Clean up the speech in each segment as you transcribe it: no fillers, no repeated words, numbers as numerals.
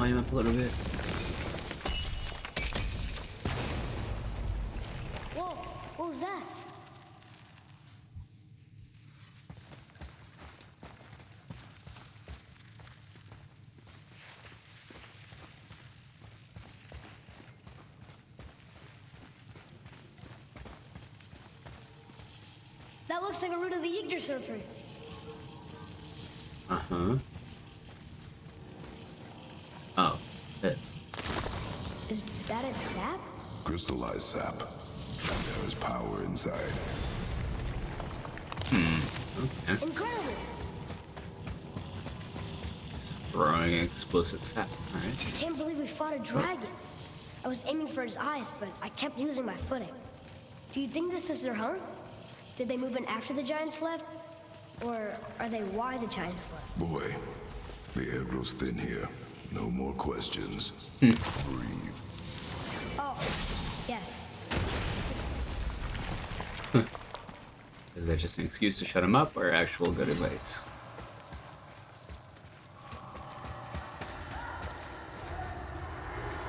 volume up a little bit. Whoa, what was that? That looks like a root of the Yggdrasil tree. Uh-huh. Oh, this. Is that its sap? Crystallized sap. And there is power inside. Okay. Incredible! Just throwing explicit sap, alright. I can't believe we fought a dragon. I was aiming for his eyes, but I kept losing my footing. Do you think this is their home? Did they move in after the giants left? Or are they why the giants left? Boy, the air grows thin here. No more questions. Breathe. Oh, yes. Is that just an excuse to shut him up, or actual good advice?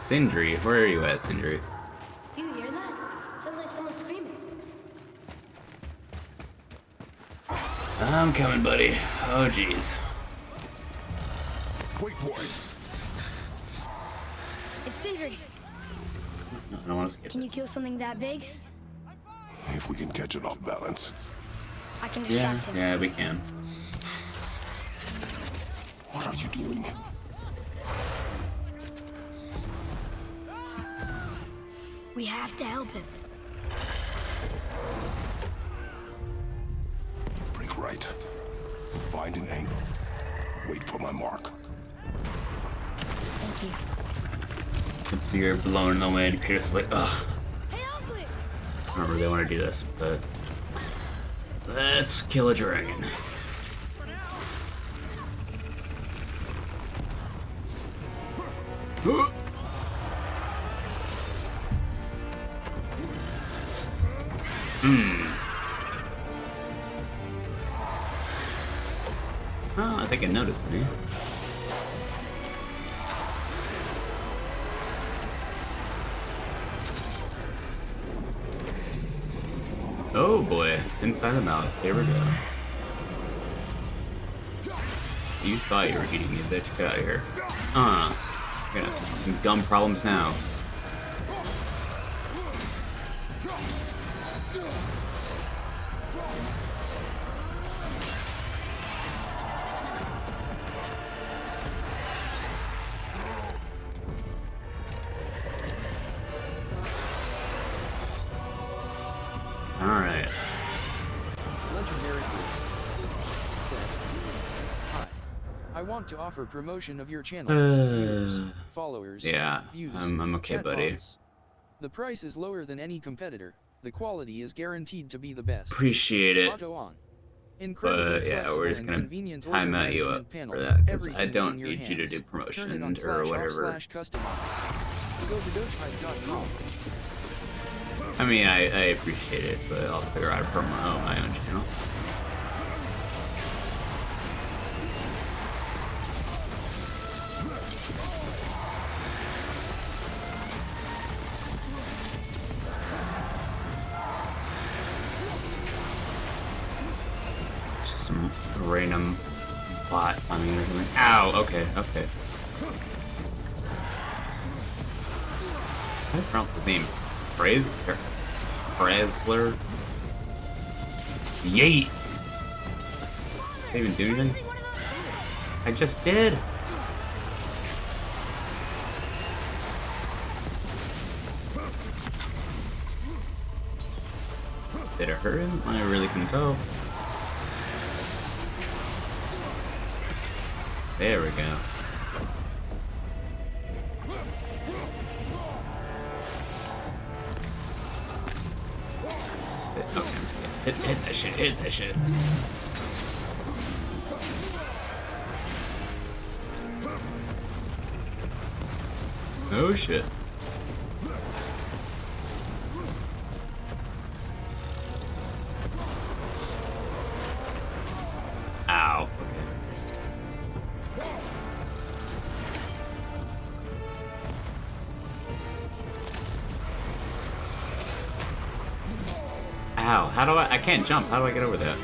Sindri, where are you at, Sindri? Do you hear that? Sounds like someone screaming. I'm coming, buddy. Oh, jeez. Wait, boy. It's Sindri. No, I don't want to skip Can it. you kill something that big? If we can catch it off balance. I can Yeah, distract him. yeah, we can. What are you doing? We have to help him. Break right. Find an angle. Wait for my mark. Thank you. The beer blowing in the wind. Peter's is like, ugh. Hey, Ugly! I don't really want to do this, but let's kill a dragon. Oh, I think it noticed me. Oh boy, inside the mouth. Here we go. You thought you were eating me, bitch. Get out of here. You're gonna have some dumb problems now. Alright. Legendary priest said, "Hi, I want to offer promotion of your channel. Viewers, followers, Yeah, views, I'm okay, buddy. chatbots. The price is lower than any competitor. The quality is guaranteed to be the best. Appreciate it. Auto on. Incredibly But yeah, flexible we're just and gonna convenient time order out you management up panel. for that, because I Everything is don't in your need you to hands. do Turn it promotion on or whatever. /customize. Go to dogehype.com. I mean, I appreciate it, but I'll figure out a promo on my own channel. It's just some random bot. I mean, ow. Okay, okay. I pronounce his name. Presler. Yeet. Did I even do anything? I just did. Did it hurt him? I really couldn't tell. There we go. Okay. Hit that shit, hit that shit. Oh shit. Ow. Okay. How do I can't jump. How do I get over that?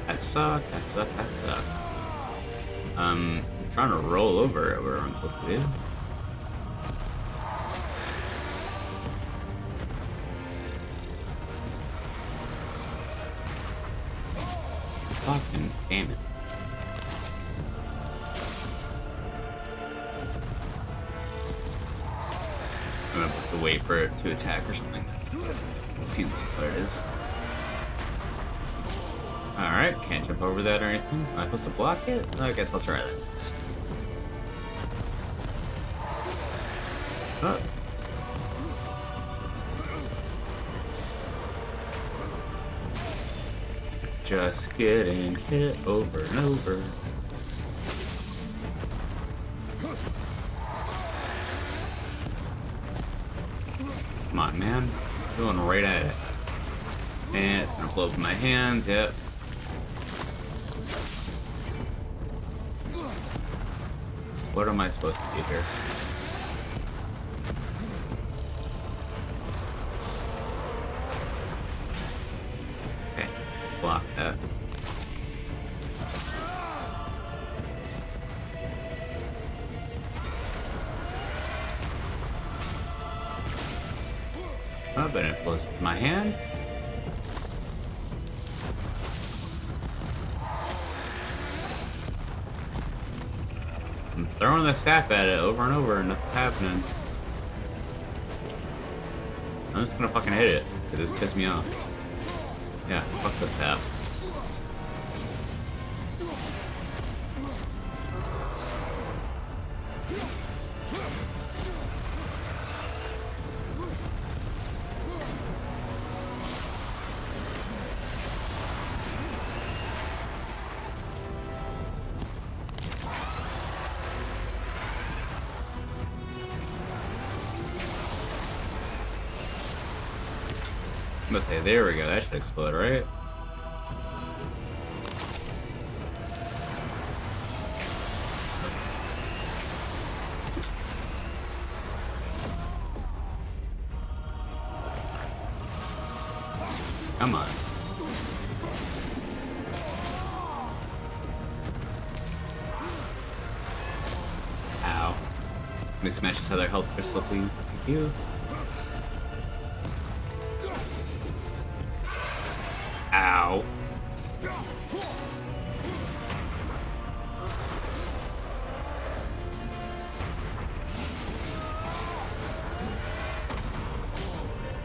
I suck. I'm trying to roll over where I'm supposed to do. Fucking damn it. I'm supposed to wait for it to attack or something. It seems like what it is. Alright, can't jump over that or anything. Am I supposed to block it? I guess I'll try that next. Oh. Just getting hit over and over. Come on, man. Going right at it. And it's gonna blow up in my hands, yep. What am I supposed to do here? Okay, block that. Oh, but it blows up in my hand. I'm throwing the staff at it over and over and nothing's happening. I'm just gonna fucking hit it, because this pisses me off. Yeah, fuck the staff. I'm gonna say, there we go, that should explode, right? Come on. Ow. Let me smash this other health crystal, please. Thank you. Ow.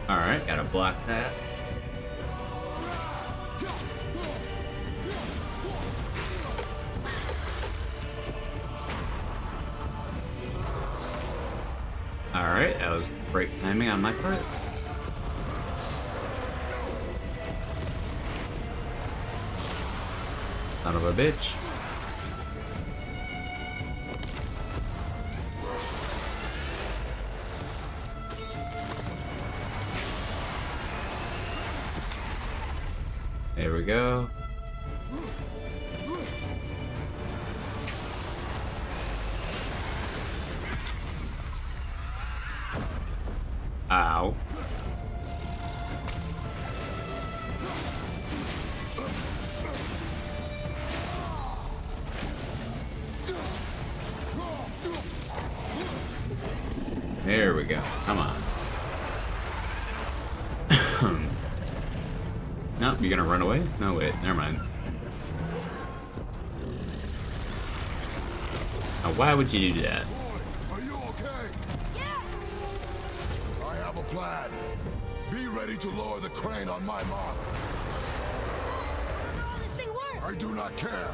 Alright, gotta block that. Alright, that was great timing on my part. Son of a bitch. There we go. Ow. There we go. Come on. No, you're gonna run away? No, wait. Never mind. Now, why would you do that? Are you okay? Yeah. I have a plan. Be ready to lower the crane on my mark. How will this thing work? I do not care.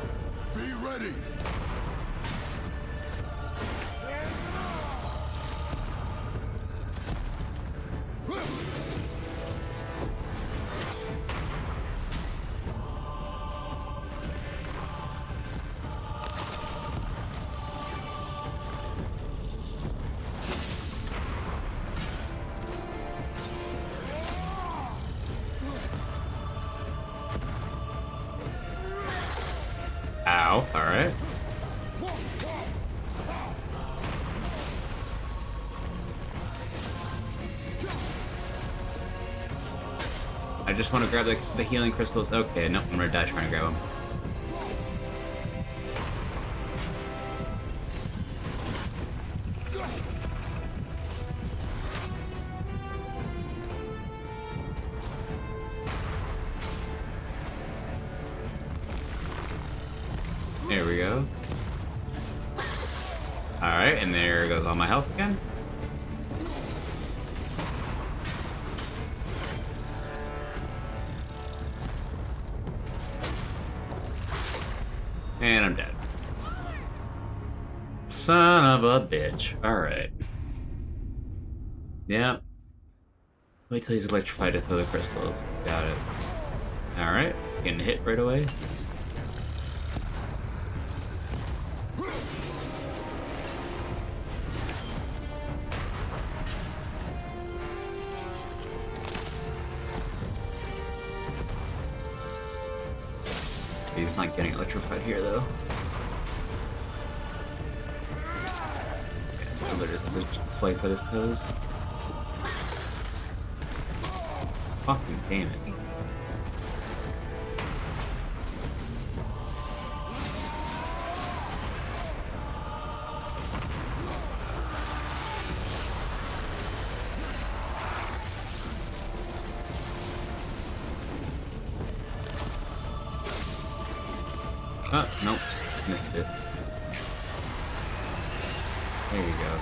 Be ready. I just want to grab the healing crystals. Okay, nope, I'm gonna die trying to grab them. There we go. Alright, and there goes all my health again. And I'm dead. Son of a bitch. Alright. Yep. Wait till he's electrified to throw the crystals. Got it. Alright. Getting hit right away. He's not getting electrified here, though. Yeah, so there's a slice at his toes. Fucking damn it. Oh, nope. Missed it. There you go.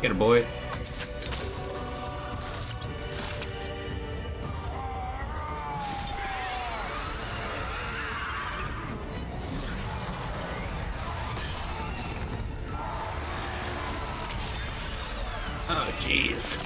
Get a boy. Oh, jeez.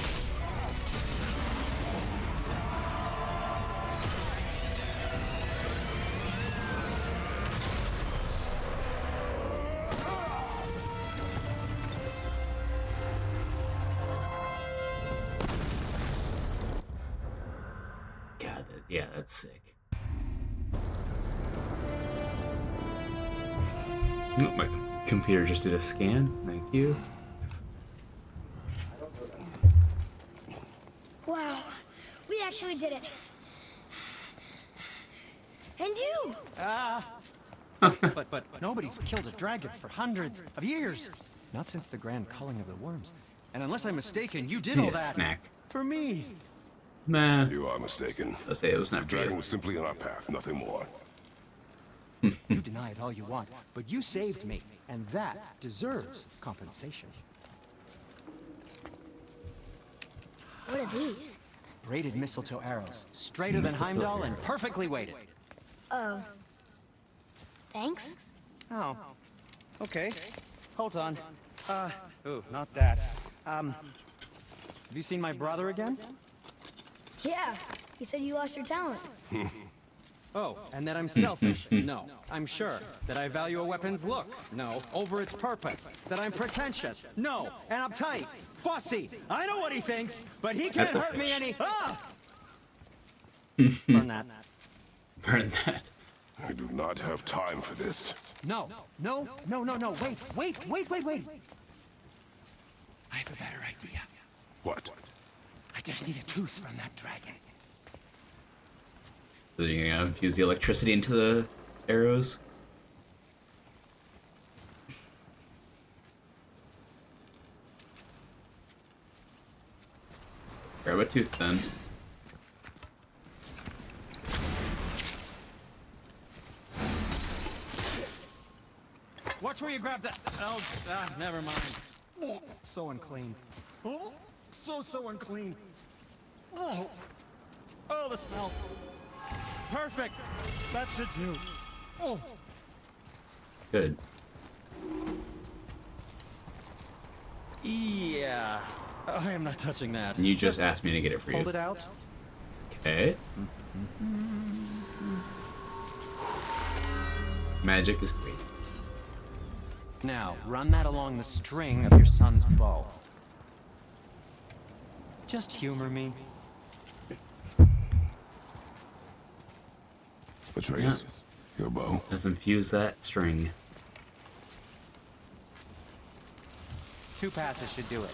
God, yeah, that's sick. Oh, my computer just did a scan. Thank you. Wow, we actually did it. And you! But nobody's killed a dragon for hundreds of years. Not since the grand culling of the worms. And unless I'm mistaken, you did all Yeah, that snack. for me. Nah. You are mistaken. Let's say it was not The dragon real. was simply on our path, nothing more. You deny it all you want, but you saved me, and that deserves compensation. What are these? Braided mistletoe arrows, straighter than Heimdall and perfectly weighted. Oh. Thanks? Oh. Okay. Hold on. Ooh, not that. Have you seen my brother again? Yeah, he said you lost your talent. Oh, and that I'm selfish? No. I'm sure. That I value a weapon's look? No. Over its purpose? That I'm pretentious? No. And uptight? Fussy? I know what he thinks, but he can't That's a hurt me fish. any. Ah! Burn that. Burn that. I do not have time for this. No. Wait. I have a better idea. What? I just need a tooth from that dragon. So you're gonna infuse the electricity into the arrows? Grab a tooth then. Watch where you grab that. Oh, never mind. So unclean. Oh, so unclean. Oh, the smell. Perfect. That should do. Oh. Good. Yeah. I am not touching that. And you just asked me to get it for you. Hold it out. Okay. Magic is great. Now, run that along the string of your son's bow. Just humor me. Atreus, your bow. Let's infuse that string. 2 passes should do it.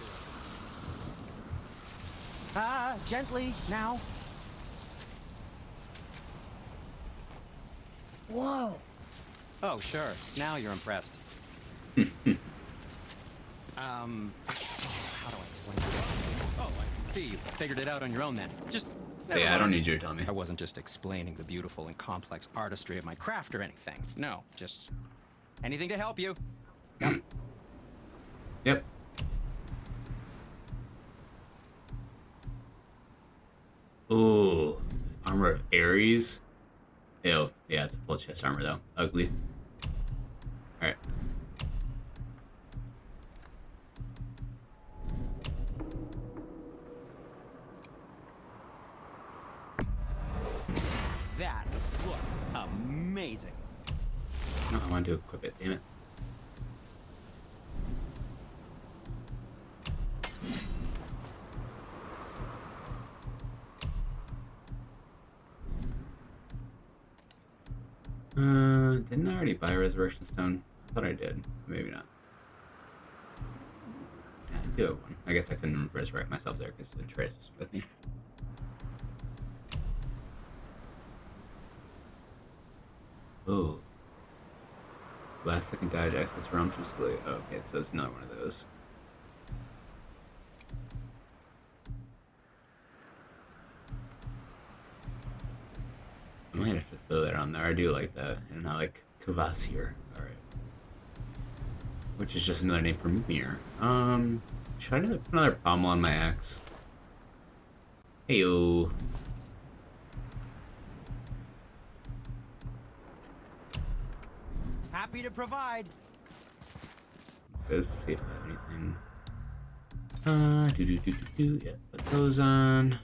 Gently, now. Whoa. Oh, sure. Now you're impressed. How do I explain it? Oh, I see. You figured it out on your own then. Just... So yeah, I don't need you to tell me. I wasn't just explaining the beautiful and complex artistry of my craft or anything. No, just anything to help you. Yep. Ooh, armor of Ares. Ew, yeah, it's a full chest armor though. Ugly. All right. That looks amazing. No, I want to equip it. Damn it. Didn't I already buy a resurrection stone? I thought I did. Maybe not. Yeah, I do have one. I guess I couldn't resurrect myself there because Atreus was with me. Oh. Last second dodge access realm too slowly. Oh, okay, so it's another one of those. I might have to throw that on there. I do like that. And I like Kvasir. Alright. Which is just another name for Mimir. Should I put another pommel on my axe? Heyo. Happy to provide. Let's see if I have anything. Yeah, put those on.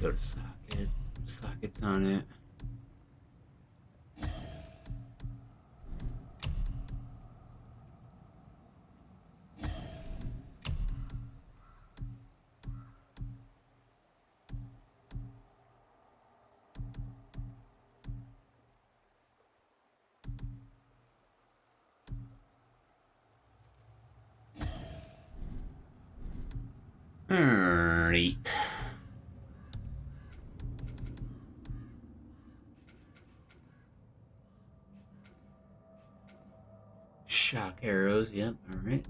Go to sockets. Sockets on it. Alright. Shock arrows, yep, alright.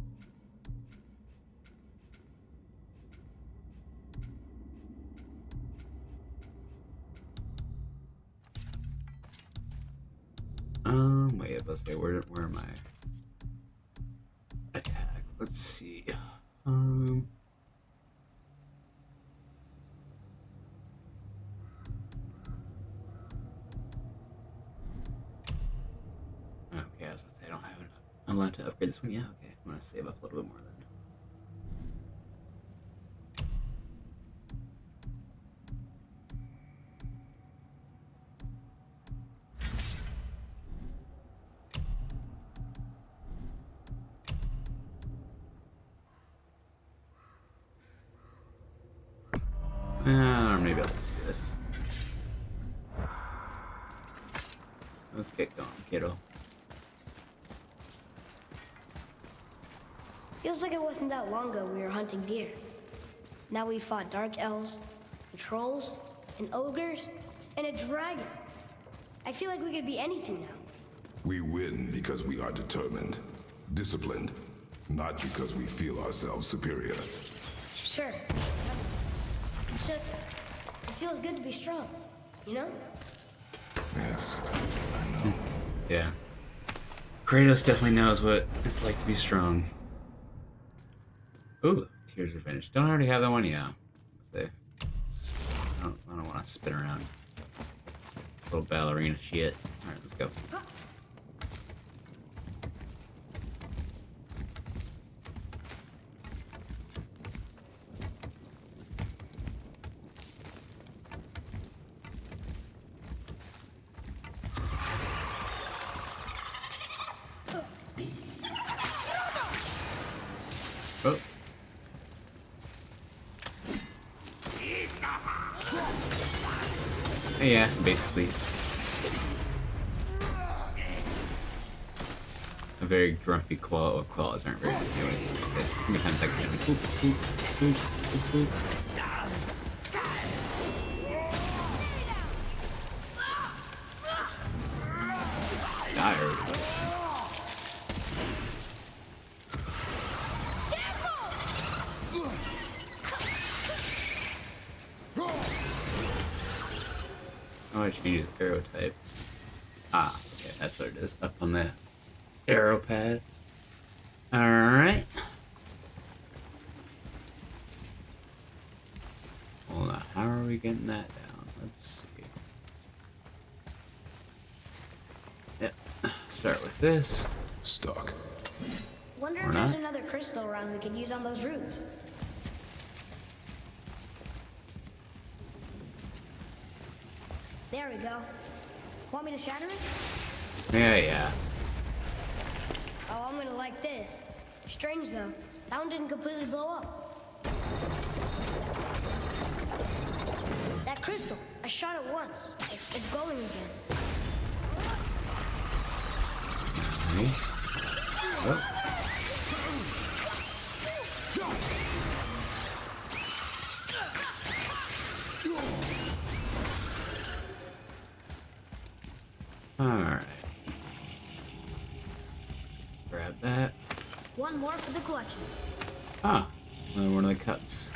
Wait, let's say where am I? Attack. Let's see. Okay, I was gonna say I don't have enough. I'm allowed to upgrade this one. Yeah, okay. I'm gonna save up a little bit more then. Or maybe I'll just do this. Let's get going, kiddo. Feels like it wasn't that long ago we were hunting deer. Now we fought dark elves, and trolls, and ogres, and a dragon. I feel like we could be anything now. We win because we are determined, disciplined, not because we feel ourselves superior. Sure. It's just, it feels good to be strong, you know? Yes, I know. Yeah. Kratos definitely knows what it's like to be strong. Ooh, tears are finished. Don't I already have that one? Yeah. I don't want to spin around. Little ballerina shit. Alright, let's go. Yeah, basically. A very grumpy claw. Well, claws aren't very good anyway. How many times I can hit him? Boop, boop, boop, boop, boop. Die already. Oh, I changed the arrow type. Ah, okay, that's what it is. Up on the arrow pad. Alright. Well, now, how are we getting that down? Let's see. Yep. Start with this. Stuck. Wonder Or if there's not. another crystal around we could use on those roots. There we go. Want me to shatter it? Yeah. Oh, I'm gonna like this. Strange though, that one didn't completely blow up. That crystal, I shot it once. It's glowing again. Nice. Oh. Alright. Grab that. One more for the collection. Ah, another one of the cups.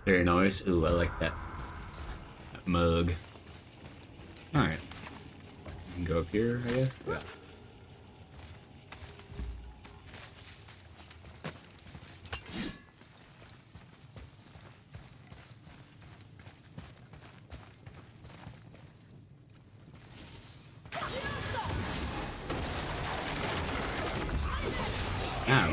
Very nice. Ooh, I like that mug. Alright. You can go up here, I guess? Yeah. Ow.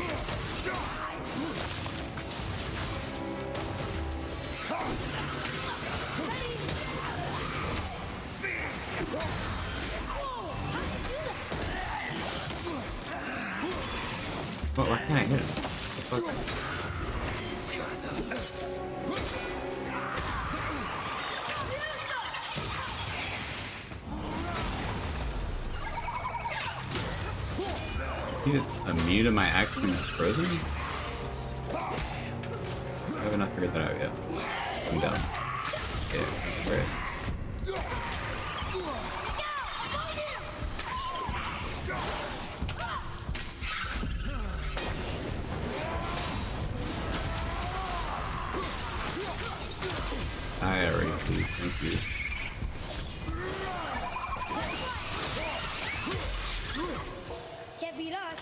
What? Why can't I hit him? What the fuck? Is he immune to my action that's frozen? I have not figured that out yet. I'm dumb. Yeah, where is I already, please, thank you. Can't beat us.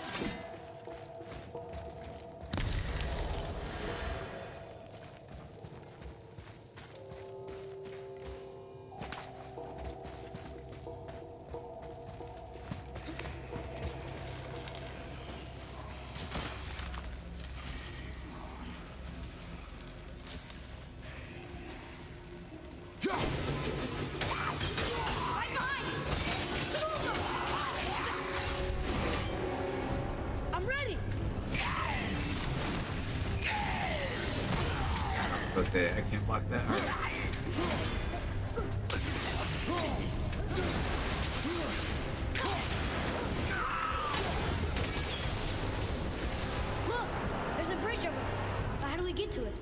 I'm ready. Supposed to, I can't block that. Alright. Look, there's a bridge over there. How do we get to it?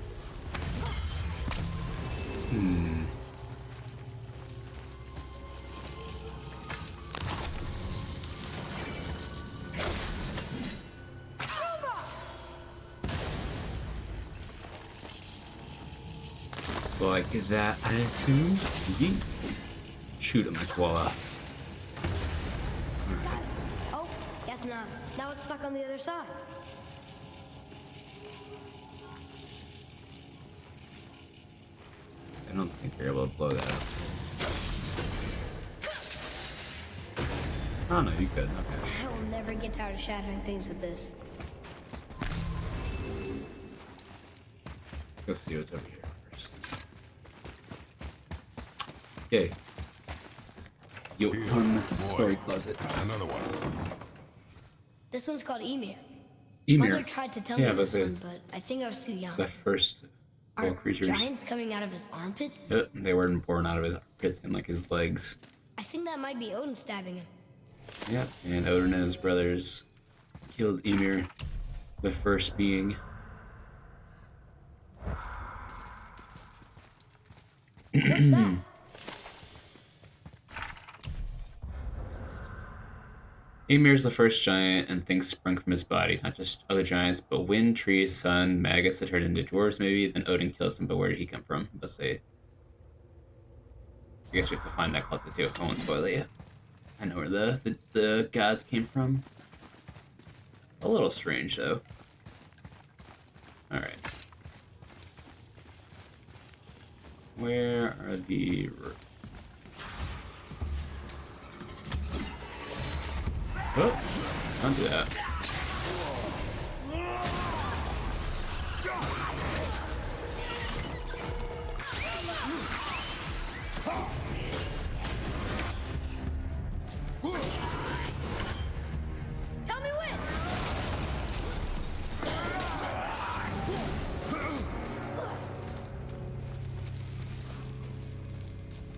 Like that, I assume. Yeet. Shoot him like voila. Alright. Oh, guess not. Now it's stuck on the other side. I don't think they're able to blow that up. Oh no, you could. Okay. I will never get tired of shattering things with this. Go see what's over here first. Okay. Jotun story closet. Another one. This one's called Mother Mimir. tried to tell Yeah, me this but one, but I think I was too young. the first Are creatures. giants coming out of his armpits? Yep, they were born out of his armpits and like his legs. I think that might be Odin stabbing him. Yep, and Odin and his brothers killed Ymir, the first being. What's that? Ymir is the first giant, and things sprung from his body. Not just other giants, but wind, trees, sun, maggots that turned into dwarves, maybe. Then Odin kills him, but where did he come from? Let's say. I guess we have to find that closet too. I won't spoil it yet. I know where the gods came from. A little strange, though. Alright. Where are the... Oh, don't do that. Tell me when!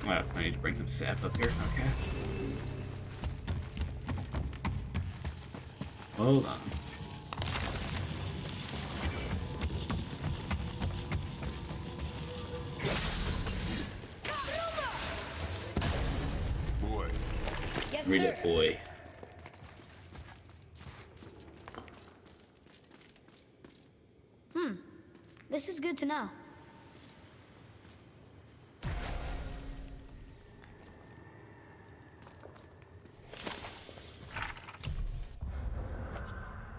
Oh, I need to bring some sap up here. Okay. Hold on. Boy, Yes, Read sir. it, boy. This is good to know.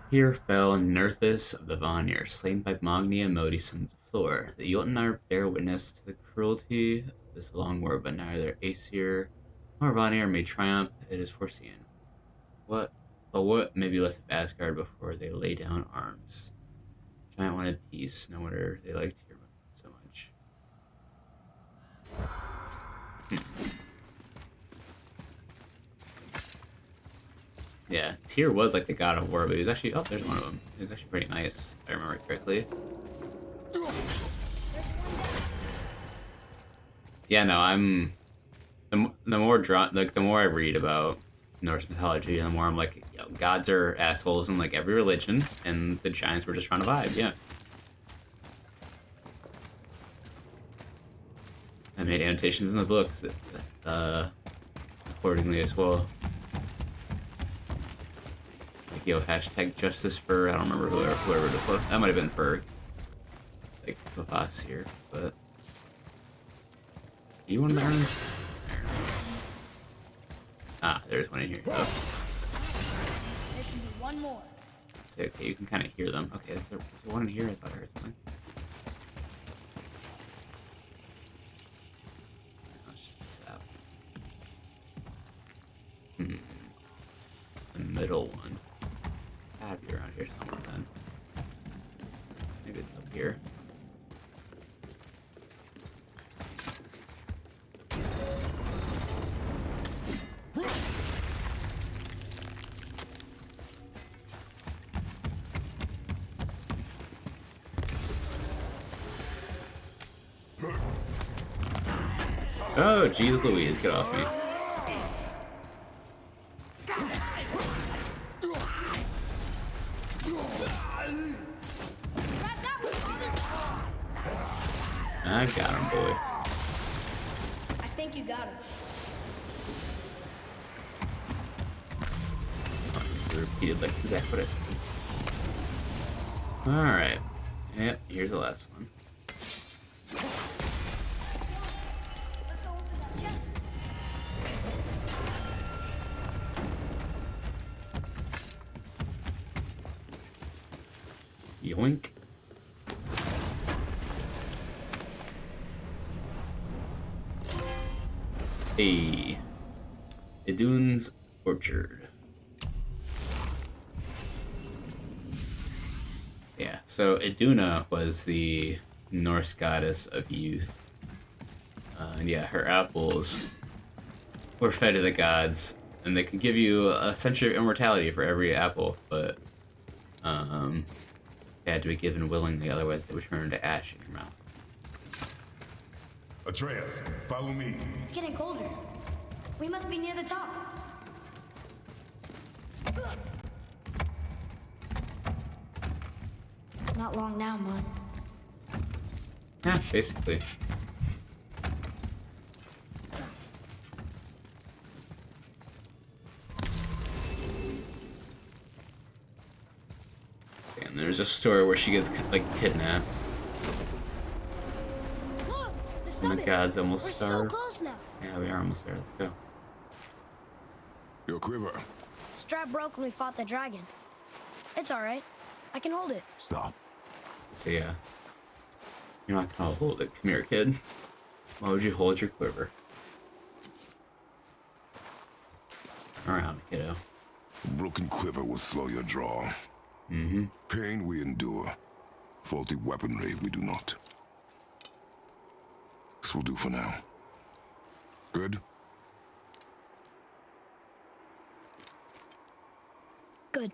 Here fell Nerthus of the Vanir, slain by Magni and Modi, sons of Thor. The Jotunnar bear witness to the cruelty of this long war, but neither Aesir nor Vanir may triumph. It is foreseen. But what may be left of Asgard before they lay down arms? Giant wanted peace. No wonder they liked Tyr so much. Yeah, Tyr was like the god of war, but he was actually... Oh, there's one of them. He was actually pretty nice, if I remember correctly. Yeah, no, I'm... The more drawn... Like, the more I read about Norse mythology, the more I'm like, you know, gods are assholes in, like, every religion, and the giants were just trying to vibe, yeah. I made annotations in the books, accordingly as well. Like, yo, hashtag justice for, I don't remember whoever it was. That might have been for, like, Kvas here, but... You want the urns? Ah, there's one in here. Oh. There should be one more. So, okay, you can kind of hear them. Okay, is there one in here? I thought I heard something. Oh, it's just the sap. It's the middle one. Gotta be around here somewhere then. Maybe it's up here. Oh, jeez Louise, get off me. I got him, boy. I think you got him. It's not repeated like exactly what I said. Alright. Yep, here's the last one. Yoink. Hey. Idun's Orchard. Yeah, so Iduna was the Norse goddess of youth. And yeah, her apples were fed to the gods, and they could give you a century of immortality for every apple, but they had to be given willingly, otherwise they would turn into ash in your mouth. Atreus, follow me. It's getting colder. We must be near the top. Not long now, Mom. Yeah, basically. And there's a story where she gets like kidnapped. Look, the And the summit. gods almost We're so starve. close now. Yeah, we are almost there. Let's go. Your quiver. Strap broke when we fought the dragon. It's all right. I can hold it. Stop. So yeah. You're not gonna hold it. Come here, kid. Why would you hold your quiver? Around, kiddo. A broken quiver will slow your draw. Mm-hmm. Pain we endure. Faulty weaponry we do not. This will do for now. Good? Good.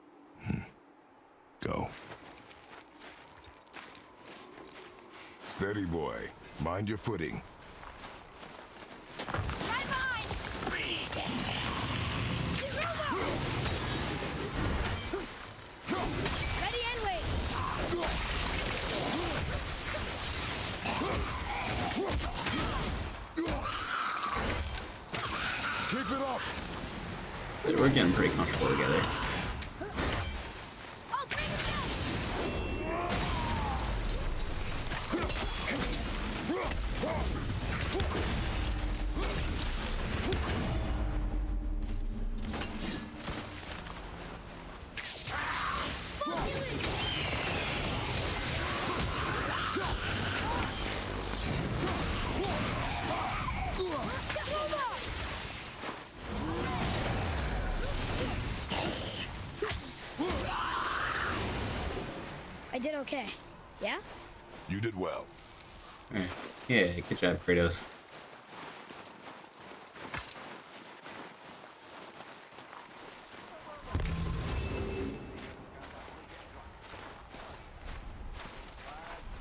Go. Steady, boy. Mind your footing. Right behind! Ready and wait! Keep it up! So we're getting pretty comfortable together. I'll bring it down! I did okay. Yeah? You did well. Alright. Yeah, good job, Kratos.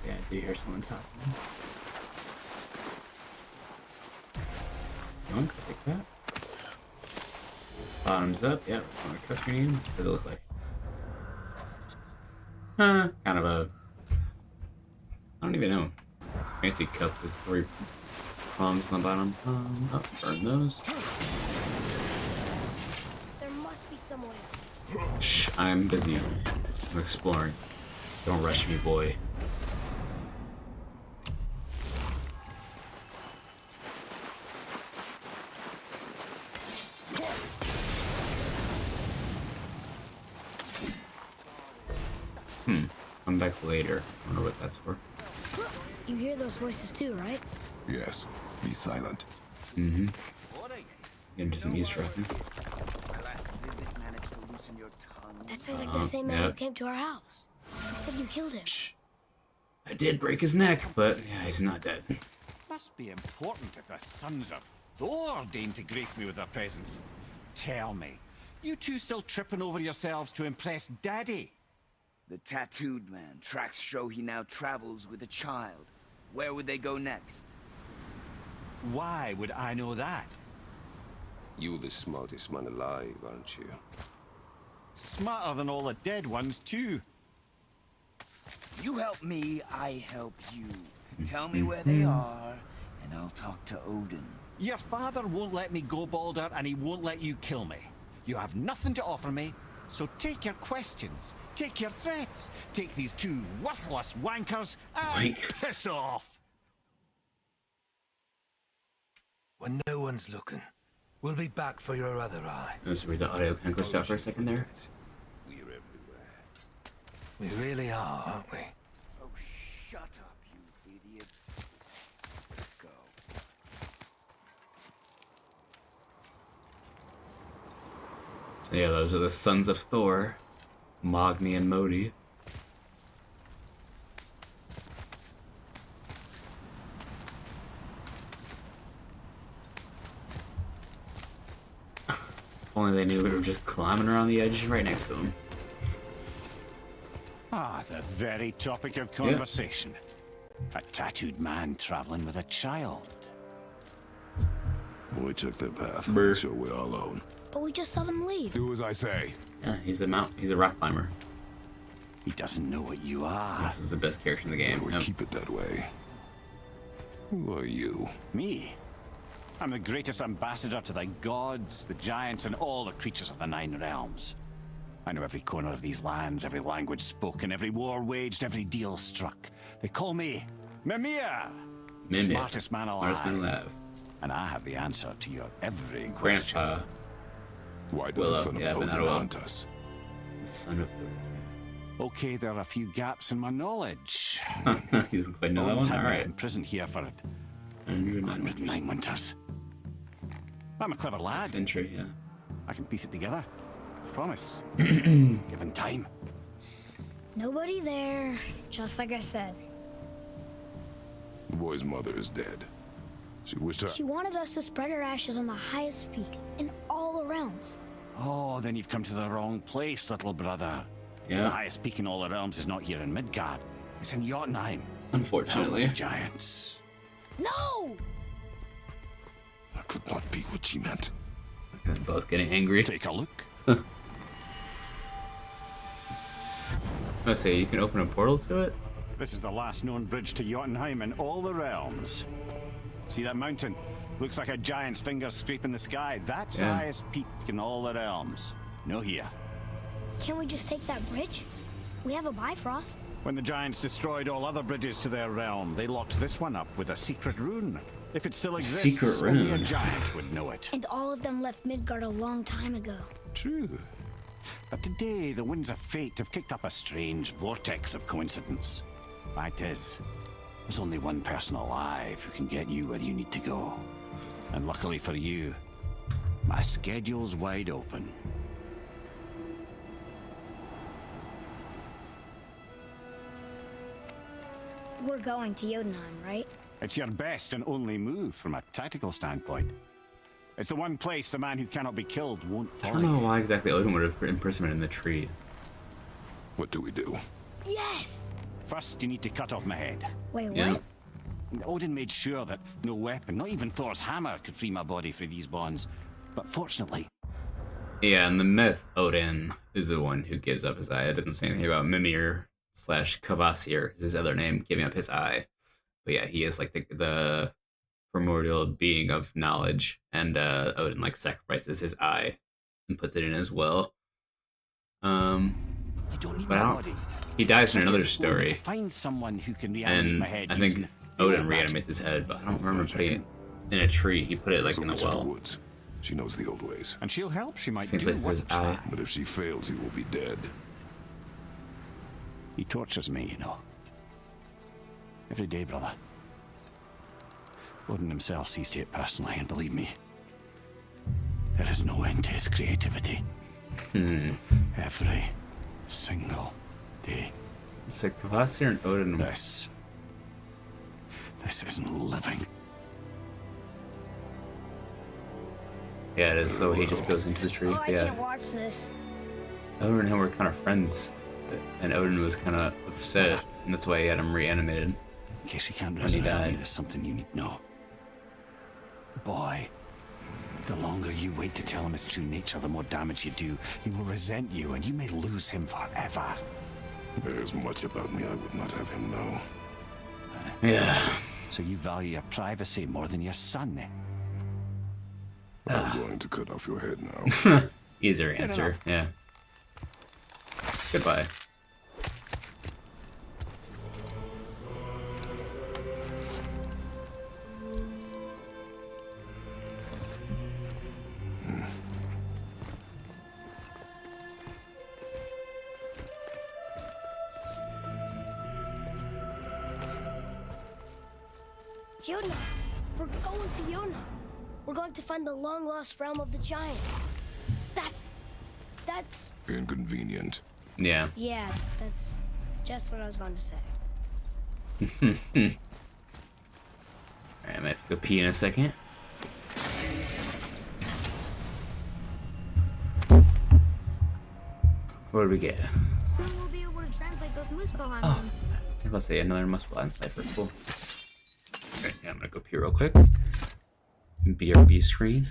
Yeah, I do hear someone talking. Don't like that. Bottoms up, yeah, that's what my customer name. What does it look like? Kind of a... I don't even know. Fancy cup with 3 prongs on the bottom. Oh, burn those. There must be some way. Shh, I'm busy. I'm exploring. Don't rush me, boy. Come back later. I wonder what that's for. You hear those voices too, right? Yes. Be silent. Mm-hmm. Get into some eavesdropping. That sounds like the same man who Yep. came to our house. You said you killed him. Shh. I did break his neck, but yeah, he's not dead. Must be important if the sons of Thor deign to grace me with their presence. Tell me, you two still tripping over yourselves to impress Daddy? The tattooed man. Tracks show he now travels with a child. Where would they go next? Why would I know that? You're the smartest man alive, aren't you? Smarter than all the dead ones, too. You help me, I help you. Tell me where they are, and I'll talk to Odin. Your father won't let me go, Balder, and he won't let you kill me. You have nothing to offer me, so take your questions, take your threats, take these two worthless wankers, and Wank. piss off! When no one's looking, we'll be back for your other eye. Let's read the audio kind of glitched out for a second there. We're everywhere. We really are, aren't we? Oh, shut up, you idiot. Let's go. So yeah, those are the sons of Thor, Magni and Modi. If only they knew we were just climbing around the edge right next to them. Ah, the very topic of conversation. A tattooed man traveling with a child. We took their path. Brr. So we're alone. But we just saw them leave. Do as I say. Yeah, he's a rock climber. He doesn't know what you are. This is the best character in the game. We Yep. keep it that way. Who are you? Me? I'm the greatest ambassador to the gods, the giants, and all the creatures of the Nine Realms. I know every corner of these lands, every language spoken, every war waged, every deal struck. They call me Mimir, Mimir, smartest man alive. Smartest man alive. And I have the answer to your every question. Grandpa, Why does Willow, the son of yeah, but Odin not Willow. hunt us? the son of Okay, there are a few gaps in my knowledge. he doesn't quite know that Odin's one. had All me right. in prison here for 109 109 winters. I'm a clever lad. century, yeah. I can piece it together. Promise. Given time. Nobody there, just like I said. The boy's mother is dead. She wished her. She wanted us to spread her ashes on the highest peak in all the realms. Oh, then you've come to the wrong place, little brother. Yeah. The highest peak in all the realms is not here in Midgard. It's in Jotunheim. Unfortunately. Home of the giants. No! That could not be what she meant. They're both getting angry. Take a look. I say you can open a portal to it. This is the last known bridge to Jotunheim in all the realms. See that mountain? Looks like a giant's finger scraping the sky. That's the Yeah. highest peak in all the realms. No here. Can't we just take that bridge? We have a Bifrost. When the giants destroyed all other bridges to their realm, they locked this one up with a secret rune. If it still exists, Secret only a rune. giant would know it. And all of them left Midgard a long time ago. True. But today, the winds of fate have kicked up a strange vortex of coincidence. Fact is, there's only one person alive who can get you where you need to go. And luckily for you, my schedule's wide open. We're going to Jotunheim, right? It's your best and only move from a tactical standpoint. It's the one place the man who cannot be killed won't I follow don't know you. why exactly Odin would have imprisoned him in the tree. What do we do? Yes! First, you need to cut off my head. Wait, Yeah. what? Odin made sure that no weapon, not even Thor's hammer, could free my body from these bonds. But fortunately, Yeah, in the myth, Odin is the one who gives up his eye. It doesn't say anything about Mimir / Kvasir, is his other name, giving up his eye. But yeah, he is like the primordial being of knowledge, and Odin like sacrifices his eye and puts it in as well. you don't need But I my don't- body. He dies in Just another explore to story, find someone who can reanimate and my head. I think using Odin your reanimates his head, but I don't remember putting it in a tree. He put it like There's in a witch of the well. woods. She knows the old ways. And she'll help. She might Same do place as what his eye. But if she fails, he will be dead. He tortures me, you know. Every day, brother. Odin himself sees to it personally, and believe me, there is no end to his creativity. Every single day. So Kvasir and Odin. This isn't living. Yeah, it is. So he just goes into the tree. Oh, I Yeah. can't watch this. Odin and him were kind of friends, and Odin was kind of upset, and that's why he had him reanimated. In case you can't When he resonate with died. me, there's something you need to know. Boy, the longer you wait to tell him his true nature, the more damage you do. He will resent you, and you may lose him forever. There's much about me I would not have him know. Yeah. So you value your privacy more than your son, eh? I'm going to cut off your head now. Easier answer. Yeah. Goodbye. Yona! We're going to Yona! We're going to find the long-lost realm of the giants. That's... Inconvenient. Yeah. Yeah, that's just what I was going to say. Alright, I might have to go pee in a second. What do we get? Soon we'll be able to translate those Muspelheim Oh, ones. I was about to say another Muspelheim cipher. Cool. Okay, yeah, I'm gonna go pee real quick. BRB screen.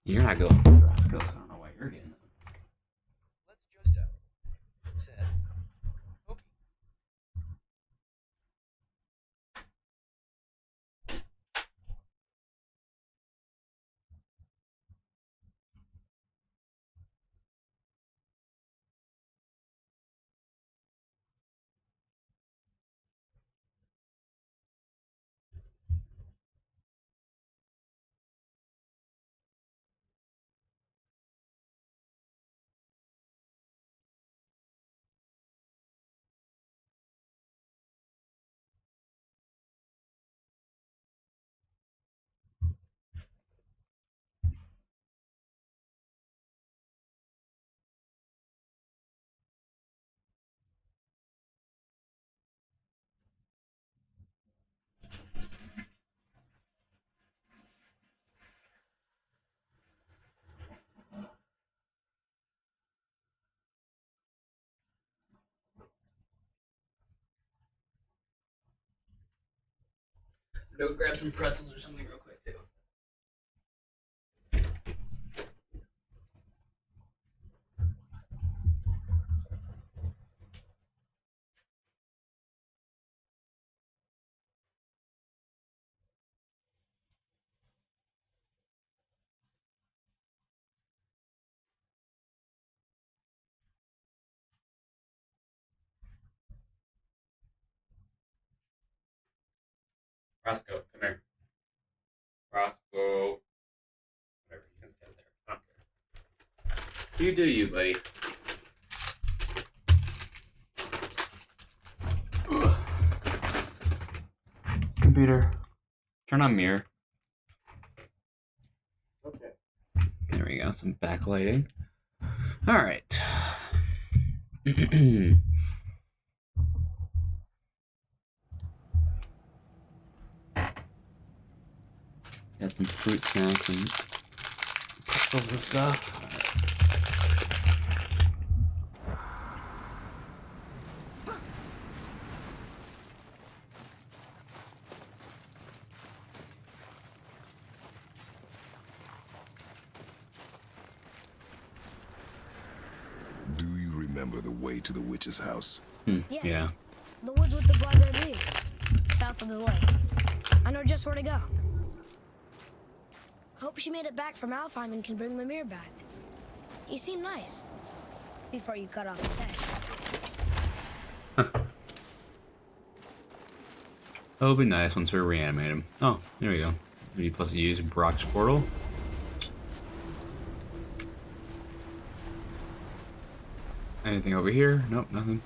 You're not going for Roscoe, so I don't know why you're getting them. Let's just said. Okay. Go grab some pretzels or something real quick, too. Roscoe, come here. Roscoe. Whatever, you can stand there. I don't care. You do you, buddy. Computer. Turn on mirror. Okay. There we go, some backlighting. Alright. Got some fruit snacks and pretzels and stuff. Do you remember the way to the witch's house? Yes. Yeah. The woods with the black-red leaves. South of the lake. I know just where to go. Hope she made it back from Helheim and can bring Mimir back. He seemed nice. Before you cut off his head. That would be nice once we reanimate him. Oh, there we go. Maybe plus use Brock's portal. Anything over here? Nope, nothing.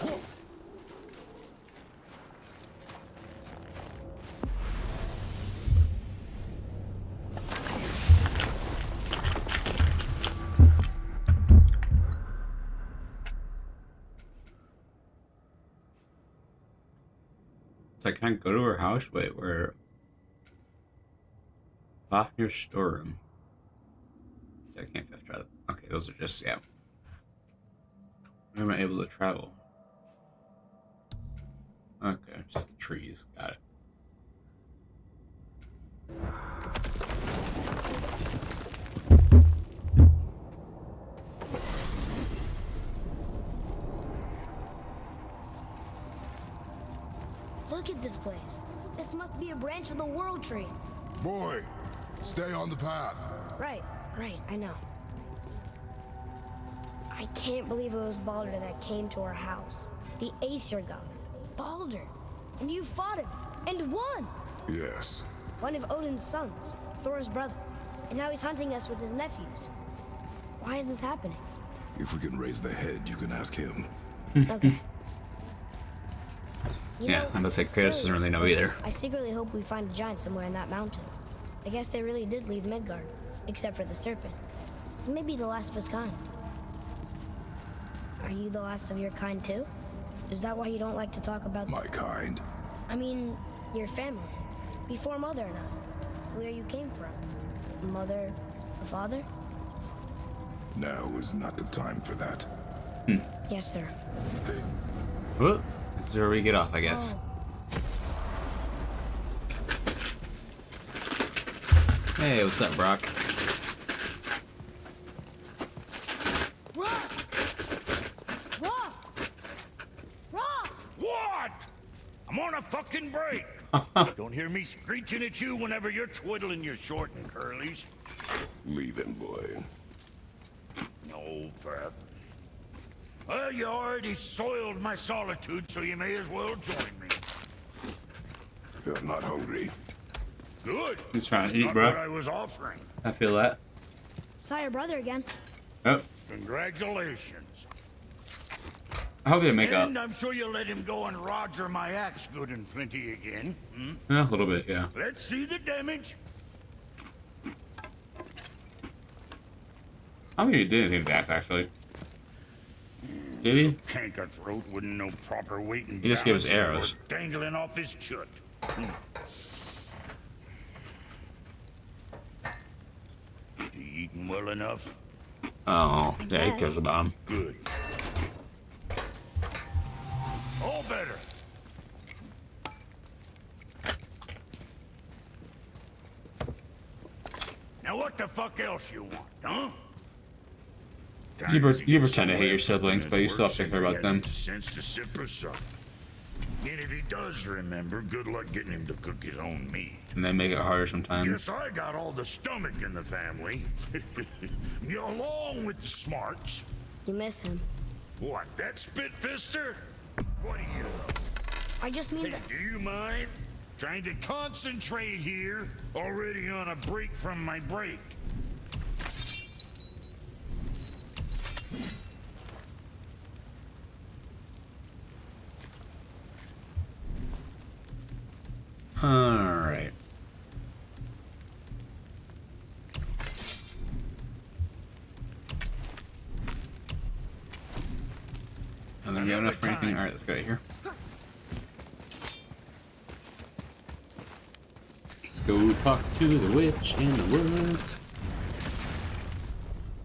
So I can't go to her house? Wait, where? Off near storeroom. So I can't fast travel. Okay, those are just, yeah. Where am I able to travel? Okay, just the trees. Got it. Look at this place. This must be a branch of the World Tree. Boy, stay on the path. Right, I know. I can't believe it was Baldur that came to our house. The Aesir god. Baldur. And you fought him. And won! Yes. One of Odin's sons. Thor's brother. And now he's hunting us with his nephews. Why is this happening? If we can raise the head, you can ask him. Okay. Yeah, I'm gonna say Kratos doesn't really know either. I secretly hope we find a giant somewhere in that mountain. I guess they really did leave Midgard. Except for the serpent. Maybe the last of his kind. Are you the last of your kind too? Is that why you don't like to talk about... My kind? I mean, your family. Before Mother and I. Where you came from. Mother, a father? Now is not the time for that. Yes, sir. Well, this is where we get off, I guess. Oh. Hey, what's up, Brock? Rock! Rock! Rock! What? I'm on a fucking break. Don't hear me screeching at you whenever you're twiddling your short and curlies. Leave him, boy. No, Pep. Well, you already soiled my solitude, so you may as well join me. You're not hungry. Good. He's trying to eat, Not bro. what I was offering. I feel that. Saw your brother again. Oh, Congratulations. I hope they make up. And I'm sure you'll let him go and Roger my axe good and plenty again. Hmm? Yeah, a little bit, yeah. Let's see the damage. I don't think he did anything to the axe, actually. Did he? Canker throat wouldn't know proper weight and He just gave us balance arrows. before dangling off his chut. You eating well enough? Oh, yeah, he kills the bomb. Good. All better. Now what the fuck else you want, huh? You pretend to hate your siblings, but you still have to care about them. Sense to sip or something. And if he does remember, good luck getting him to cook his own meat. And they make it harder sometimes. Guess I got all the stomach in the family. Along with the smarts. You miss him. What, that spit-fister? What do you know? I just mean Hey, that. do you mind? Trying to concentrate here. Already on a break from my break. Alright. And then we have enough for anything. Alright, let's get out of here. Let's go talk to the witch in the woods.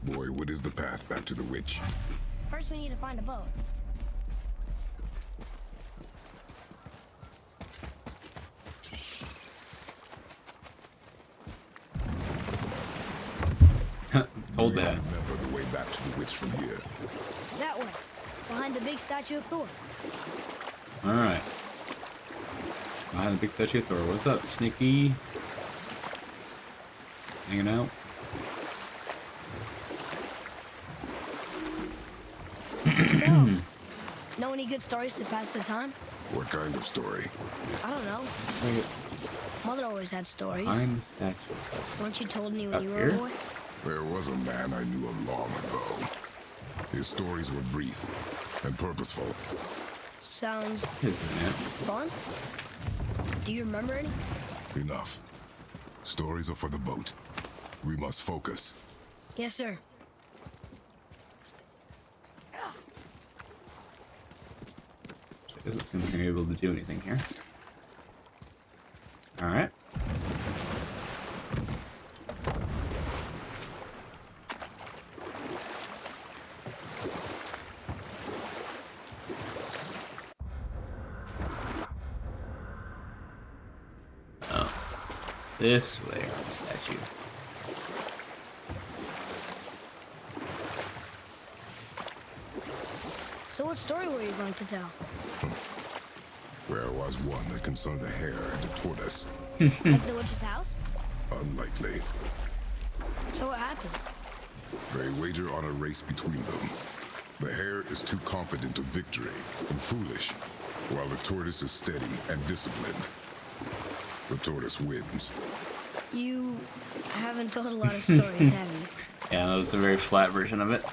Boy, what is the path back to the witch? First, we need to find a boat. Hold Do you that. remember the way back to the witch from here? That way, behind the big statue of Thor. Alright. Behind the big statue of Thor. What's up, Sneaky? Hanging out? Know any good stories to pass the time? What kind of story? I don't know. Mother always had stories. Behind the statue. Weren't you told me when Up you were here? a boy? There was a man I knew long ago. His stories were brief and purposeful. Sounds Isn't it? fun. Do you remember any? Enough. Stories are for the boat. We must focus. Yes, sir. Doesn't seem like you're able to do anything here. Alright. Oh. This way on the statue. So what story were you going to tell? There was one that concerned a hare and a tortoise. At the witch's house? Unlikely. So what happens? They wager on a race between them. The hare is too confident of victory and foolish, while the tortoise is steady and disciplined. The tortoise wins. You haven't told a lot of stories, have you? Yeah, that was a very flat version of it.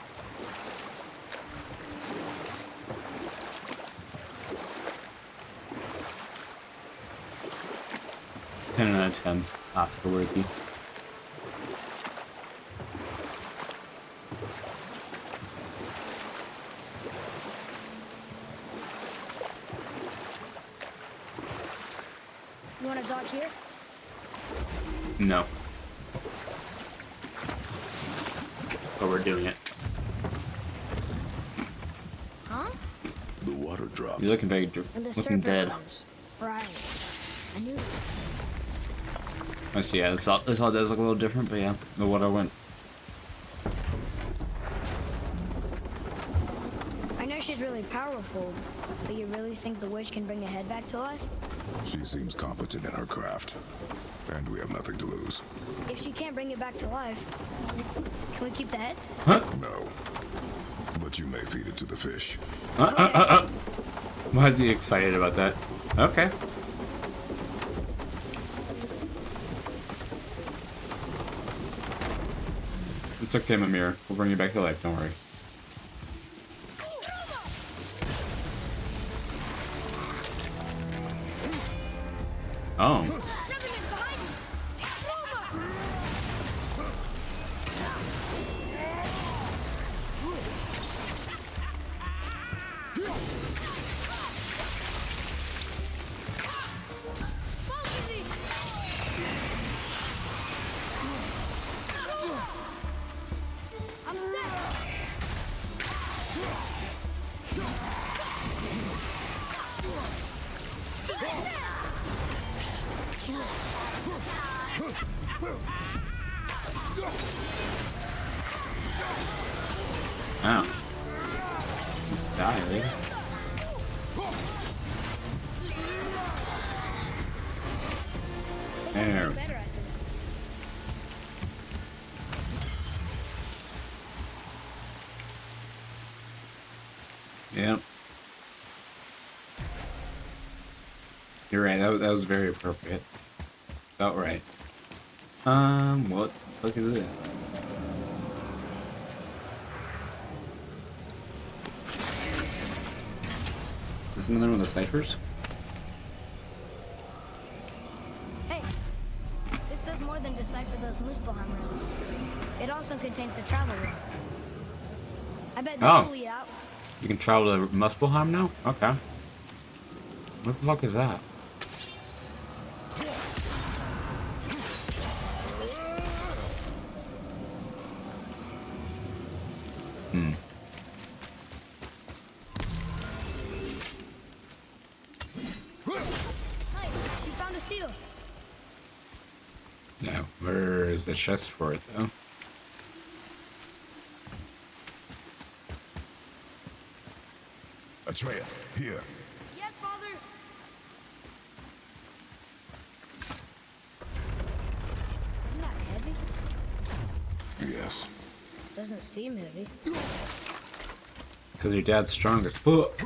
10 out of 10. Oscar worthy. You want to dock here? No. But we're doing it. Huh? The water dropped. You're looking very And the looking serpent dead. riders. Right. I knew it. I see. Yeah, this all does look a little different, but yeah, the what I went. I know she's really powerful, but you really think the witch can bring a head back to life? She seems competent in her craft, and we have nothing to lose. If she can't bring it back to life, can we keep the head? Huh? No. But you may feed it to the fish. Why is he excited about that? Okay. It's okay, Mimir. We'll bring you back to life. Don't worry. Oh. Ow. Just die, lady. There. Better at this. Yep. You're right. That was very appropriate. Felt right. What the fuck is this? Is this another one of the ciphers? Hey, this does more than decipher those Muspelheim runes. It also contains the travel rune. I bet this will lead out. You can travel to Muspelheim now? Okay. What the fuck is that? Hey, you found a seal. No. Where is the chest for it, though? Atreus, here. Yes, Father. Isn't that heavy? Yes. Doesn't seem heavy. Because your dad's strong as fuck.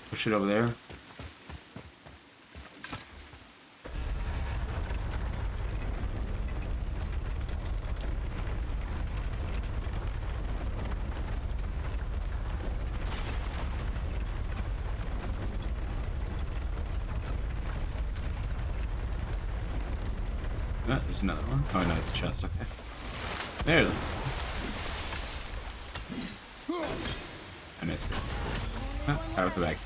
Push it over there. Oh, there's another one. Oh no, it's the chest, okay. There. I missed it. Oh, out of the bag.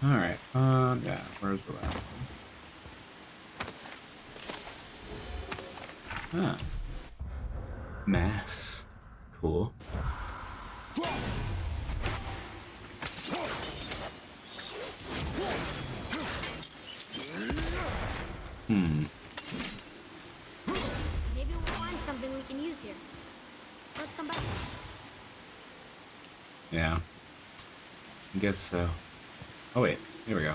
Alright, yeah, where's the last one? Ah. Mass. Cool. Maybe we'll find something we can use here. Let's come back. Yeah. I guess so. Oh wait, here we go.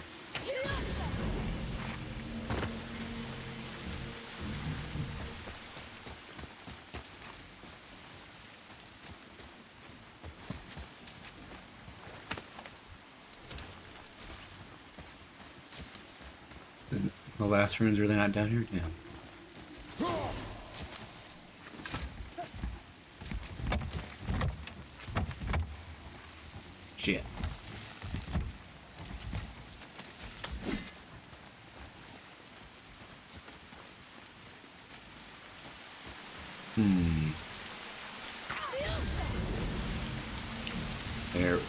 The last room's really not down here? Yeah. Shit. There we go.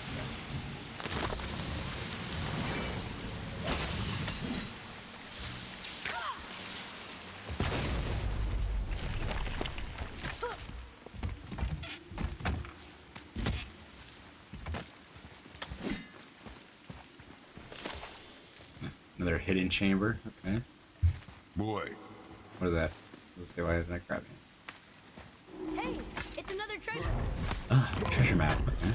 Another hidden chamber. Okay. Boy, What is that? Let's see, why isn't that grabbing? Hey, it's another treasure. Ah, treasure map. Okay.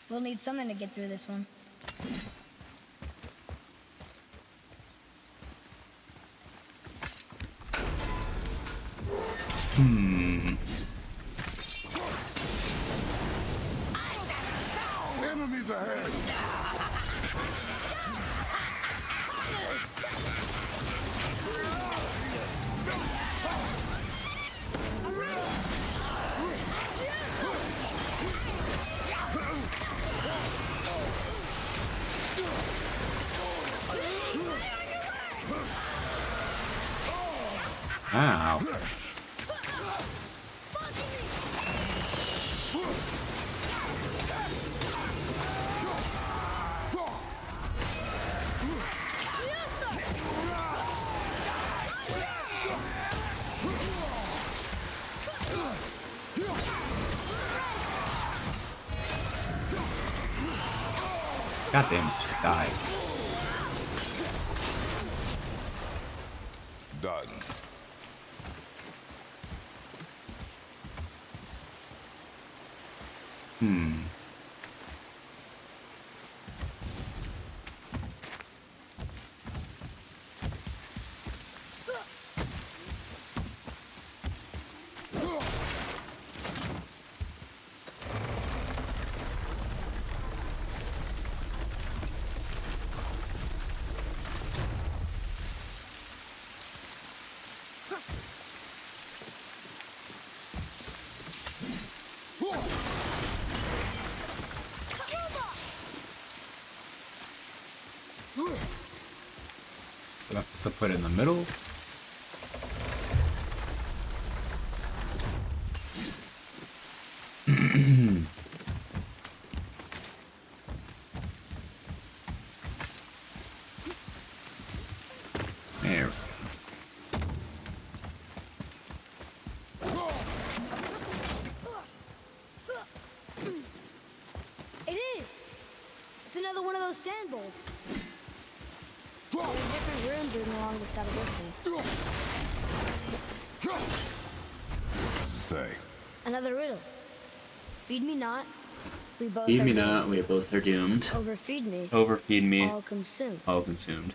We'll need something to get through this one. enemies ahead! Ow. God damn it, just died. Done. So put it in the middle. There. It is! It's another one of those sand bowls. There's different rooms moving along the side of this one. Say, Another riddle. Feed me not. We both Feed are me doomed. not, we both are doomed. Overfeed me. Overfeed me, All consumed. all consumed.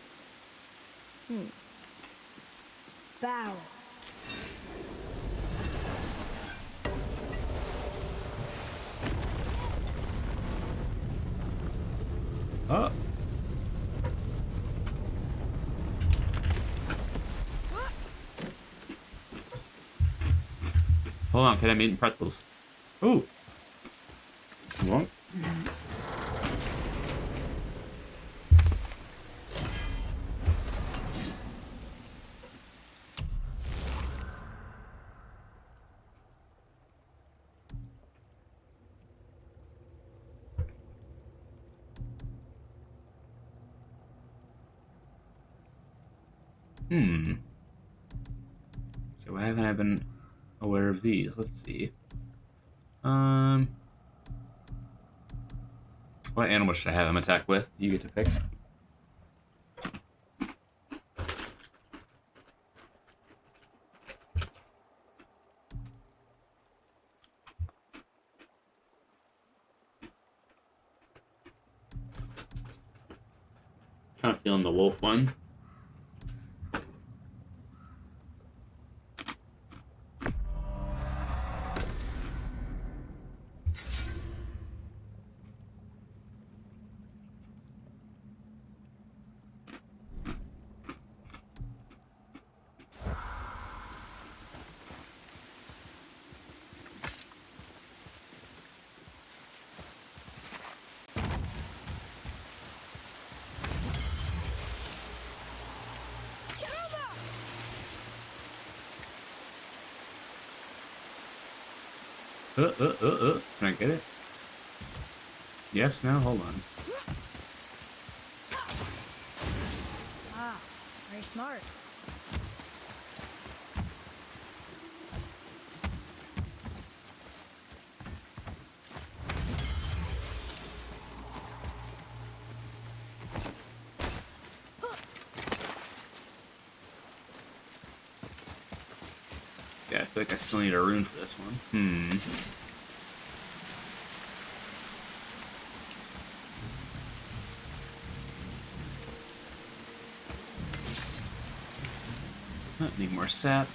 Bow. Oh. Hold on, can I eat pretzels? Ooh. You won't? So why haven't I been aware of these? Let's see. What animal should I have him attack with? You get to pick. Kind of feeling the wolf one. Can I get it? Yes, no, hold on. Very smart. Yeah, I feel like I still need a rune for this one. Need more sap.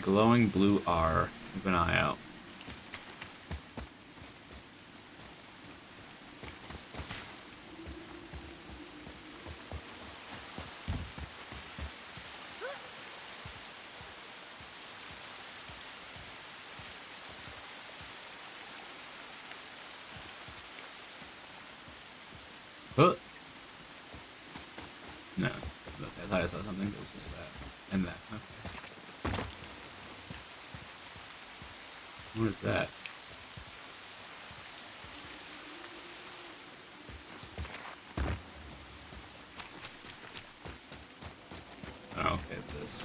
Glowing blue R. Keep an eye out. Oh. No. I thought I saw something. It was just that. And that. Okay. What is that? Oh, okay, it's this.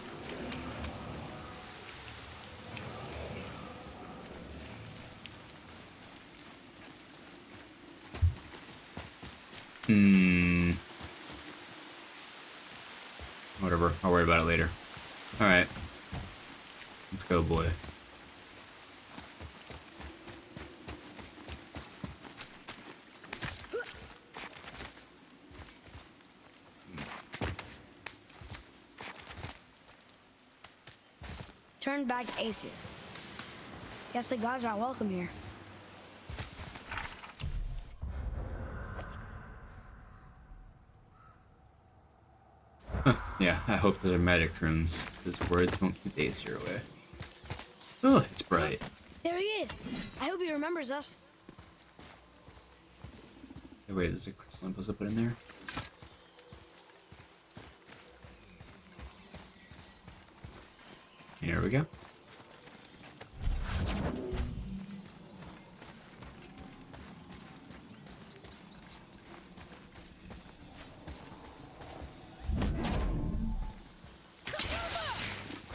Whatever, I'll worry about it later. Alright. Let's go, boy. Turn back to Aesir. Guess the gods are welcome here. Yeah, I hope they're magic runes. His words won't keep the Aesir away. Oh, it's bright. There he is. I hope he remembers us. So wait, there's a crystal I'm supposed to put in there? Here we go.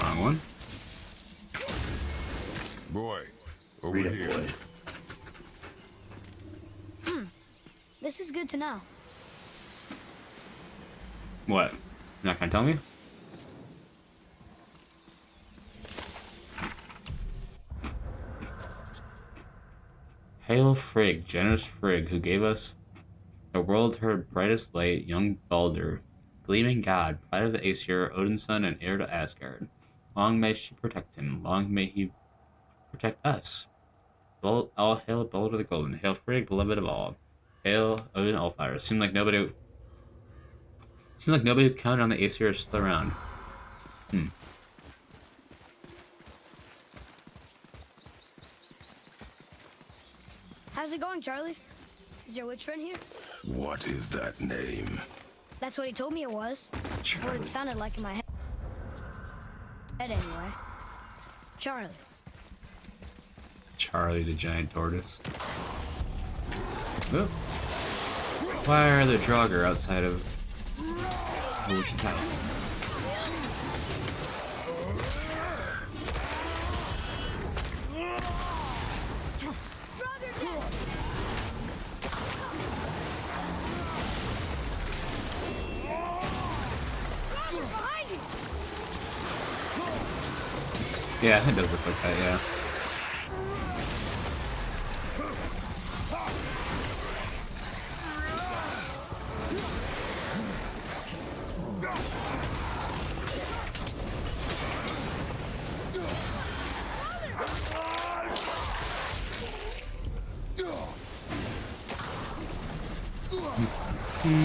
Wrong one. Boy, over Read it, here. boy. This is good to know. What? You're not gonna tell me? Hail Frigg, generous Frigg, who gave us the world her brightest light, young Baldur, gleaming god, pride of the Aesir, Odin's son, and heir to Asgard. Long may she protect him, long may he protect us. All hail Baldur the Golden, hail Frigg, beloved of all. Hail Odin Allfire. Seems like nobody who counted on the Aesir is still around. How's it going, Charlie? Is your witch friend here? What is that name? That's what he told me it was. What it sounded like in my head. Anyway. Charlie. Charlie the giant tortoise. Oh. Why are the Draugr outside of the witch's house? Yeah, it does look like that, yeah. Wait,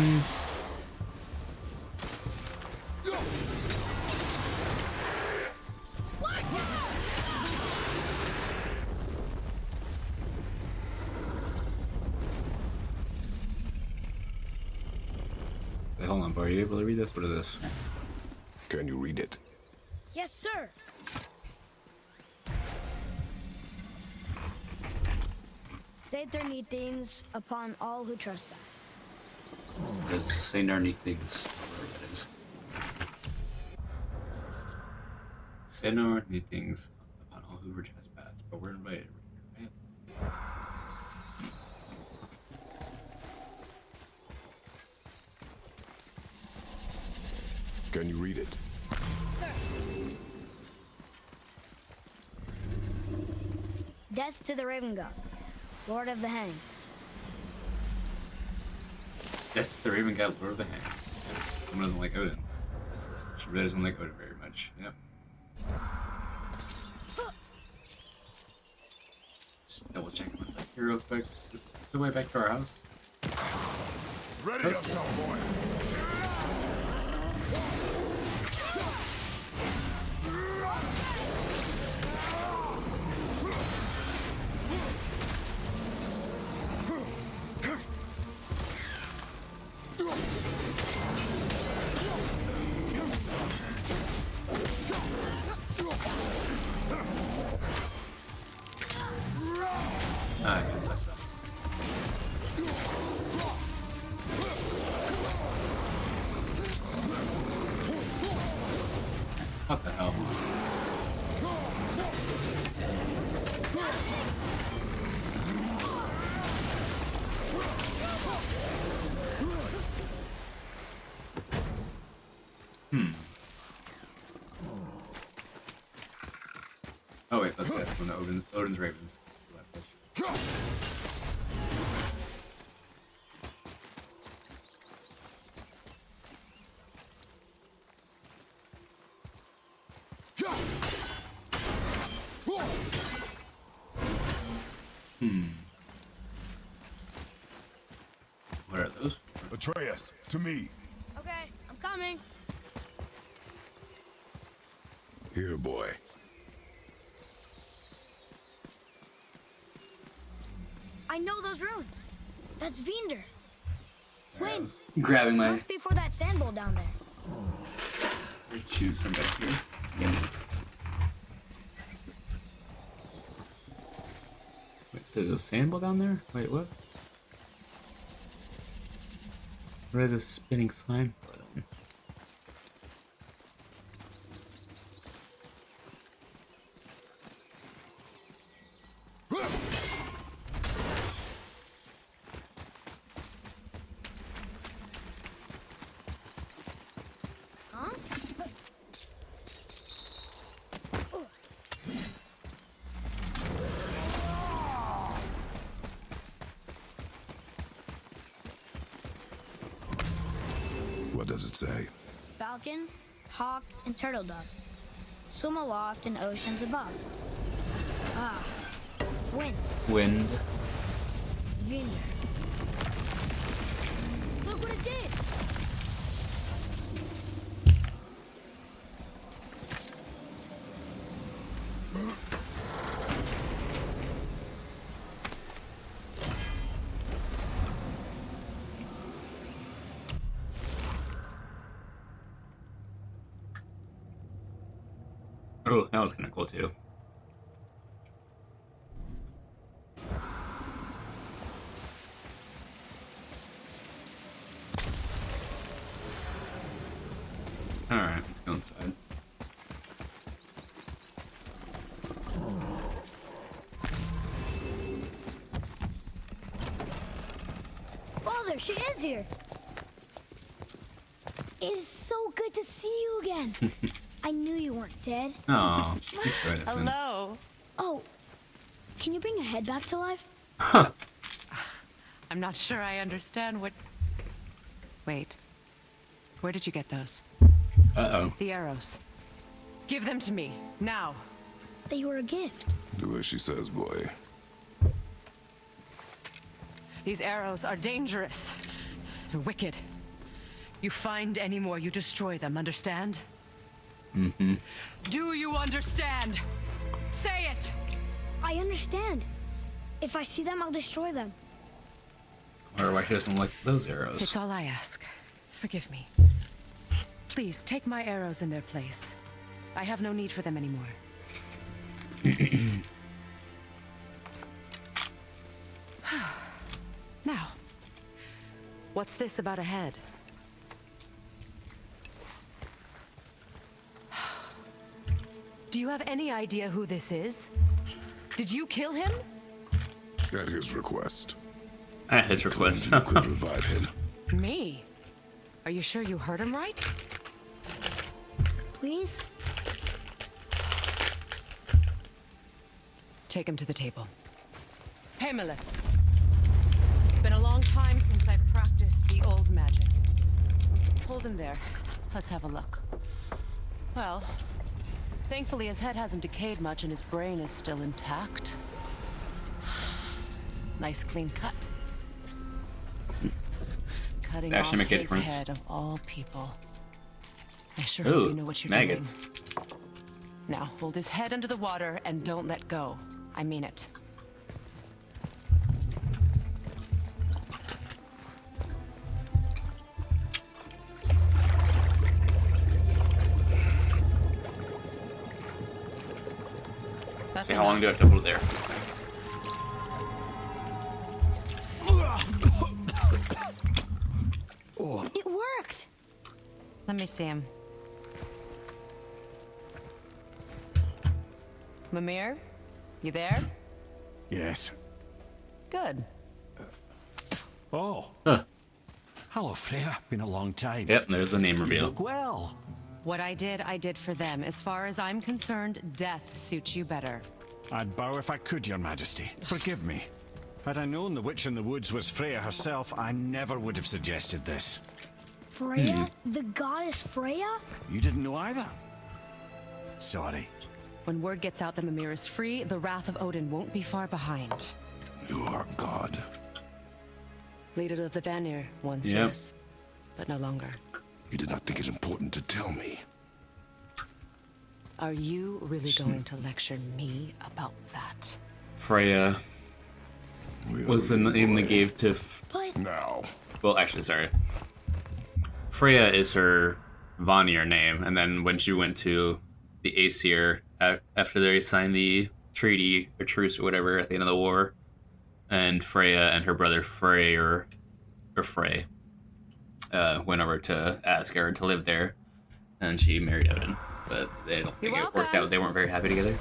hold on, boy. Are you able to read this? What is this? Can you read it? Yes, sir. Say their neat things upon all who trespass. Does say gnarly things. Whatever that is. Say gnarly things upon all who were trespassed, but we're invited. Right? Can you read it? Sir. Death to the Raven God, Lord of the Hang. Death to the Raven God, Lord of the Hang. Someone doesn't like Odin. She really doesn't like Odin very much. Yep. Just double checking one sec here real quick. This is the way back to our house. Ready yourself, boy. Ah, yes, I saw. What the hell? Oh wait, that's it. From the Odin's Ravens. What are those? Atreus, to me. Okay, I'm coming. Here, boy. I know those runes. That's Vinder. When? Grabbing my Must be for that sand bowl down there. shoes from back here. Yeah. Wait, so there's a sandball down there? Wait, what? What is this spinning slime for then? What does it say? Falcon, hawk, and turtle dove swim aloft in oceans above. Ah, wind, Wind. Vinder. Look what it did! Oh, that was kind of cool too. Alright, let's go inside. Father, she is here! It's so good to see you again. I knew you weren't dead. Oh, you're so innocent. Hello. Oh, can you bring a head back to life? Huh. I'm not sure I understand what... Wait. Where did you get those? Uh-oh. The arrows. Give them to me, now. They were a gift. Do as she says, boy. These arrows are dangerous. They're wicked. You find any more, you destroy them, understand? Mm-hmm. Do you understand? Say it! I understand. If I see them, I'll destroy them. Or why she doesn't like those arrows. It's all I ask. Forgive me. Please, take my arrows in their place. I have no need for them anymore. Now, what's this about a head? Do you have any idea who this is? Did you kill him? At his request. At his request. You could revive him. Me? Are you sure you heard him right? Please? Take him to the table. Himmler. It's been a long time since I've practiced the old magic. Hold him there. Let's have a look. Well, thankfully his head hasn't decayed much and his brain is still intact. Nice clean cut. Cutting off Actually make a his difference. head of all people. I sure hope you know what you're maggots. doing. Now, hold his head under the water and don't let go. I mean it. That's See, how long do I have to hold it there? It worked! Let me see him. Mimir? You there? Yes. Good. Oh. Huh. Hello, Freya. Been a long time. Yep, there's the name You reveal. look well. What I did for them. As far as I'm concerned, death suits you better. I'd bow if I could, Your Majesty. Forgive me. Had I known the witch in the woods was Freya herself, I never would have suggested this. Freya? The goddess Freya? You didn't know either? Sorry. When word gets out that Mimir is free, the wrath of Odin won't be far behind. You are God. Leader of the Vanir once, Yep. yes. But no longer. You did not think it important to tell me. Are you really going to lecture me about that? Freya was in the cave to. But Now, Well, actually, sorry. Freya is her Vanir name, and then when she went to the Aesir after they signed the treaty or truce or whatever at the end of the war, and Freya and her brother Frey went over to Asgard to live there, and she married Odin. But they don't think it worked out. They weren't very happy together.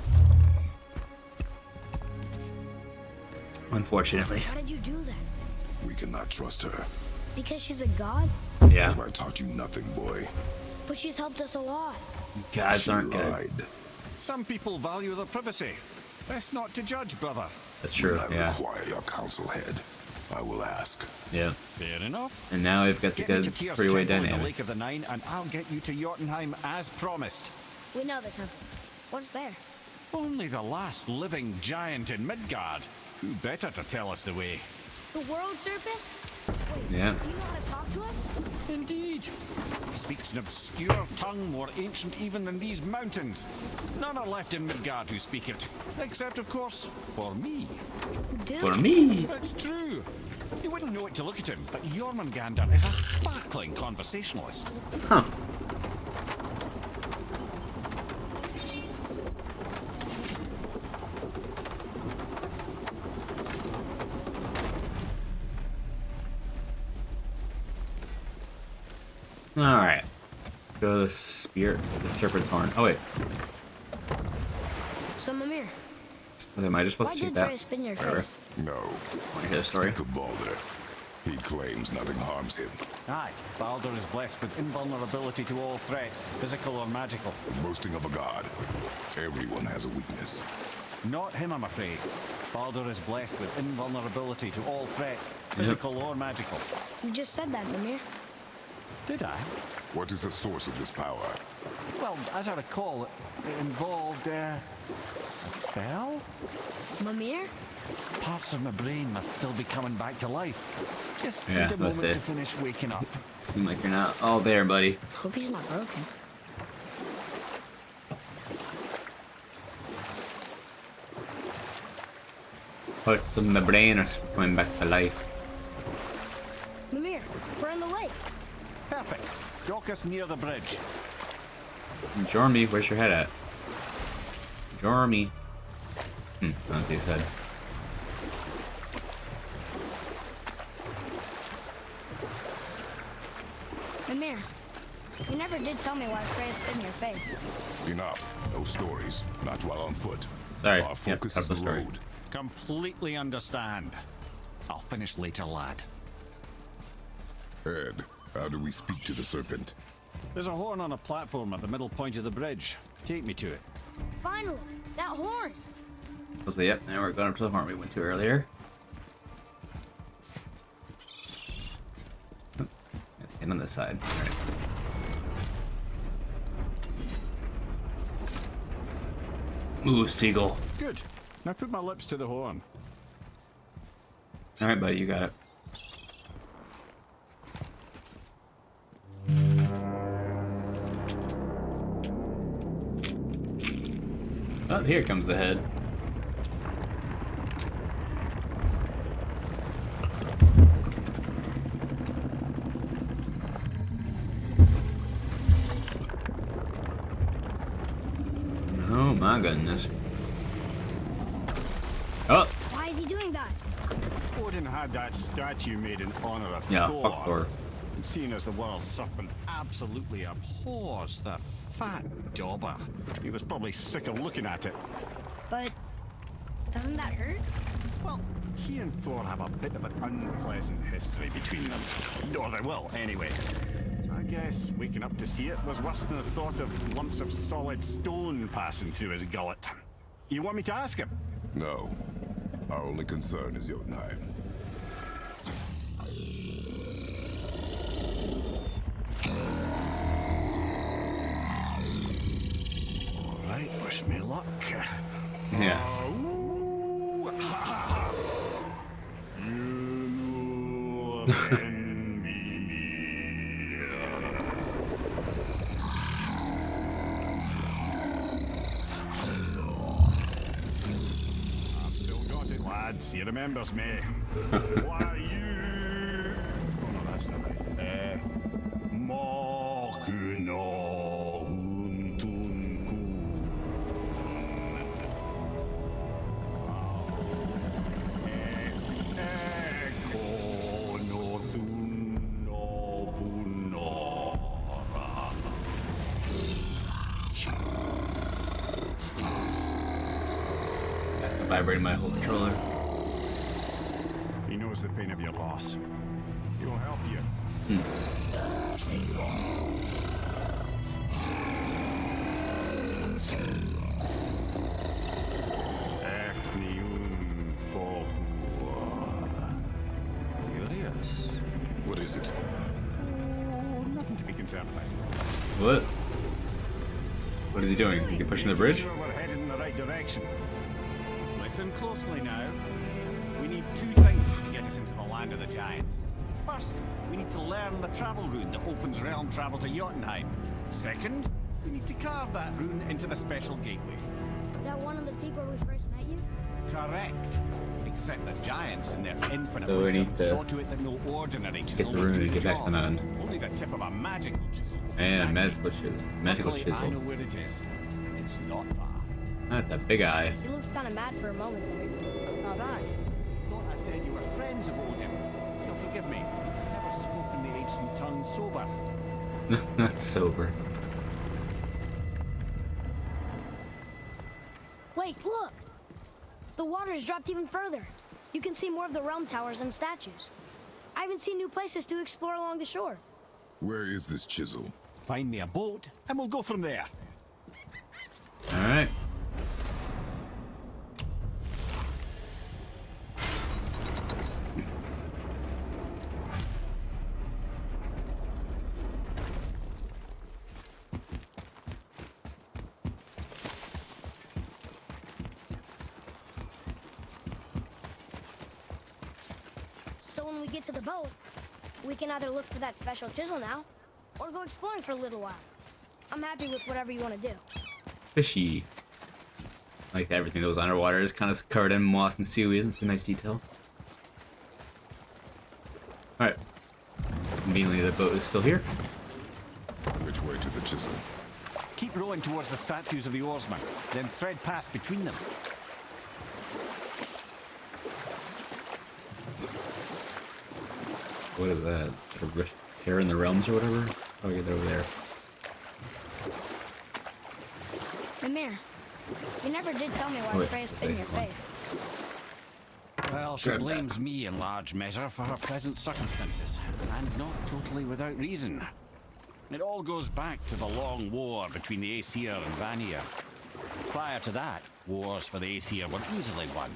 Unfortunately. how did you do that? we cannot trust her. Because she's a god? Yeah. I taught you nothing, boy. But she's helped us a lot. Gods She aren't good. lied. Some people value their privacy. Best not to judge, brother. That's true, When I yeah. require your counsel head, I will ask. Yeah. Fair enough. And now I've got the Get me good to Tyr's three-way temple in the dynamic. Lake of the Nine, and I'll get you to Jotunheim as promised. We know the temple. What's there? Only the last living giant in Midgard. Who better to tell us the way? The world serpent? Wait, Yeah. do you know how to talk to him? Indeed. He speaks an obscure tongue more ancient even than these mountains. None are left in Midgard who speak it. Except, of course, for me. Dude, For me. It's true. You wouldn't know it to look at him, but Jormungandr is a sparkling conversationalist. Huh. Alright. Go to the spear, the serpent's horn. Oh wait. so Mimir, Am I just supposed why to shoot did that? Freya spin your Whatever. face? No. Want to hear the story? Speak of Balder. He claims nothing harms him. Aye, Baldur is blessed with invulnerability to all threats, physical or magical. Boasting of a god. Everyone has a weakness. Not him, I'm afraid. Baldur is blessed with invulnerability to all threats, physical or magical. You just said that, Mimir. Did I? What is the source of this power? Well, as I recall, it involved, a spell? Mimir? Parts of my brain must still be coming back to life. Just Yeah, need a moment that's to it. finish waking up. Seem like you're not all there, buddy. Hope he's not broken. Parts of my brain are coming back to life. Mimir, we're in the lake. Perfect. Dock us near the bridge. Jormy, where's your head at? Jormy. I don't see his head. Mimir, you never did tell me why Freya spit in your face. Enough. No stories. Not while on foot. Sorry. Our Yep, focus that's is the the story. road. Completely understand. I'll finish later, lad. Ed, how do we speak to the serpent? There's a horn on a platform at the middle point of the bridge. Take me to it. Finally, that horn. So yep, now we're going up to the horn we went to earlier. Oh, stand on this side. Alright. Move, seagull. Good. Now put my lips to the horn. Alright, buddy, you got it. Oh, here comes the head. Oh my goodness. Oh! Why is he doing that? Odin had that statue made in honor of Yeah, Thor. fuck Thor. And seeing as the world serpent absolutely abhors the fat dauber, he was probably sick of looking at it. But doesn't that hurt? Well, he and Thor have a bit of an unpleasant history between them. Or they will, anyway. So I guess waking up to see it was worse than the thought of lumps of solid stone passing through his gullet. You want me to ask him? No. Our only concern is Jotunheim. Alright, wish me luck. Yeah. I've still got it, lads. He remembers me. Why you? Oh no, that's not right. Mokuno Huntunku. Eko no Thuno Funora. Vibrating my whole controller. He knows the pain of your loss. He will help you. Curious. What is it? Oh, nothing to be concerned about. What? What is he doing? Is he pushing the bridge? Sure we're headed in the right direction. Listen closely now. We need two things to get us into the land of the giants. First, we need to learn the travel rune that opens realm travel to Jotunheim. Second, we need to carve that rune into the special gateway. That one on the peak where we first met you? Correct. Except the giants in their infinite So we wisdom need to saw to it that no ordinary chisel the would rune do and the get back to job. the mountain. Only the tip of a magical chisel. And a Exactly. magical Luckily, I know chisel. where it is. And it's not far. That's a big eye. You looked kind of mad for a moment there. Now that, you thought I said you were friends of Odin. You'll forgive me. I've never spoken the ancient tongue sober. That's sober. Wait, look! The water's dropped even further. You can see more of the realm towers and statues. I even see new places to explore along the shore. Where is this chisel? Find me a boat, and we'll go from there. Alright. So when we get to the boat, we can either look for that special chisel now, or go exploring for a little while. I'm happy with whatever you want to do. Fishy. Like everything that was underwater is kind of covered in moss and seaweed. It's a nice detail. Alright. Conveniently, the boat is still here. Which way to the chisel? Keep rowing towards the statues of the oarsmen, then thread past between them. What is that? A tear in the realms or whatever? Oh, get over there. Mimir, you never did tell me why Freya spit in your face. Well, she Grab that. blames me in large measure for her present circumstances, and not totally without reason. It all goes back to the long war between the Aesir and Vanir. Prior to that, wars for the Aesir were easily won,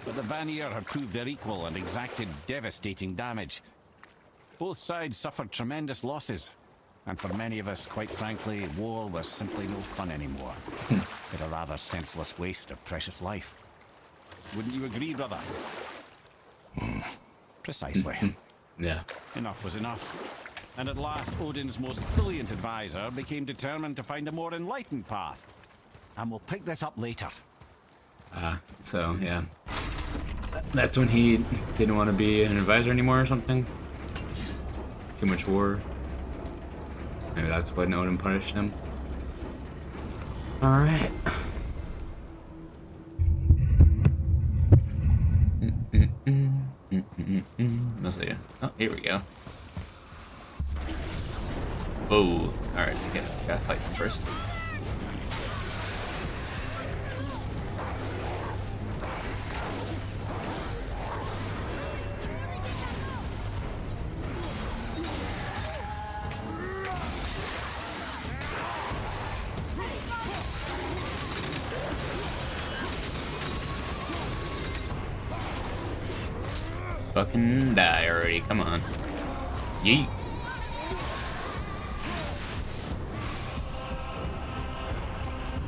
but the Vanir had proved their equal and exacted devastating damage. Both sides suffered tremendous losses, and for many of us, quite frankly, war was simply no fun anymore. But a rather senseless waste of precious life. Wouldn't you agree, brother? Precisely. Yeah. Enough was enough. And at last, Odin's most brilliant advisor became determined to find a more enlightened path. And we'll pick this up later. So, yeah. That's when he didn't want to be an advisor anymore or something? Too much war? Maybe that's why Odin punished him. Alright. Let's see. Oh, here we go. Oh, alright, gotta fight them first. Fucking die already, come on. Yeet.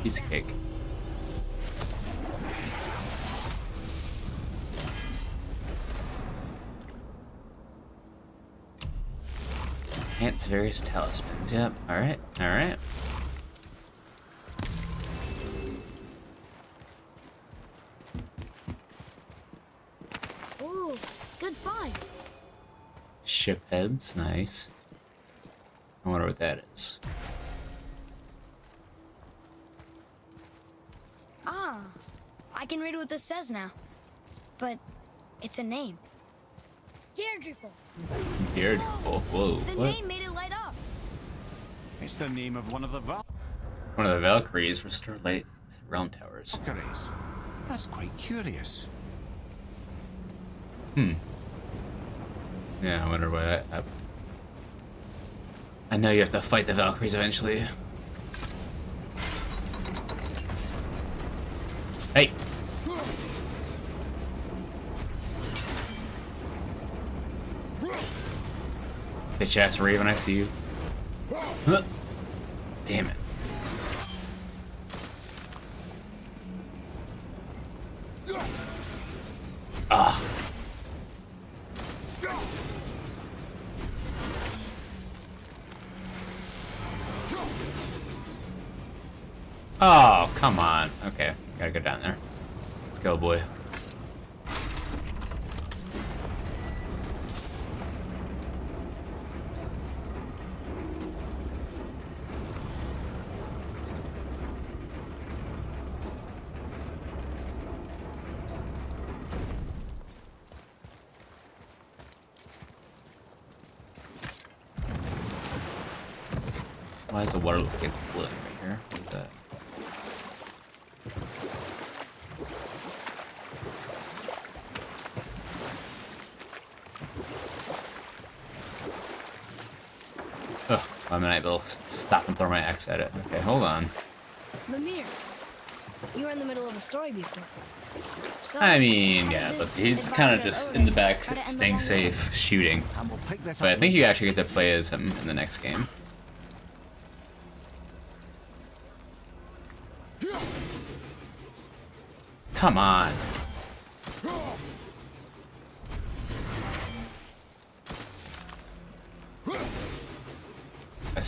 Piece of cake. Enhance various talismans. Yep. Alright. Alright. Ooh, good find. Ship heads. Nice. I wonder what that is. Ah, I can read what this says now. But it's a name. Deirdreful. Deirdreful. Whoa. The What? name made it light up. It's the name of one of the One of the Valkyries restored light realm towers. Valkyries. That's quite curious. Hmm. Yeah, I wonder why that happened. I know you have to fight the Valkyries eventually. Hey! Bitch ass Raven, I see you. Huh. Damn it. Ah. Oh, come on. Okay, gotta go down there. Let's go, boy. Why is the water look like it's blue right here? What is that? Ugh, I'm not able to stop and throw my axe at it. Okay, hold on. Mimir, you were in the middle of a story before. So, I mean, yeah, how did but this he's kind of advisor just Odin in the back, try to end the staying long war? safe, shooting. And we'll pick this But I up think later. you actually get to play as him in the next game. Come on.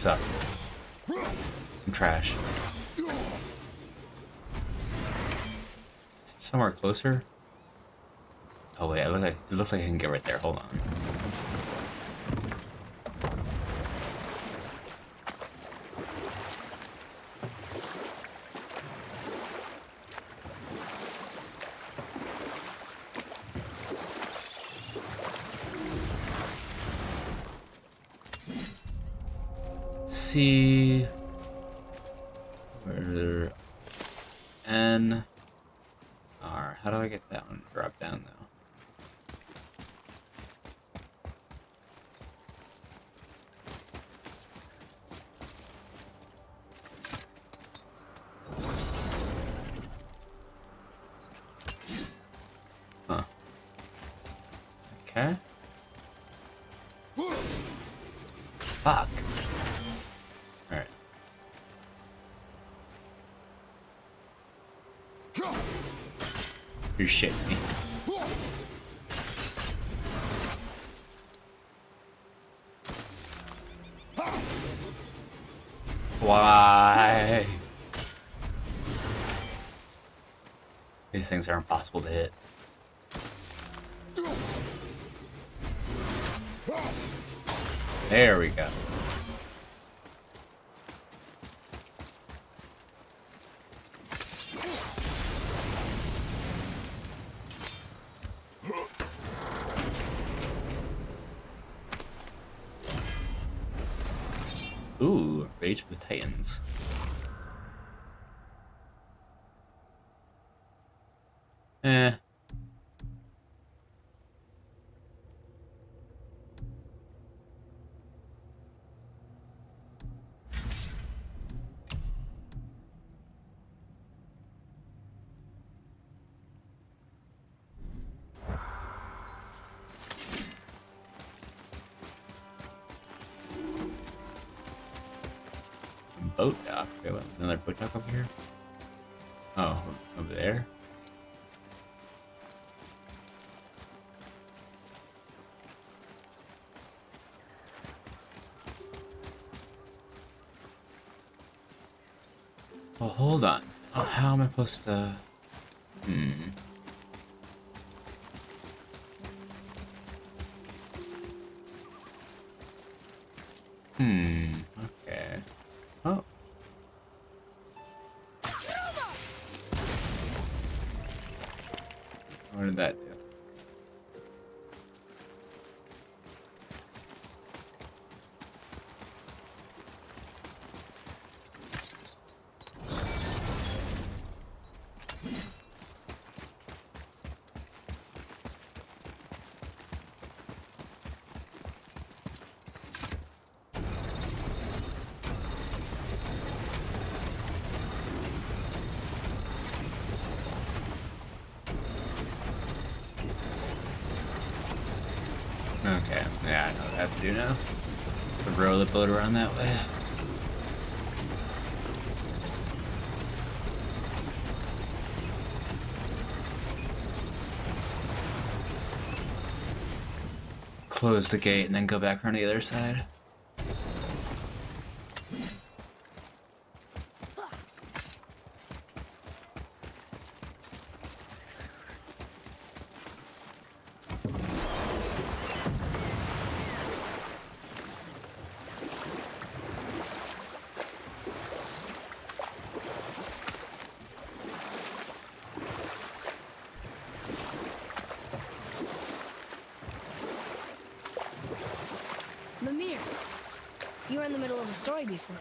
suck. I'm trash. Is there somewhere closer? Oh wait, it looks like I can get right there. Hold on. See where N R. How do I get that one drop down though? Huh. Okay. Fuck. Alright. You're shitting me. Why? These things are impossible to hit. There we go. Ooh, Rage of the Titans. Eh. Boat dock. Okay, what, another boat dock over here? Oh, over there? Oh, hold on. Oh, how am I supposed to... Okay. Oh. What did that do? Okay, yeah, I know what I have to do now. To row the boat around that way. Close the gate and then go back around the other side. Mimir, you were in the middle of a story before.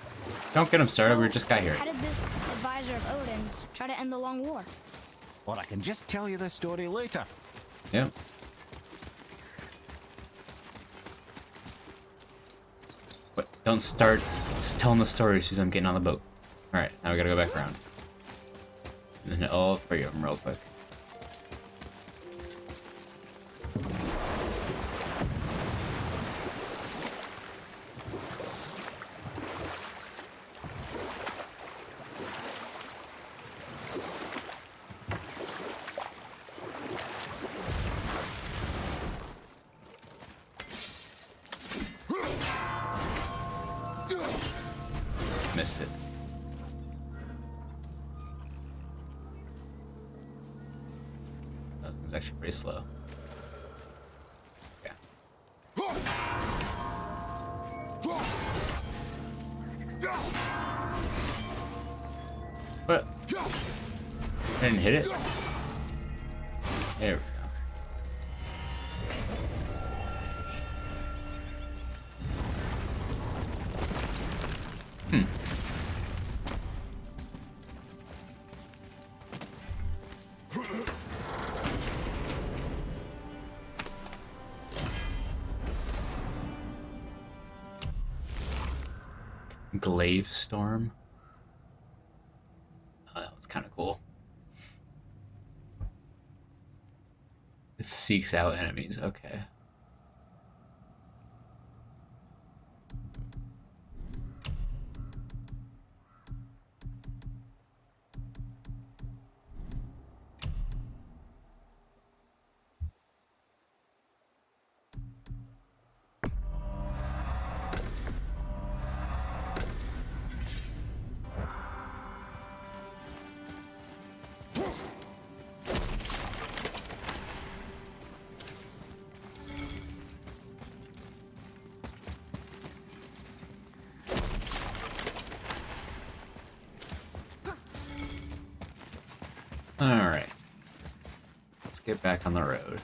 Don't get him started, we just got here. How did this advisor of Odin's try to end the long war? Or I can just tell you this story later. Yep. What? Don't start telling the story as soon as I'm getting on the boat. Alright, now we gotta go back around. And then hit all three of them real quick. It's actually pretty slow. Yeah. But I didn't hit it. There we go. Glaive Storm. Oh, that was kind of cool. It seeks out enemies. Okay. Alright. Let's get back on the road.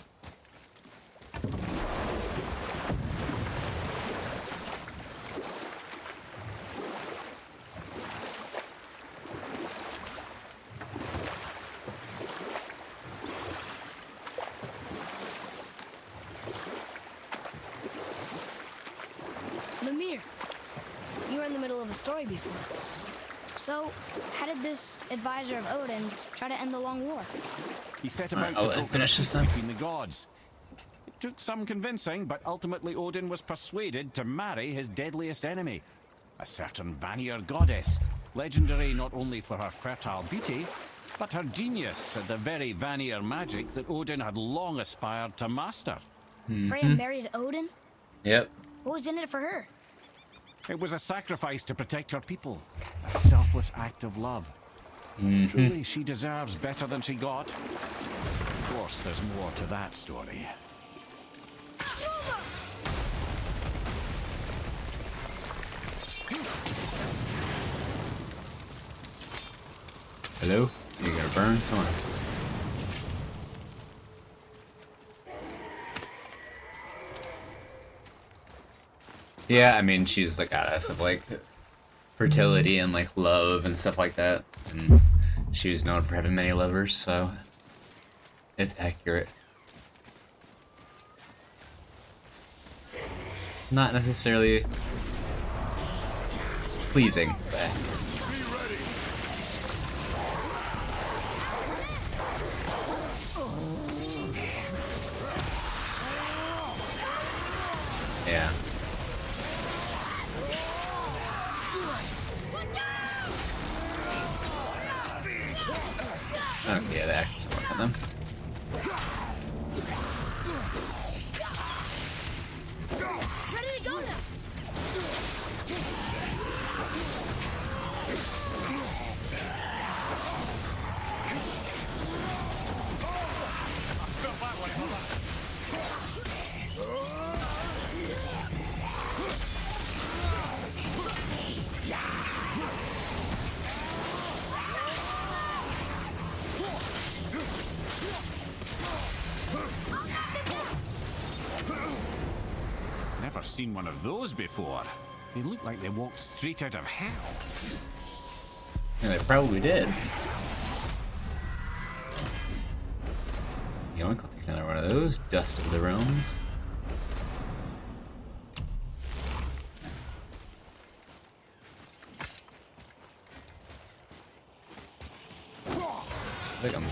Mimir, you were in the middle of a story before. So, how did this advisor of Odin's try to end the long war? He set about I'll to finish this peace then. between the gods. It took some convincing, but ultimately Odin was persuaded to marry his deadliest enemy, a certain Vanir goddess, legendary not only for her fertile beauty, but her genius at the very Vanir magic that Odin had long aspired to master. Freya married Odin? Yep. What was in it for her? It was a sacrifice to protect her people, a selfless act of love. Truly, she deserves better than she got. Of course, there's more to that story. Hello? You gonna burn? Come on. Yeah, I mean, she's the goddess of, like, fertility and, like, love and stuff like that. And she was known for having many lovers, so it's accurate. Not necessarily pleasing, but... yeah. Okay, yeah, the axe doesn't work on them. Where did it go now? Never seen one of those before. They look like they walked straight out of hell. Yeah, they probably did. Yoink, I'll take another one of those. Dust of the Realms. I think I'm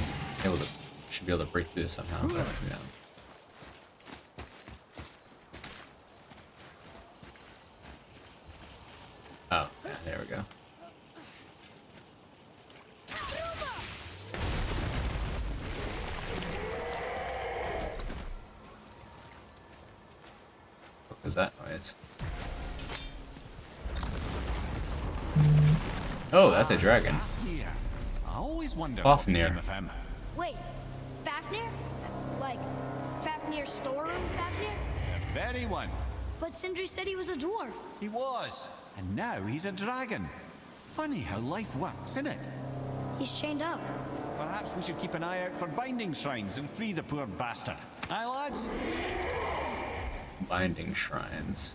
able to, should be able to break through this somehow, but you know. Oh, yeah, there we go. What was that noise? Oh, that's a dragon. Yeah. I always wondered Fafnir. what became of him. Wait, Fafnir? Mimir's storeroom, Fafnir? The very one. But Sindri said he was a dwarf. He was. And now he's a dragon. Funny how life works, isn't it? He's chained up. Perhaps we should keep an eye out for binding shrines and free the poor bastard. Aye, lads? Binding shrines.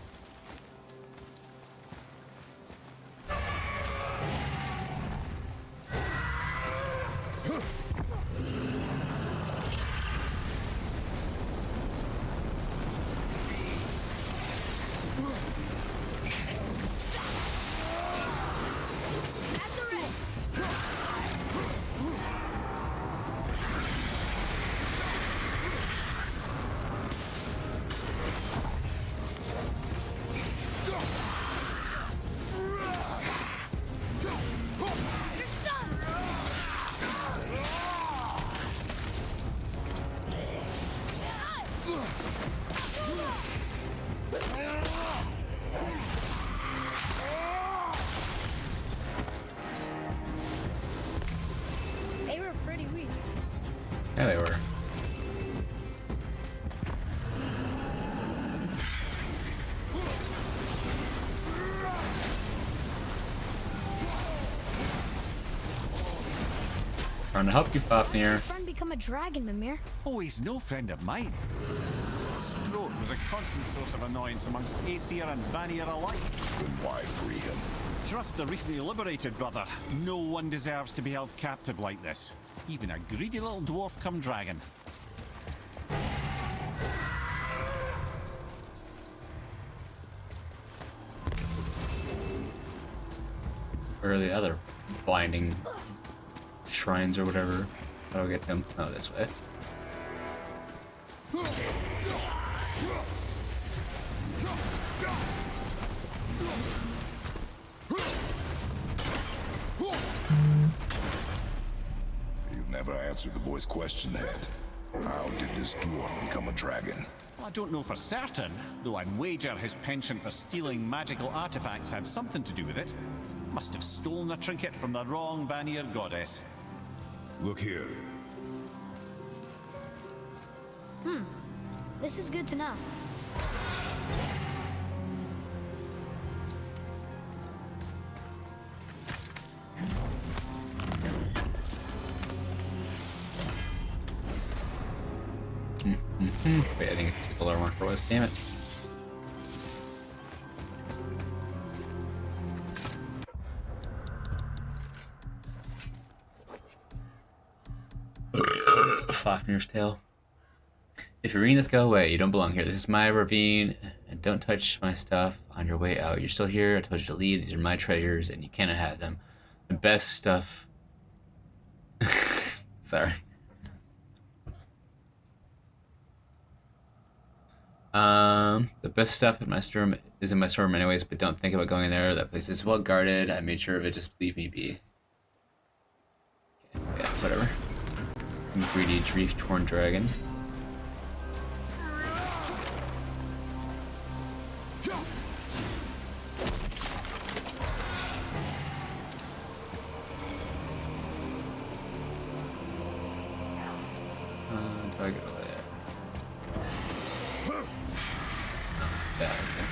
They were pretty weak. Yeah, they were. Trying to help you, Fafnir. Friend become a dragon, Mimir. Oh, he's no friend of mine. Throat was a constant source of annoyance amongst Aesir and Vanir alike. Then why free him? Trust the recently liberated brother. No one deserves to be held captive like this. Even a greedy little dwarf come dragon. Where are the other binding shrines or whatever? How do I get them? Oh, this way. You never answered the boy's question, Head. How did this dwarf become a dragon? I don't know for certain, though I'd wager his penchant for stealing magical artifacts had something to do with it. Must have stolen a trinket from the wrong Vanir goddess. Look here. This is good to know. Wait, I didn't get to speak the one for us, damn it. Fafnir's tale. If you're reading this, go away. You don't belong here. This is my ravine, and don't touch my stuff on your way out. You're still here. I told you to leave. These are my treasures, and you cannot have them. The best stuff... Sorry. The best stuff in my storeroom is in my storeroom anyways, but don't think about going in there. That place is well guarded. I made sure of it. Just leave me be. Okay, yeah, whatever. Greedy, grief-torn dragon. Do I go over there? No, that, okay.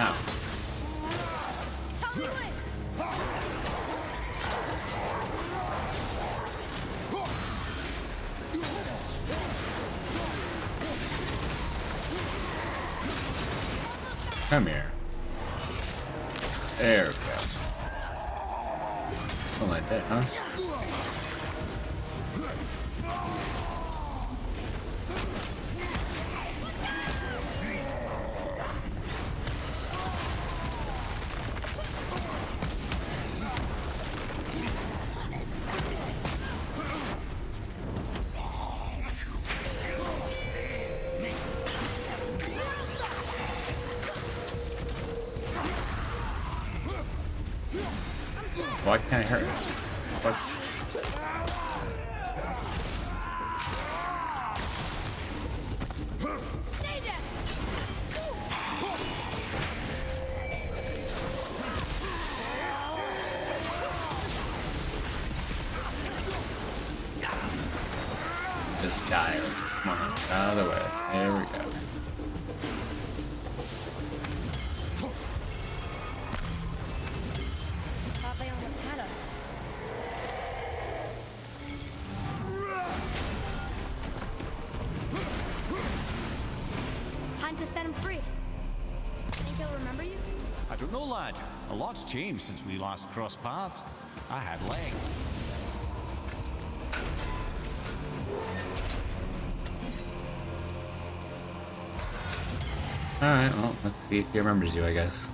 Ow. Come here. There we go. Still not dead, huh? Why can't I hurt it? What? Just die. Come on, out of the way. There we go. Thought they almost had us. Time to set him free. Think he'll remember you? I don't know, lad. A lot's changed since we last crossed paths. I had legs. Alright, well, let's see if he remembers you, I guess.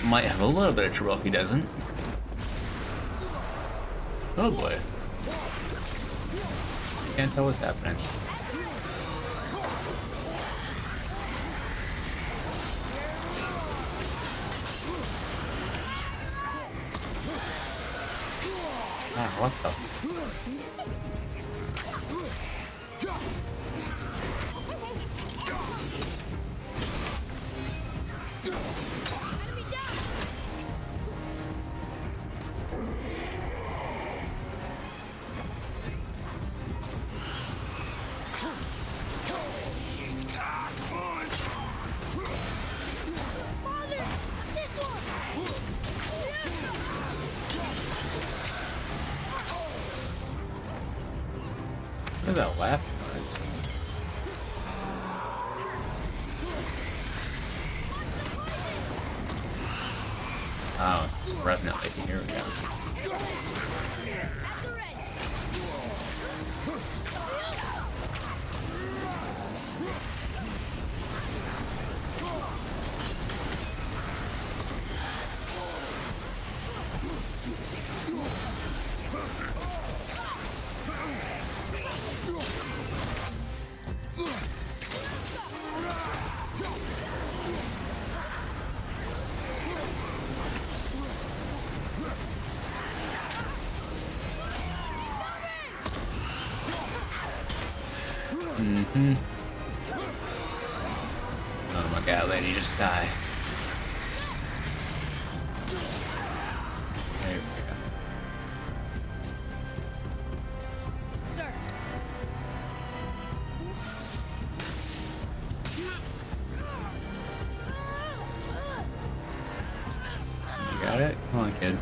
Might have a little bit of trouble if he doesn't. Oh boy. Can't tell what's happening. Ah, what the? Look at that laugh noise. Oh, it's definitely. Here we go. Oh my god, lady, just die. There we go. Sir. You got it? Come on, kid.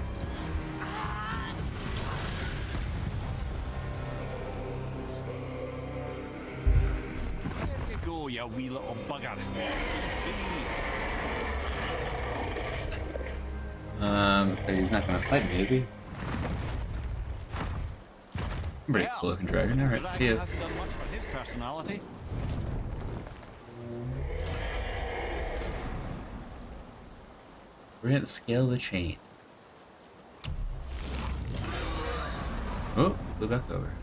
Go, you wee little bugger. So he's not gonna fight me, is he? Pretty cool looking dragon. Alright, see ya. Hasn't done much for his personality. We're gonna scale the chain. Oh, flew back over.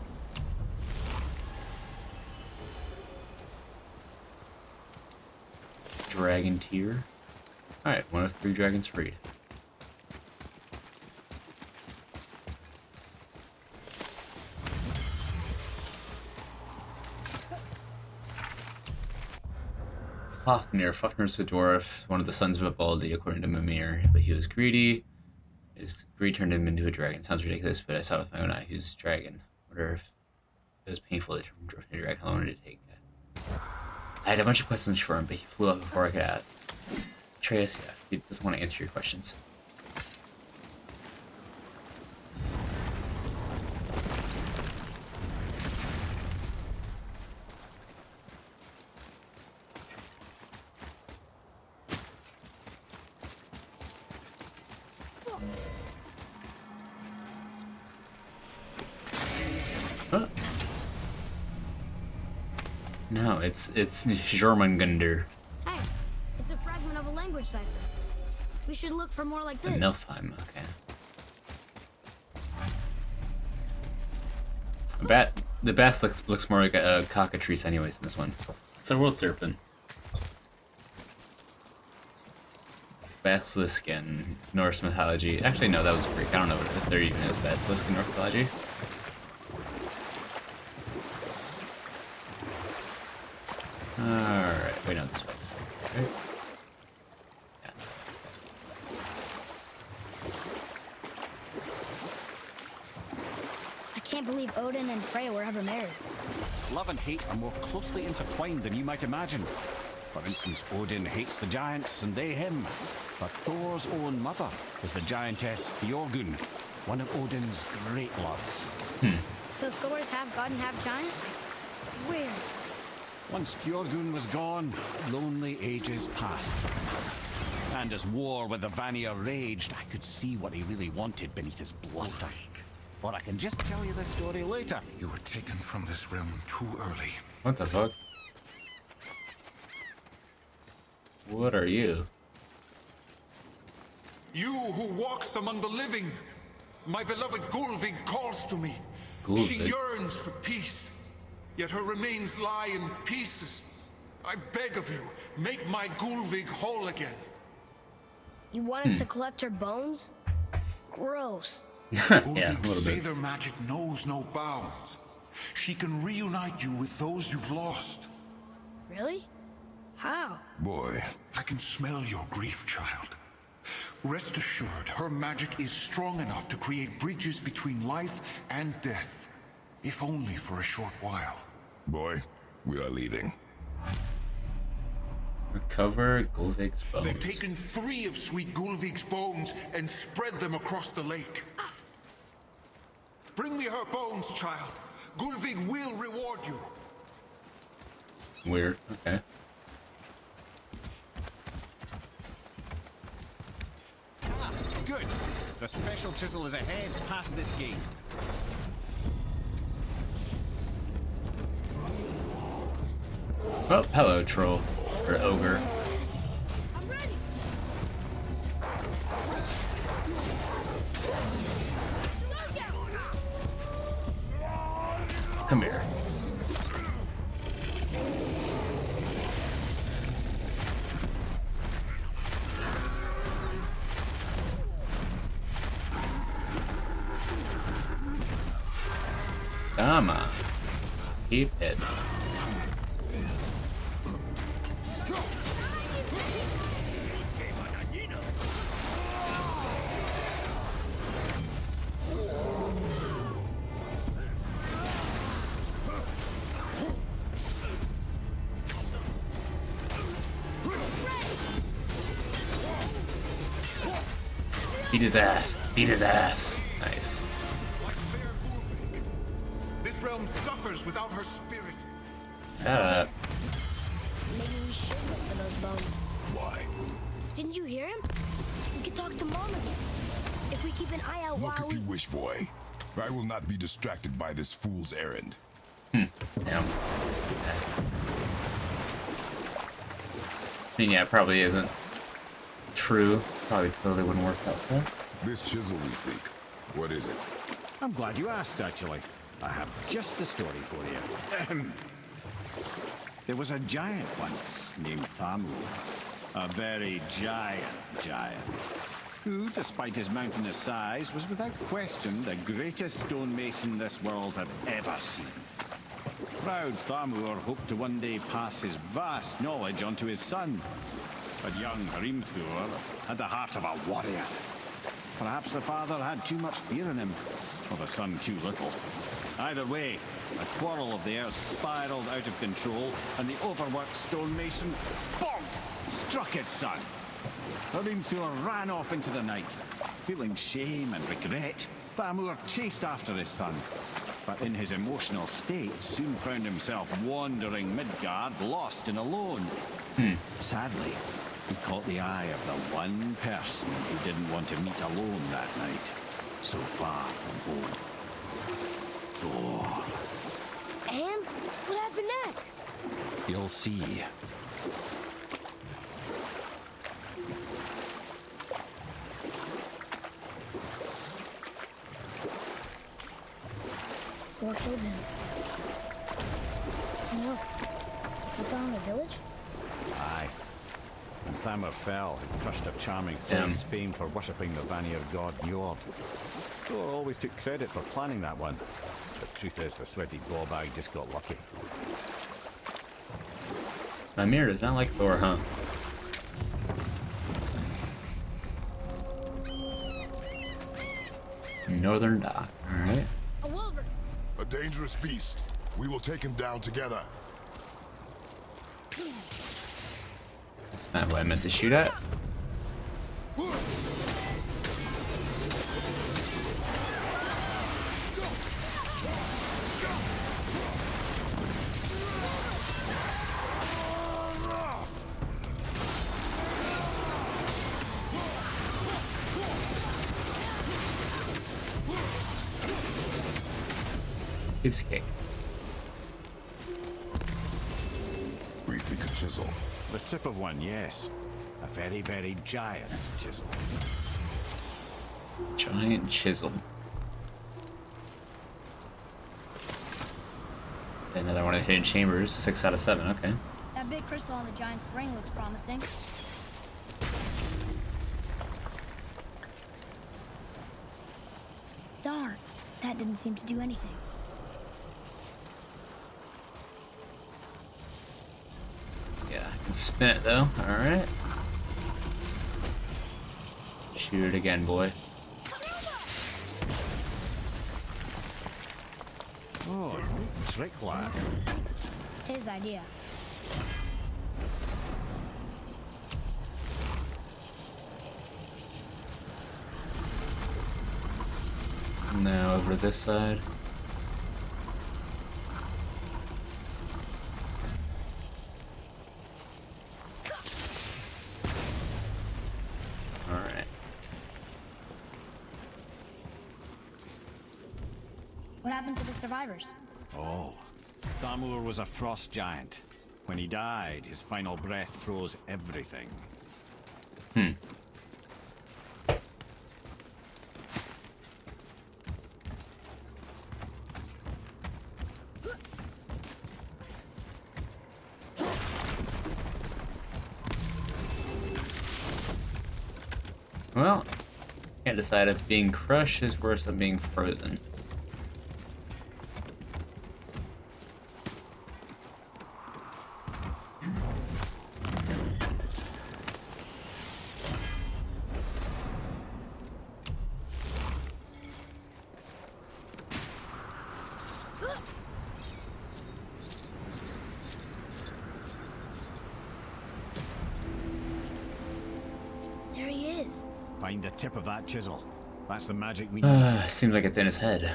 Dragon tier. Alright, 1 of 3 dragons freed. Fafnir. Fafnir's a dwarf, one of the sons of Ivaldi, according to Mimir, but he was greedy. His greed turned him into a dragon. Sounds ridiculous, but I saw it with my own eyes. He was a dragon. Wonder if it was painful to turn into a dragon. How long did it take? I had a bunch of questions for him, but he flew up before I could ask. Atreus, yeah, he doesn't want to answer your questions. Huh? No, it's Jormungandr. Hey, it's a fragment of a language cipher. We should look for more like this. Nilfheim, okay. The bat looks more like a cockatrice anyways in this one. It's a world serpent. Basilisk in Norse mythology. Actually, no, that was Greek. I don't know if there even is Basilisk in Norse mythology. Alright, wait, no, this way. Right? Yeah. I can't believe Odin and Freya were ever married. Love and hate are more closely intertwined than you might imagine. For instance, Odin hates the giants and they him. But Thor's own mother was the giantess Fjorgun, one of Odin's great loves. So Thor is half god and half giant? Weird. Once Fjorgun was gone, lonely ages passed. And as war with the Vanir raged, I could see what he really wanted beneath his bluster. Or I can just tell you the story later. You were taken from this realm too early. What the fuck? What are you? You who walks among the living, my beloved Gulvig calls to me. Gulvig? She yearns for peace, yet her remains lie in pieces. I beg of you, make my Gulvig whole again. You want us to collect her bones? Gross. Gulvig's Seither magic knows no bounds. She can reunite you with those you've lost. Really? How? Boy, I can smell your grief, child. Rest assured, her magic is strong enough to create bridges between life and death, if only for a short while. Boy, we are leaving. Recover Gulvig's bones. They've taken 3 of sweet Gulvig's bones and spread them across the lake. Bring me her bones, child. Gulvig will reward you. Weird. Okay. Good. The special chisel is ahead, past this gate. Oh, hello, troll. Or ogre. I'm ready. Come here. Come on. Keep it. Beat his ass. Beat his ass. Nice. This realm suffers without her spirit. Shut up. Maybe we should look for those bones. Why? Didn't you hear him? We could talk to Mom again. If we keep an eye out Look while if you wish, boy. I will not be distracted by this fool's errand. Yeah. I mean, yeah, it probably isn't true. Probably totally wouldn't work out for. This chisel we seek, what is it? I'm glad you asked, actually. I have just the story for you. There was a giant once named Thamur. A very giant, who, despite his mountainous size, was without question the greatest stonemason this world had ever seen. Proud Thamur hoped to one day pass his vast knowledge on to his son. But young Hrimthur had the heart of a warrior. Perhaps the father had too much fear in him, or the son too little. Either way, a quarrel of theirs spiraled out of control, and the overworked stonemason, bonk, struck his son. Hrimthur ran off into the night. Feeling shame and regret, Thamur chased after his son. But in his emotional state, soon found himself wandering Midgard, lost and alone. Sadly, he caught the eye of the one person he didn't want to meet alone that night, so far from home. Thor. And what happened next? You'll see. Thor killed him. No. We found the village? Aye. And Thamur fell, he crushed a charming place famed for worshipping the Vanir god Njord. Thor always took credit for planning that one. The truth is, the sweaty ballbag just got lucky. Mimir is not like Thor, huh? Northern Dock, alright. A wolverine. A dangerous beast. We will take him down together. That's not what I meant to shoot at. It's kick. We seek a chisel. The tip of one, yes. A very, very giant chisel. Giant chisel. Another one of the hidden chambers. 6 out of 7. Okay. That big crystal on the giant's ring looks promising. Darn, that didn't seem to do anything. Yeah, I can spin it though. Alright. Shoot it again, boy. Oh, trick lad. His idea. Now over to this side. Alright. What happened to the survivors? Oh, Thamur was a frost giant. When he died, his final breath froze everything. Well, can't decide if being crushed is worse than being frozen. There he is. Find the tip of that chisel. That's the magic we need. Seems like it's in his head.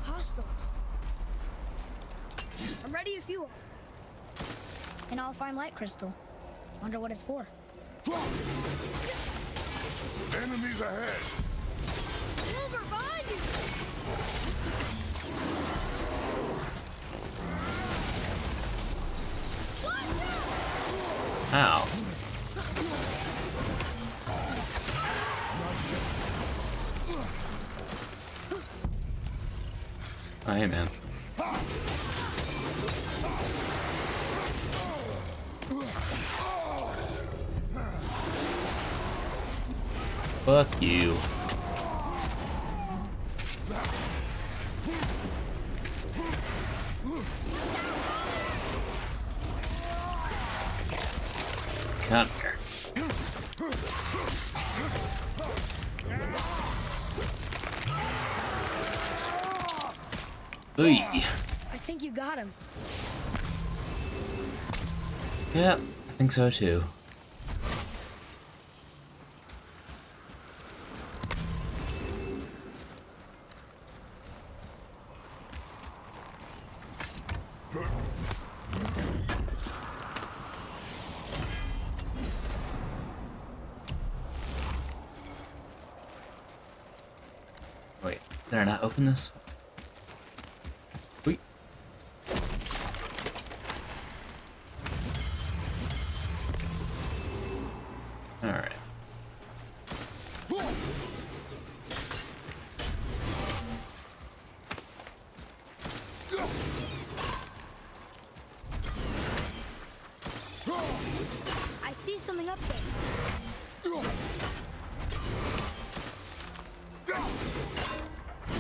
Hostiles. I'm ready if you are. And I'll find light crystal. Wonder what it's for. Enemies ahead. Wolver, behind you! Ow. Oh, hey, man. Fuck you. Come here. Ooh. I think you got him. Yep, I think so too. Wait, did I not open this? Wait. Alright.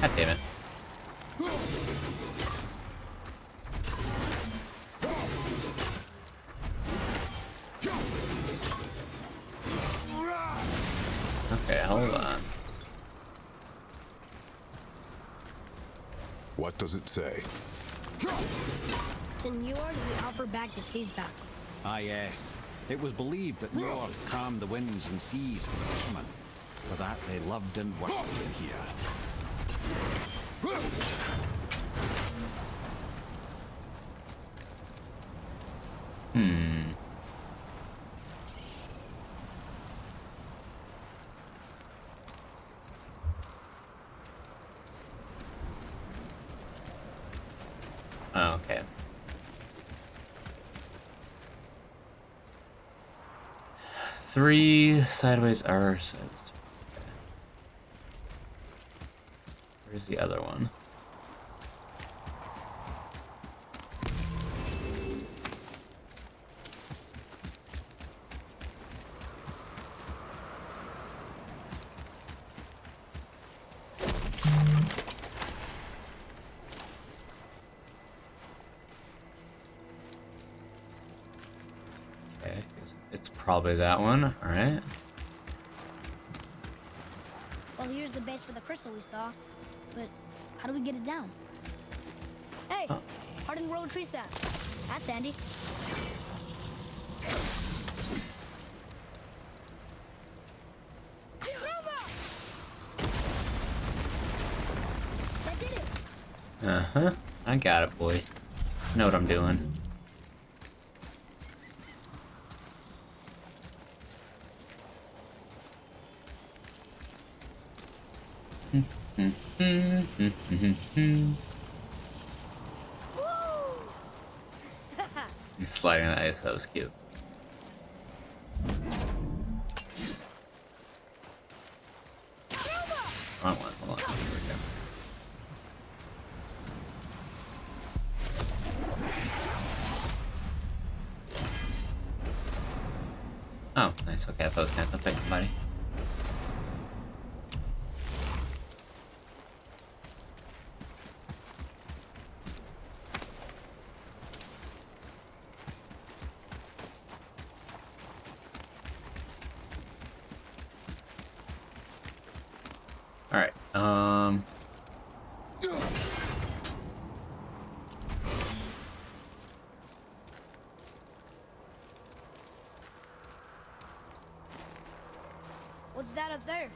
God damn it. Okay, hold on. What does it say? To Njord, we offer back the seas back. Ah, yes. It was believed that Njord calmed the winds and seas for the fishermen. For that, they loved and worshipped him here. Oh, okay. Three sideways are sideways. Okay. Where's the other one? Probably that one. All right. Well, here's the base for the crystal we saw. But how do we get it down? Hey, hardened roller tree sap. That's handy. That did it. Uh-huh. I got it, boy. I know what I'm doing. Sliding on the ice, that was cute. Hold on. Here we go. Oh, nice. Okay, I thought it was kind of something, buddy. Alright, What's that up there?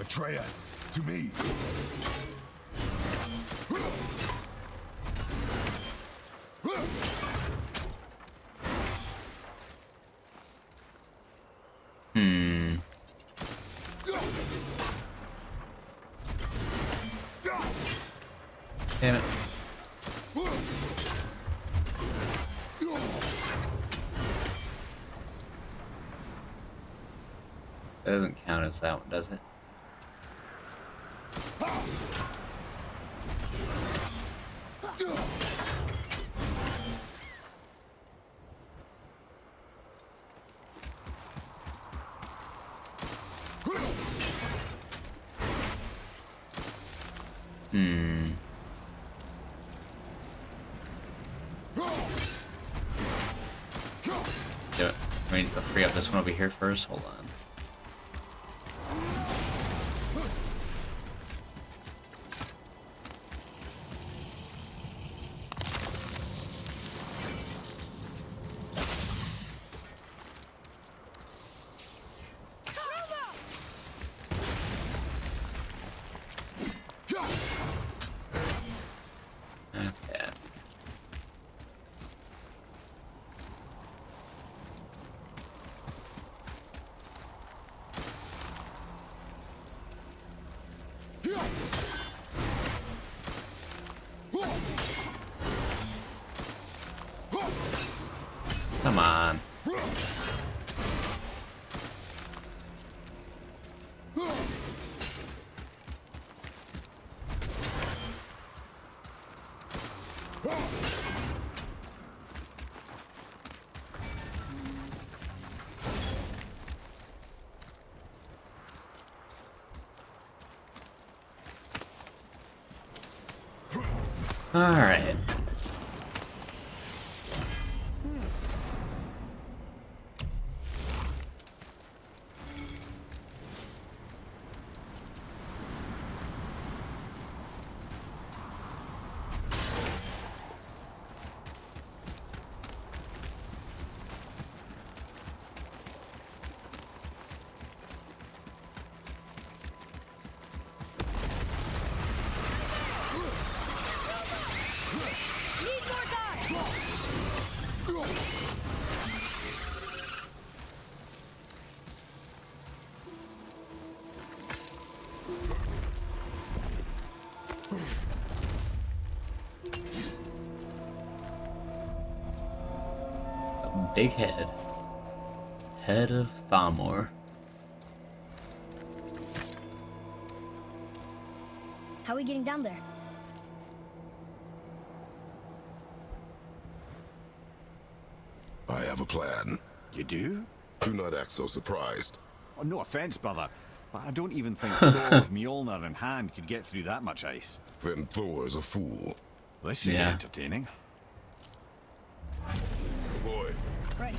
Atreus, to me. Damn it. That doesn't count as that one, does it? Do it. We need to free up this one over here first. Hold on. Okay. Come on. Alright. Big head. Head of Thamor. How are we getting down there? I have a plan. You do? Do not act so surprised. Oh, no offense, brother, but I don't even think Thor with Mjolnir in hand could get through that much ice. Then Thor is a fool. This should be entertaining. Boy. Right.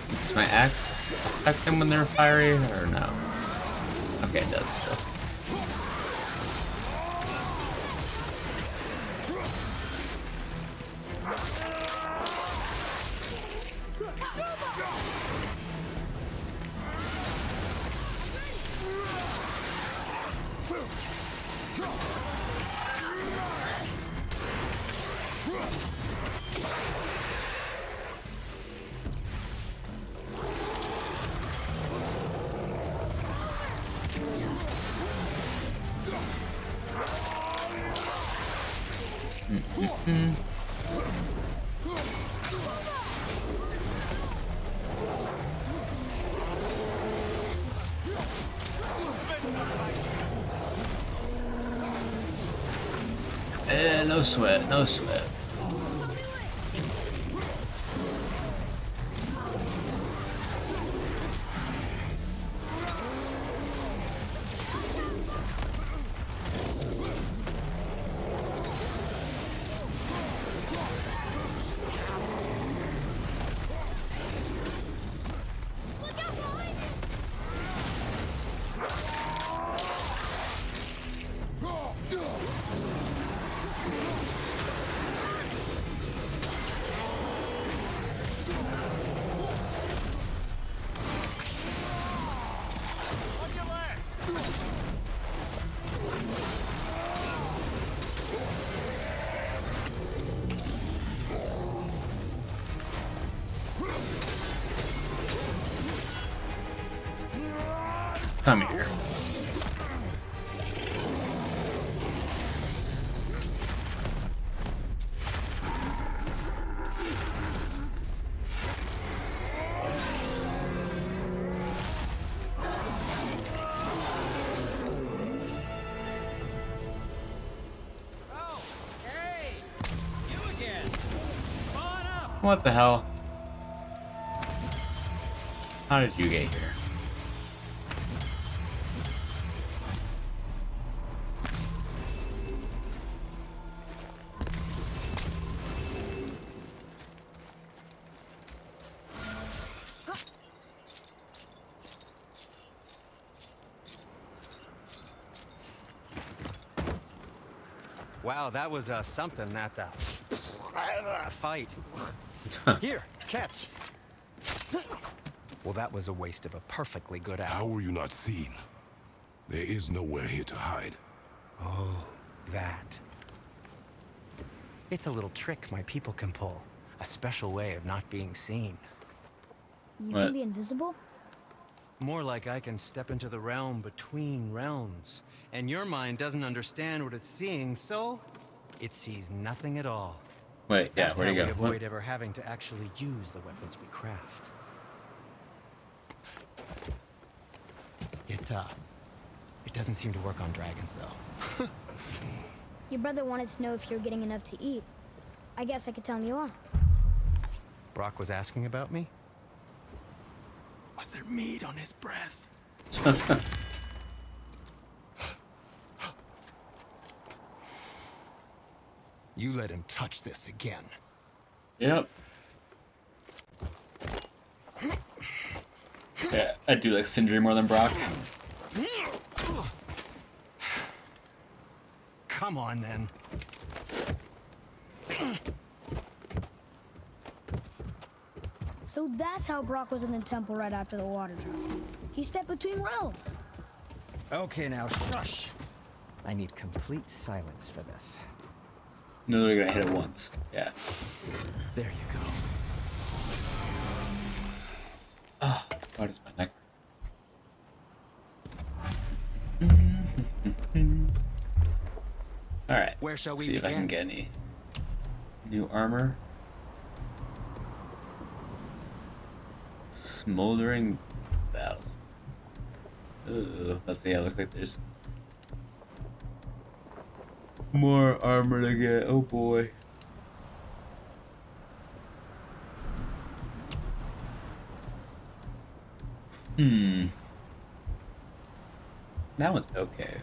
Does my axe affect them when they're fiery or no? Okay, it does still. No sweat, no sweat. Come here. What the hell? How did you get here? Wow, that was something at the fight. Here, catch. Well, that was a waste of a perfectly good hour. How were you not seen? There is nowhere here to hide. Oh, that. It's a little trick my people can pull. A special way of not being seen. You can be invisible? More like I can step into the realm between realms. And your mind doesn't understand what it's seeing, so it sees nothing at all. Wait, yeah, where'd he go? That's how we avoid ever having to actually use the weapons we craft. It doesn't seem to work on dragons, though. Your brother wanted to know if you're getting enough to eat. I guess I could tell him you are. Brock was asking about me? Was there meat on his breath? You let him touch this again. Yep. Yeah, I do like Sindri more than Brock. Come on, then. So that's how Brock was in the temple right after the water drop. He stepped between realms. Okay, now shush. I need complete silence for this. No, they're gonna hit it once. Yeah. There you go. Oh, why does my neck hurt? Alright. Where shall we see if I can begin? get any new armor. Smoldering battles. Ooh, let's see. It looks like there's more armor to get. Oh boy. That one's okay.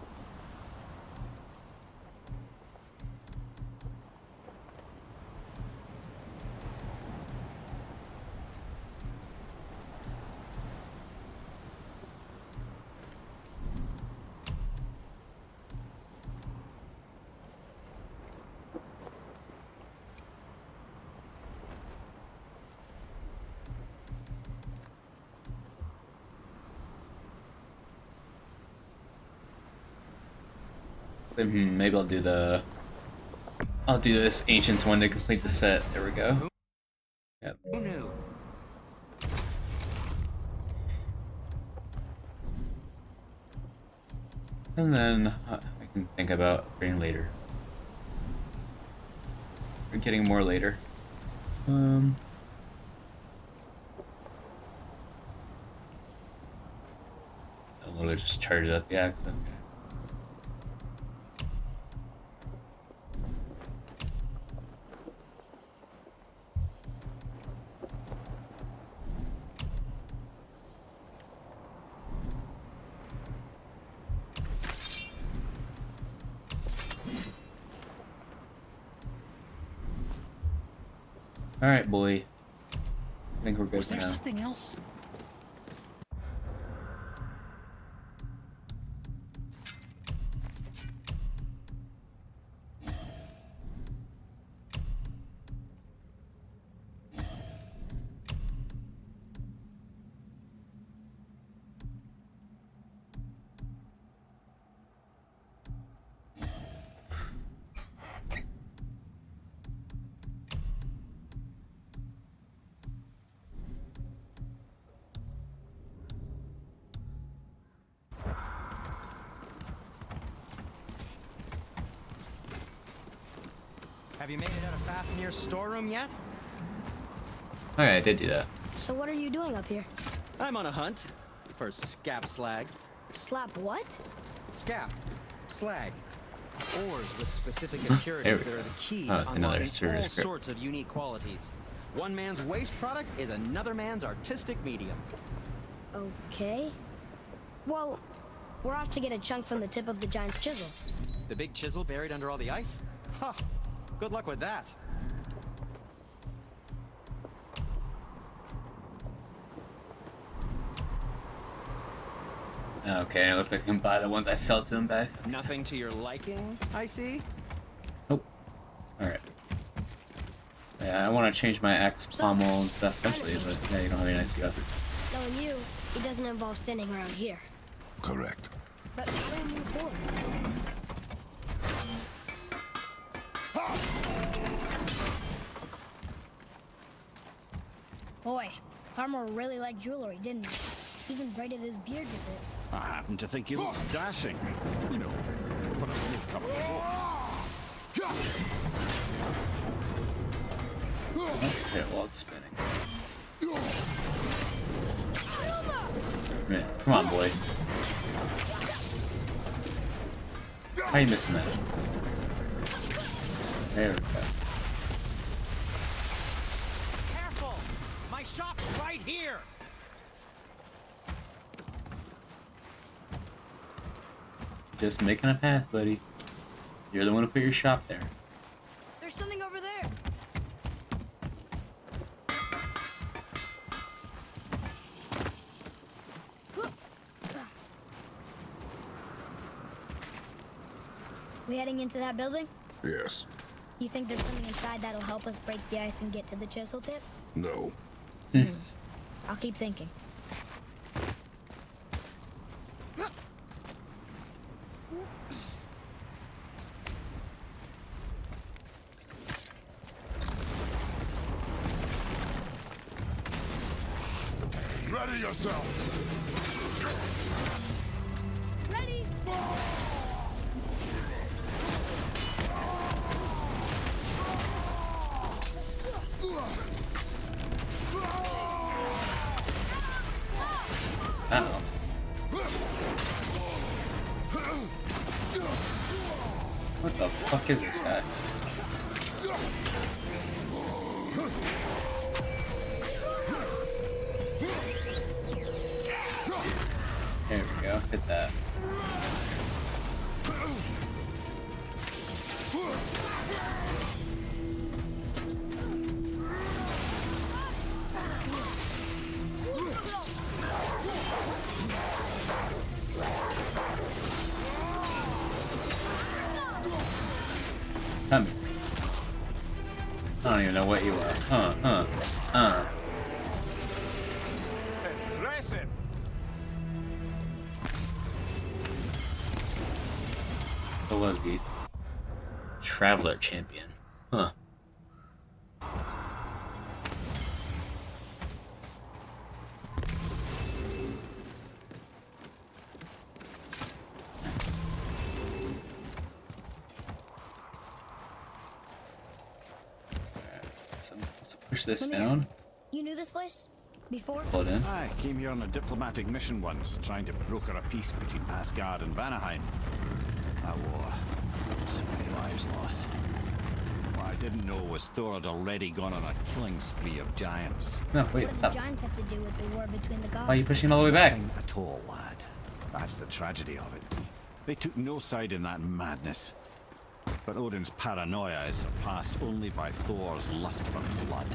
Maybe I'll do this Ancients one to complete the set. There we go. Yep. Who knew? And then I can think about upgrading later. Or getting more later. I'll literally just charge it at the axe. Okay. Alright, boy. I think we're good Was for there now. something else? Have you made it out of Fafnir's storeroom yet? Okay, I did do that. So what are you doing up here? I'm on a hunt for scap slag. Slap what? Scap. Slag. Ores with specific There impurities we that go. are the key Oh, to it's another unlocking serious all script. sorts of unique qualities. One man's waste product is another man's artistic medium. Okay. Well, we're off to get a chunk from the tip of the giant's chisel. The big chisel buried under all the ice? Ha! Good luck with that. Okay, it looks like I can buy the ones I sell to him back. Nothing to your liking, I see? Nope. Alright. Yeah, I want to change my axe pommel and stuff eventually, but yeah, you don't have any nice stuff. Knowing you, it doesn't involve standing around here. Correct. But how do we move forward? Boy, Armor really liked jewelry, didn't he? Even braided his beard with it. I happen to think he looks dashing. You know, for a smooth cover Okay, well, it's spinning. Miss. Come on, boy. How are you missing that? There we go. Careful! My shop's right here! Just making a path, buddy. You're the one who put your shop there. There's something over there. We heading into that building? Yes. You think there's something inside that'll help us break the ice and get to the chisel tip? No. I'll keep thinking. Ready yourself! Ready? Uh-oh. What the fuck is this guy? There we go, hit that. Come here. I don't even know what you are. Impressive. What was he? Traveler champion. Huh. So I'm supposed to push this down. You knew this place? Before? Hold in. I came here on a diplomatic mission once, trying to broker a peace between Asgard and Vanaheim. A war. So many lives lost. What I didn't know was Thor had already gone on a killing spree of giants. No, wait, What do stop. the giants have to do with the war between the gods? Why are you pushing all the way back? Nothing at all, lad. That's the tragedy of it. They took no side in that madness. But Odin's paranoia is surpassed only by Thor's lust for blood.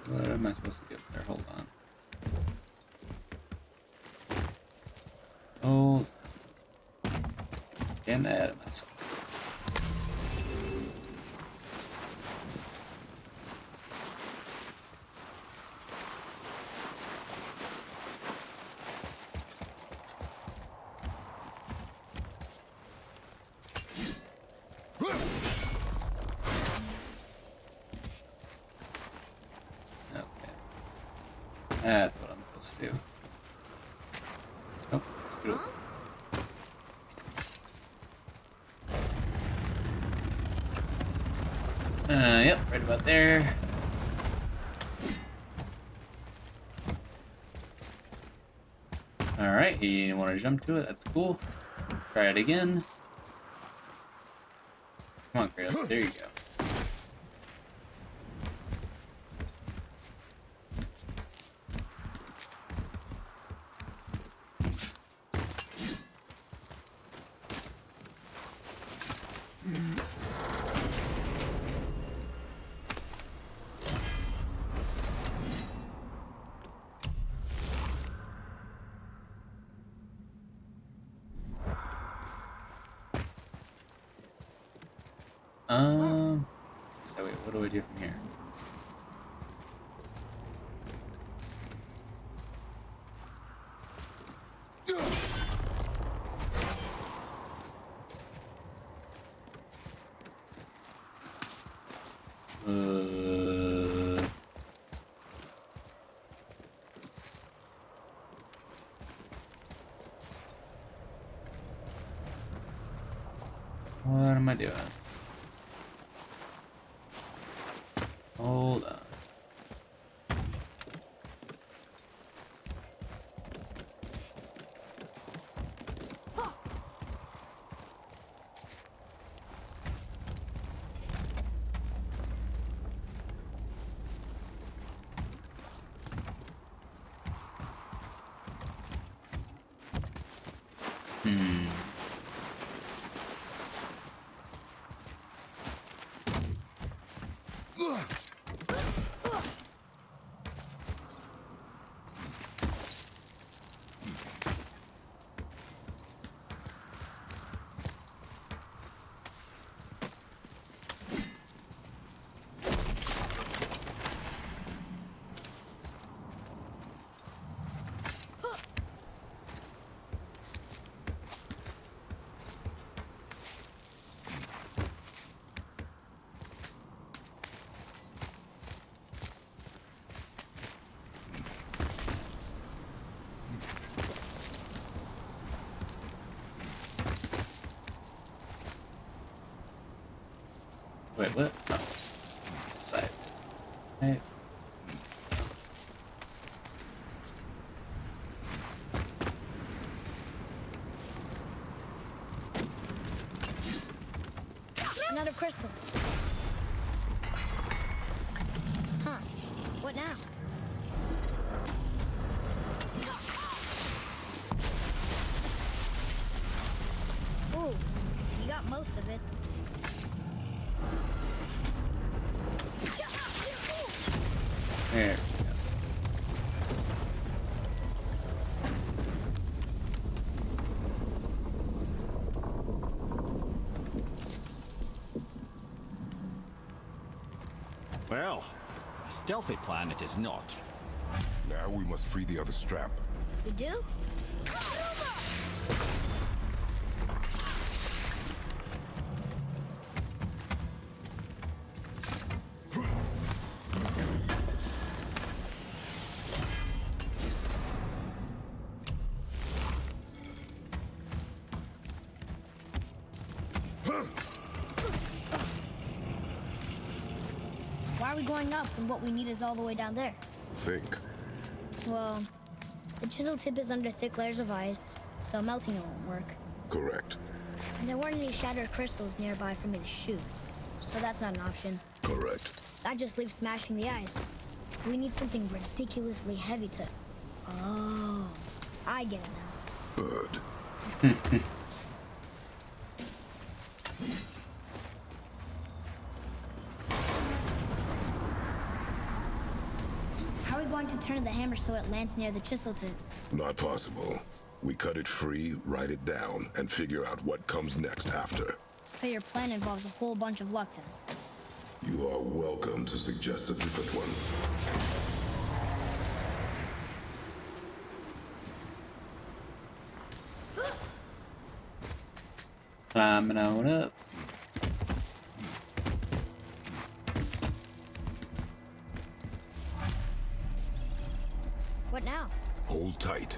What am I supposed to get there? Hold on. Oh. Get mad at myself. That's what I'm supposed to do. Oh, screw it. Yep, right about there. Alright, you want to jump to it? That's cool. Try it again. Come on, Kratos. There you go. So wait, what do I do from here? What am I doing? Hold on. Wait, what? Oh. Side. Hey. Another crystal. Huh. What now? Ooh, you got most of it. There we go. Well, a stealthy plan it is not. Now we must free the other strap. We do? Why are we going up when what we need is all the way down there? Think. Well, the chisel tip is under thick layers of ice, so melting it won't work. Correct. And there weren't any shattered crystals nearby for me to shoot, so that's not an option. Correct. That just leaves smashing the ice. We need something ridiculously heavy to... Oh, I get it now. Good. How are we going to turn the hammer so it lands near the chisel tip? Not possible. We cut it free, write it down, and figure out what comes next after. So your plan involves a whole bunch of luck then? You are welcome to suggest a different one. Climbing on up. What now? Hold tight.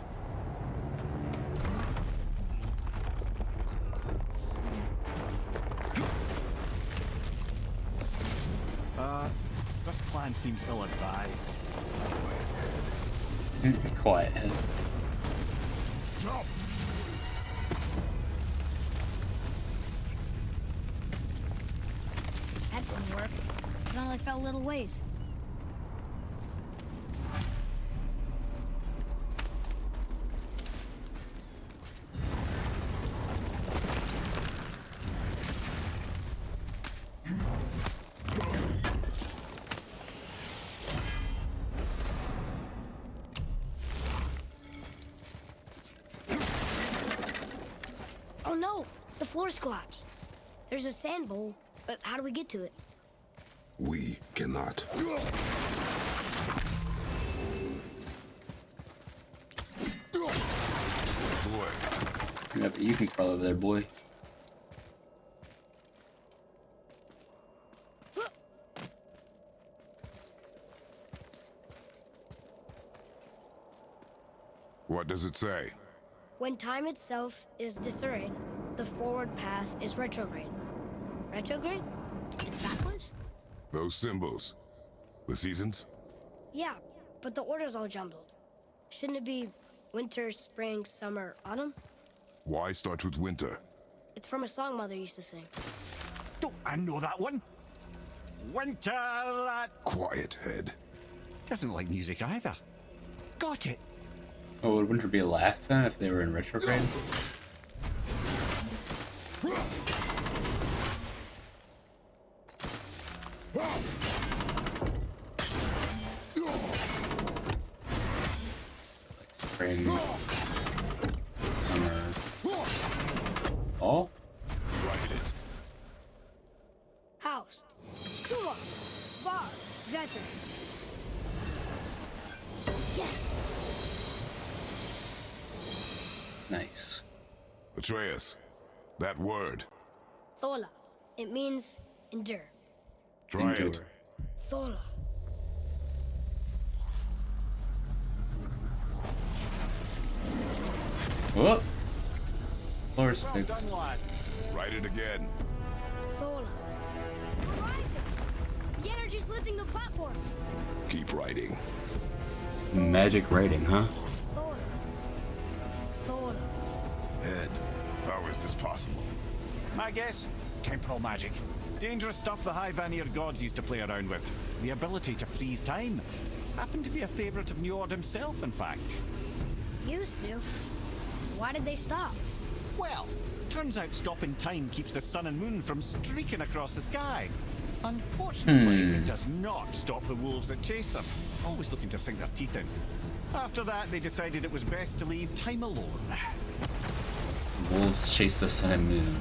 This plan seems ill-advised. Quiet head. Jump! That didn't work. It only fell a little ways. Oh no! The floor's collapsed. There's a sand bowl, but how do we get to it? We cannot. Boy. Yeah, but you can crawl over there, boy. What does it say? When time itself is disarrayed, the forward path is retrograde. Retrograde? It's backwards? Those symbols. The seasons? Yeah, but the order's all jumbled. Shouldn't it be winter, spring, summer, autumn? Why start with winter? It's from a song Mother used to sing. Oh, I know that one. Winter that Quiet, head. doesn't like music either. Got it. Oh, would winter be last then if they were in retrograde? Spring, summer, fall? Write it. Housed. Tula. Bar. Veteran. Yes! Nice. Atreus, that word. Thola. It means endure. Try Endure. it. Thola. Whoop! Floor's Well fixed. done, lad. Write it again. Thola. We're rising. The energy's lifting the platform. Keep writing. Magic writing, huh? Thola. Thola. Head, how is this possible? My guess? Temporal magic. Dangerous stuff the High Vanir gods used to play around with. The ability to freeze time. Happened to be a favorite of Njord himself, in fact. Used to. Why did they stop? Well, turns out stopping time keeps the sun and moon from streaking across the sky. Unfortunately, it does not stop the wolves that chase them, always looking to sink their teeth in. After that, they decided it was best to leave time alone. Wolves chase the sun and moon.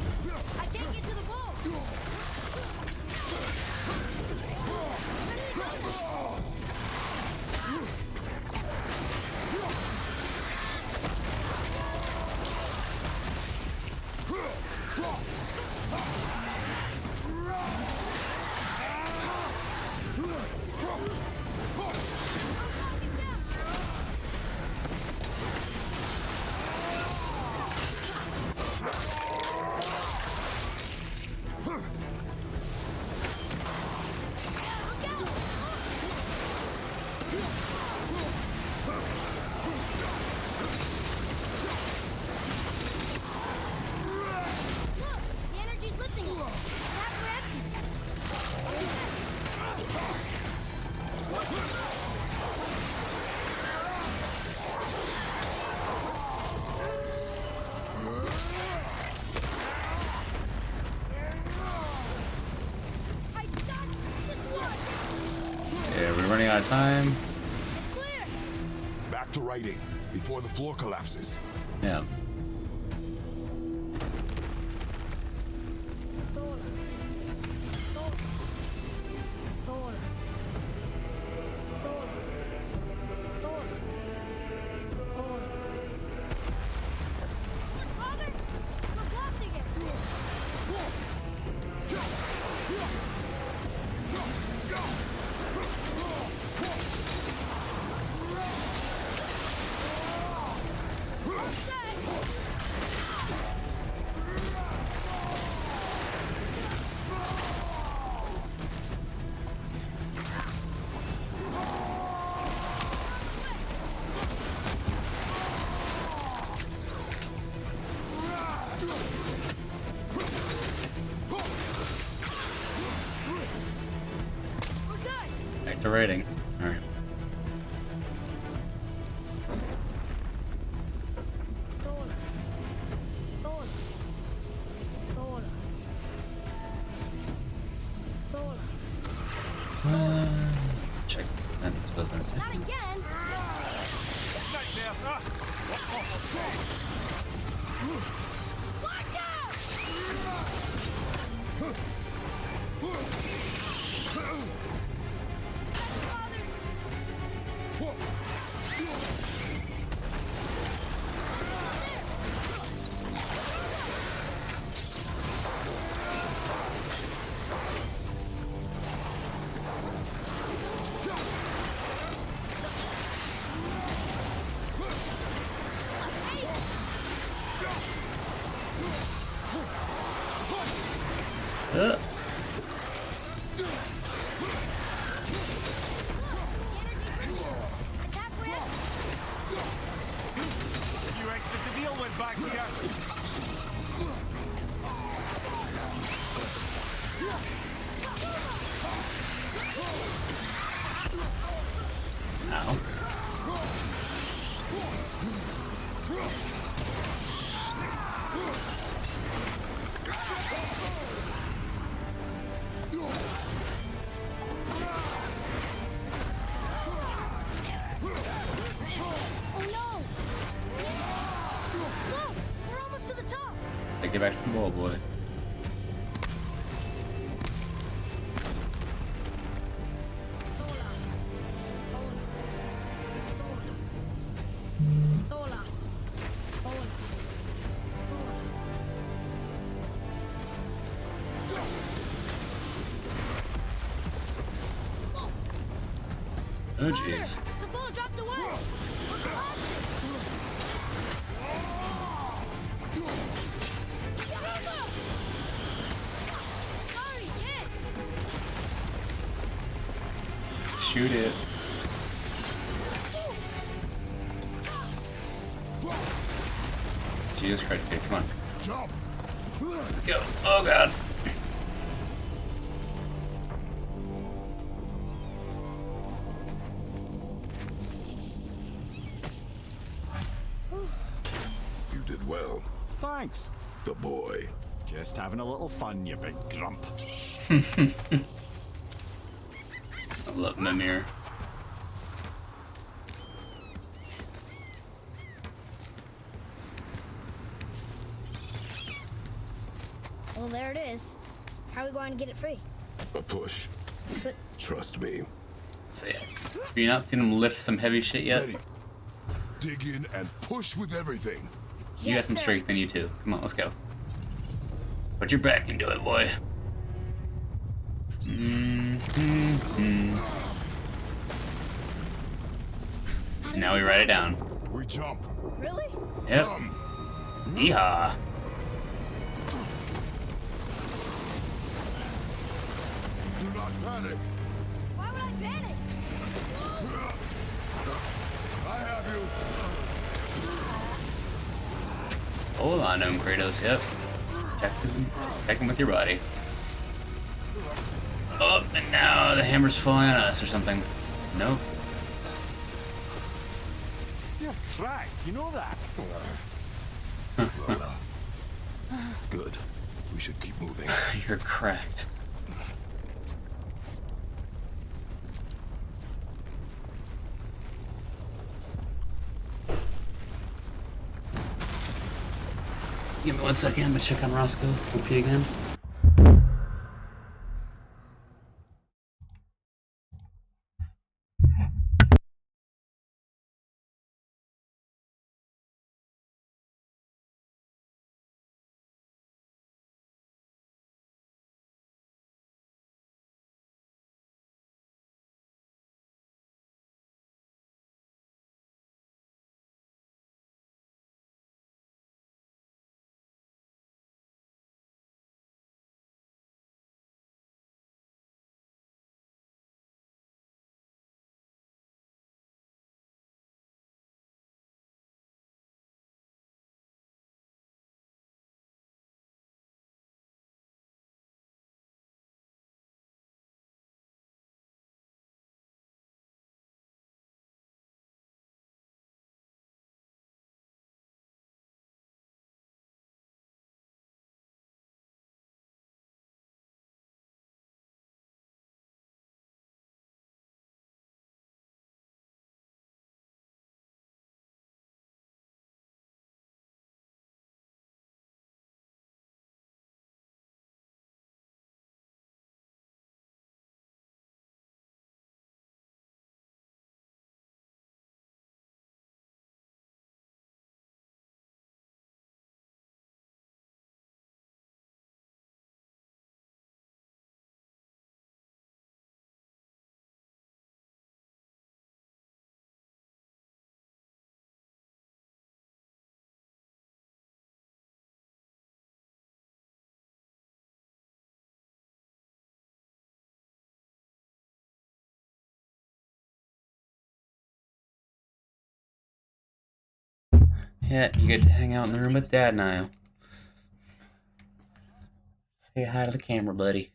I can't get to the ball. The energy's lifting it. That's where Yeah, we're running out of time. Back to writing, before the floor collapses. Yeah. Back to writing. Alright. Check that wasn't Not again. Watch out! You extra to deal with back here. Ow. Oh no! Look! We're almost to the top! Let's get back to the ball, boy. Oh jeez. The ball dropped away! Look behind it! Sorry, kid! Shoot it. Jesus Christ, kid, come on. Jump! Let's go. Oh god. You did well, Thanks. the boy. Just having a little fun, you big grump. I love Mimir. Well, there it is. How are we going to get it free? A push. But Trust me. So yeah. Have you not seen him lift some heavy shit yet? Ready. Dig in and push with everything. You got some strength in you too. Come on, let's go. Put your back into it, boy. Now we write it down. We jump. really? Yep. Yeehaw. Do not panic. Why would I panic? I have you. Hold on to him, Kratos. Yep. Check him with your body. Oh, and now the hammer's falling on us or something. Nope. You're cracked, you know that. Well. Good. We should keep moving. You're cracked. Give me 1 second. I'm gonna check on Roscoe. We'll pee again. Yeah, you get to hang out in the room with Dad now. Say hi to the camera, buddy.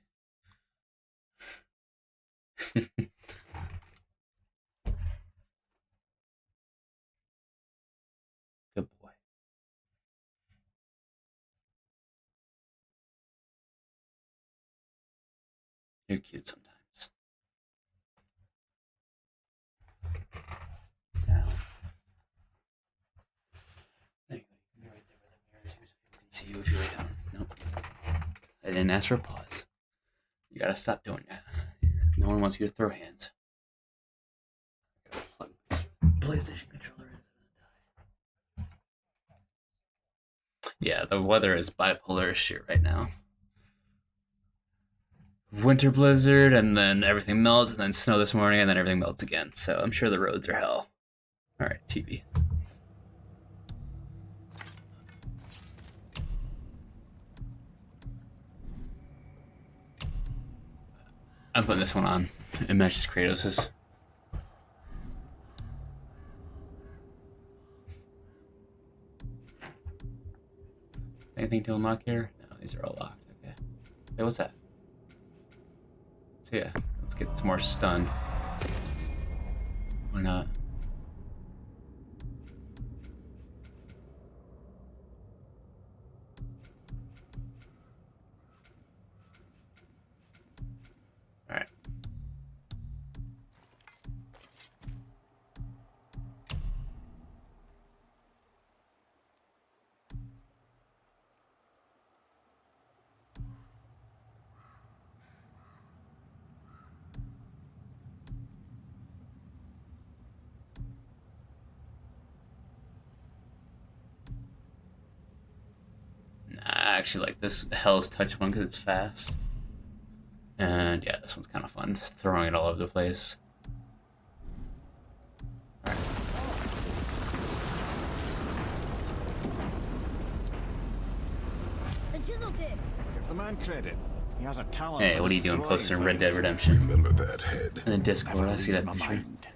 Good boy. You're cute sometimes. Now, there you go. You can be right there with the mirror too, so people can see you if you lay down. Nope. I didn't ask for a pause. You gotta stop doing that. No one wants you to throw hands. I gotta plug this PlayStation controller in. Yeah, the weather is bipolar as shit right now. Winter blizzard, and then everything melts, and then snow this morning, and then everything melts again. So I'm sure the roads are hell. Alright, TV. I'm putting this one on. It matches Kratos's. Anything to unlock here? No, these are all locked. Okay. Hey, what's that? So yeah, let's get some more stun. Why not? Alright. I actually like this Hell's Touch one because it's fast. And yeah, this one's kind of fun, just throwing it all over the place. All right. The chisel tip. Give the man credit. He has a talent. Hey, what are you doing posting Red Dead Redemption? Remember that head. In the Discord, I see that picture. Mind.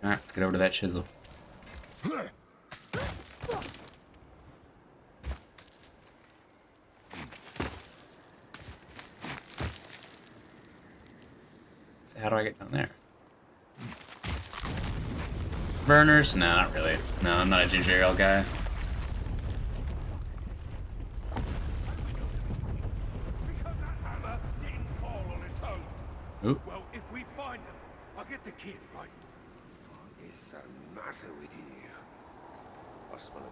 Alright, let's get over to that chisel. So how do I get down there? Burners? No, not really. No, I'm not a ginger ale guy. Because that hammer didn't fall on its own. Oop. Well, if we find them, I'll get the kid, right? What is the matter with you? I smell a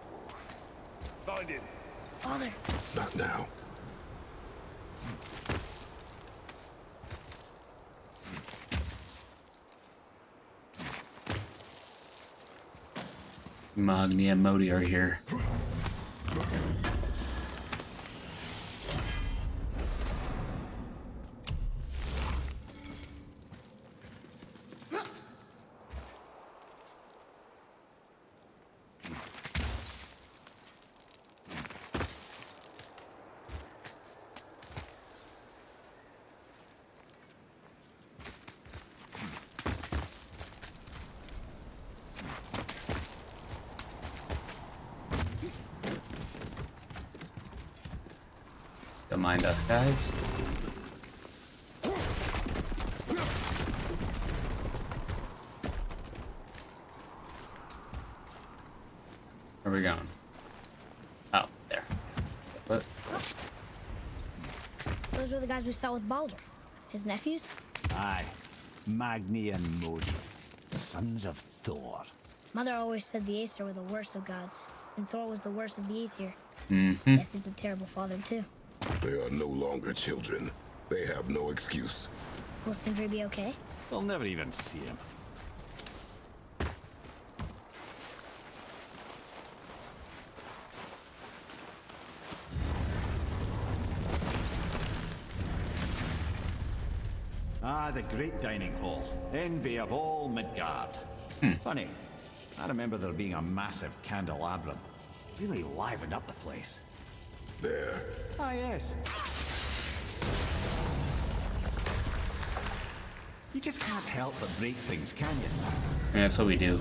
dwarf. Find him. Father. Not now. Magni and Modi are here. Don't mind us, guys. Where are we going? Oh, there. What? Those were the guys we saw with Baldur. His nephews? Aye. Magni and Modi. The sons of Thor. Mother always said the Aesir were the worst of gods, and Thor was the worst of the Aesir. Mm-hmm. Guess he's a terrible father, too. They are no longer children. They have no excuse. Will Sindri be okay? They'll never even see him. Ah, the great dining hall. Envy of all Midgard. Funny. I remember there being a massive candelabrum. Really livened up the place. There. Ah, yes. You just can't help but break things, can you? Yeah, that's what we do.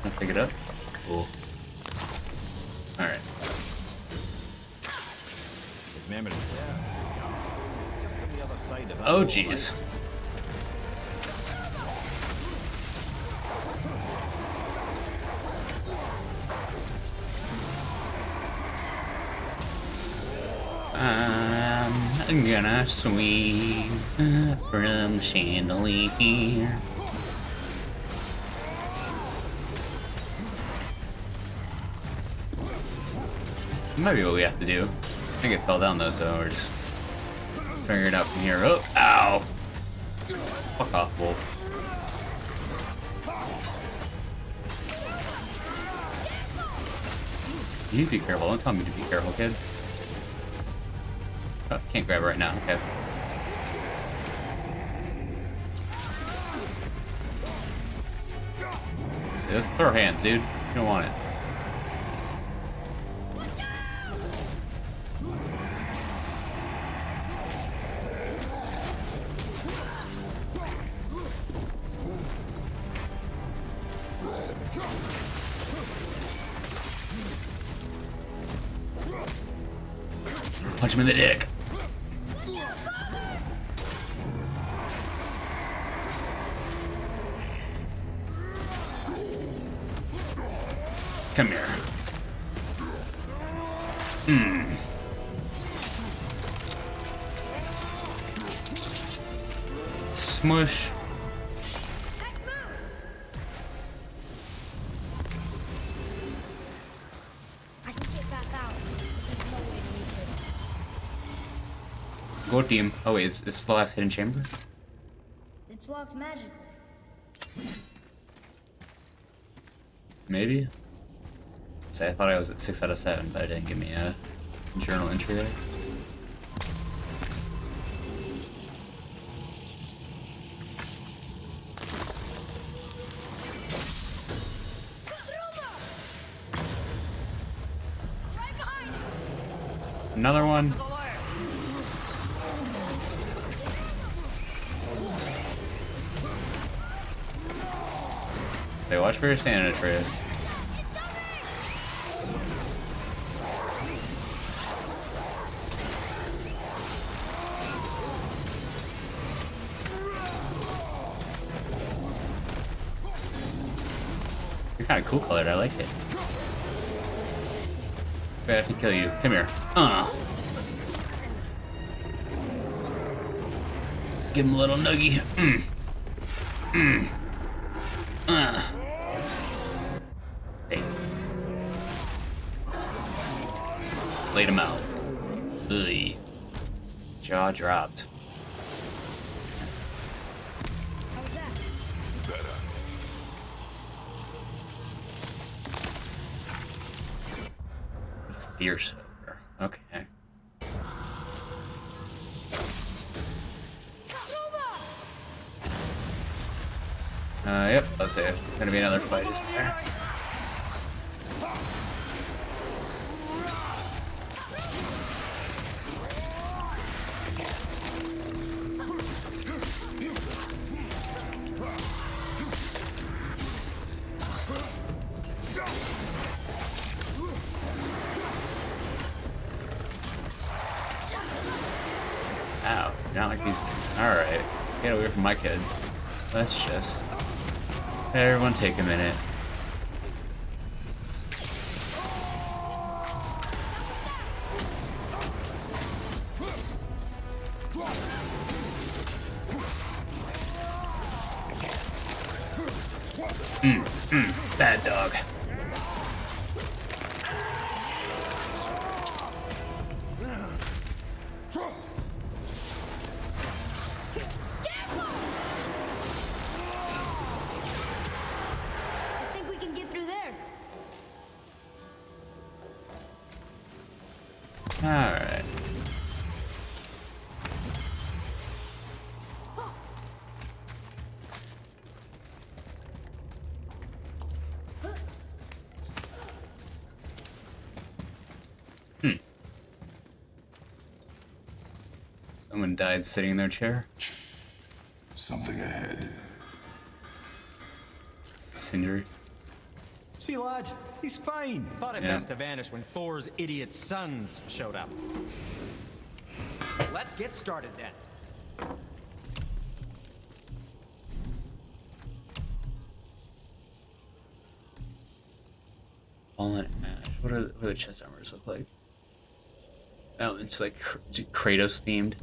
Can I pick it up? Cool. Alright. Remember, just on the other side of that. Oh, jeez. I'm gonna swing from the chandelier. Might be what we have to do. I think it fell down though, so we're just figuring it out from here. Oh, ow! Fuck off, wolf. You need to be careful. Don't tell me to be careful, kid. Oh, can't grab it right now. Okay. So let's throw hands, dude. You don't want it. Punch him in the dick. Come here. Smush. I can get back out. There's no way to reach it. Go team. Oh wait, is this the last hidden chamber? It's locked magically. Maybe? So I thought I was at 6 out of 7, but it didn't give me a journal entry there. Another one. Hey, watch for your stand, Atreus. You're kind of cool colored. I like it. I have to kill you. Come here. Give him a little nuggie. Hey. Laid him out. Ugh. Jaw dropped. How was that? Fierce ogre. Okay. Yep, let's see. Gonna be another fight, isn't there? Ow, not like these things. Alright, get away from my kid. Let's just... Everyone take a minute. Bad dog. I think we can get through there. Someone died sitting in their chair. Something ahead. Cinder. See, lad, he's fine. Thought it best to vanish when Thor's idiot sons showed up. Let's get started then. Fallen Ash. What do the chest armors look like? Oh, it's like Kratos themed.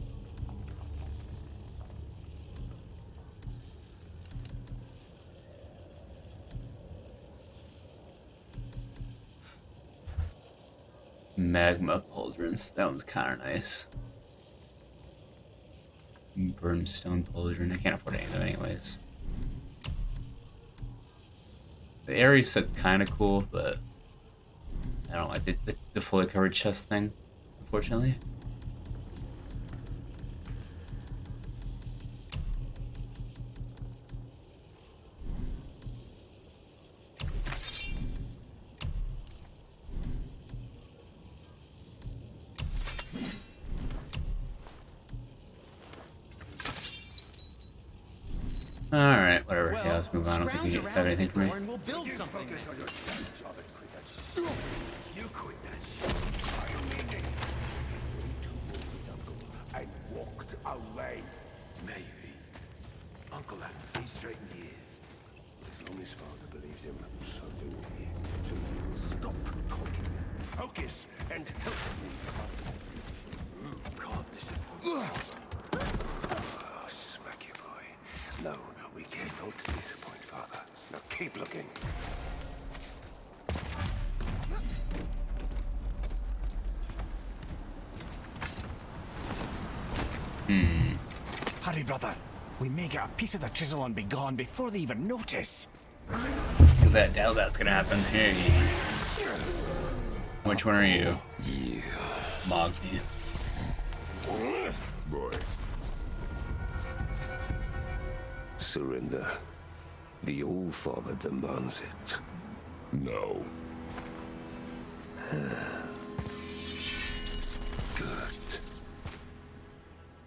Magma pauldrons. That one's kind of nice. Brimstone pauldron. I can't afford any of them anyways. The Ares set's kind of cool, but I don't like the fully covered chest thing, unfortunately. Alright, whatever. Yeah, let's move on. I don't think you have anything for me. We'll build something. I walked away. Maybe. Uncle hasn't seen straight in years. As long as father believes him, so do we. So stop talking. Focus and help me. God, this is... Oh, smack you, boy. No, we cannot disappoint father. Now keep looking. Hurry, brother. We may get a piece of the chisel and be gone before they even notice. Because I doubt that's gonna happen. Hey. Which one are you? Yeah. Magni. Boy. Surrender. The All-Father demands it. No. Good.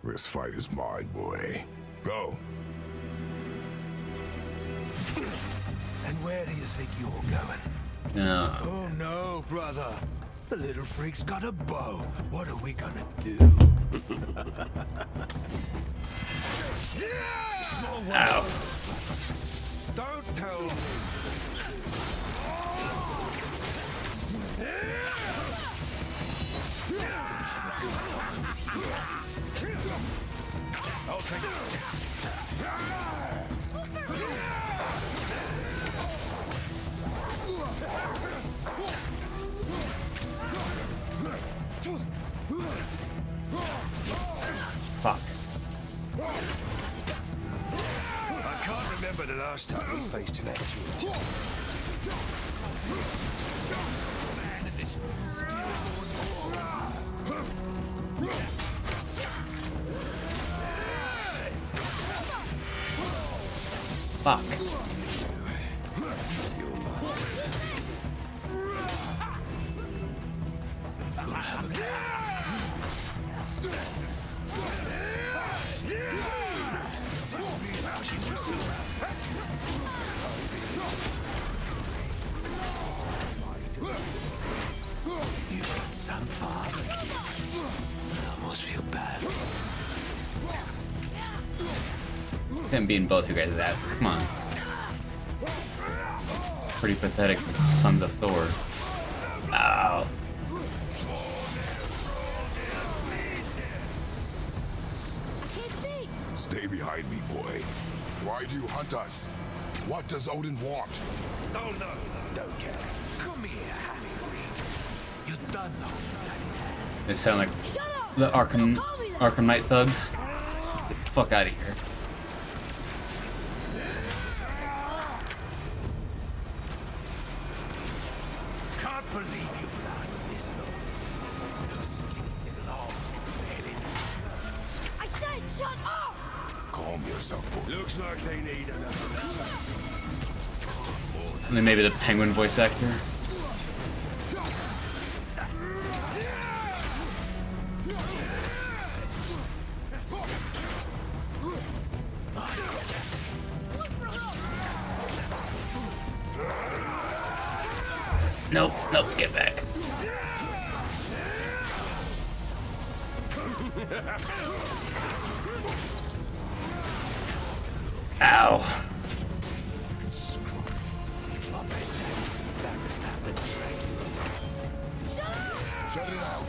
This fight is mine, boy. Go. And where do you think you're going? No. Oh no, brother. The little freak's got a bow. What are we gonna do? Ow. Don't tell me. I'll take it. Fuck. I can't remember the last time we faced an actual. Fuck. You've got some father. I almost feel bad. I'm beating both you guys' asses. Come on. Pretty pathetic, sons of Thor. Ow. Stay behind me, boy. Why do you hunt us? What does Odin want? Oh no, don't care. Come here, Harry Reed. You done know Daddy's hand. They sound like the Arkham Knight thugs. Get the fuck out of here. Can't believe you've lasted this long. No skin belongs to failing. I said shut up! Calm yourself, boy. Looks like they need another. And then maybe the penguin voice actor. Nope, nope, get back. Ow. Shut it out.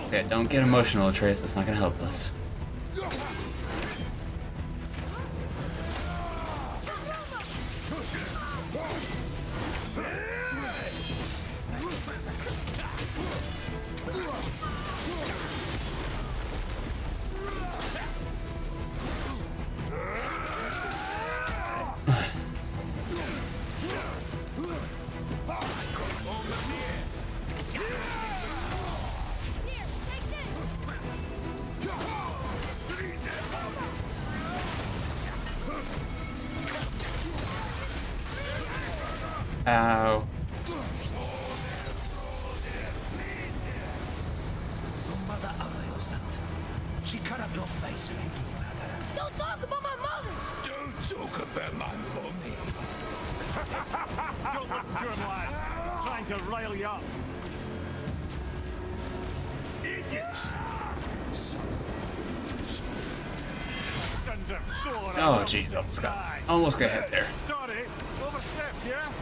So yeah, don't get emotional, Atreus. That's not gonna help us. Ow. Mother Atreus. She cut up your face and Don't talk about my mother! don't talk about my mommy. Don't listen to him, lad. He's trying to rile you up. Idiots! Sons of Thor. Oh, jeez, almost got hit there. Sorry, overstepped, yeah?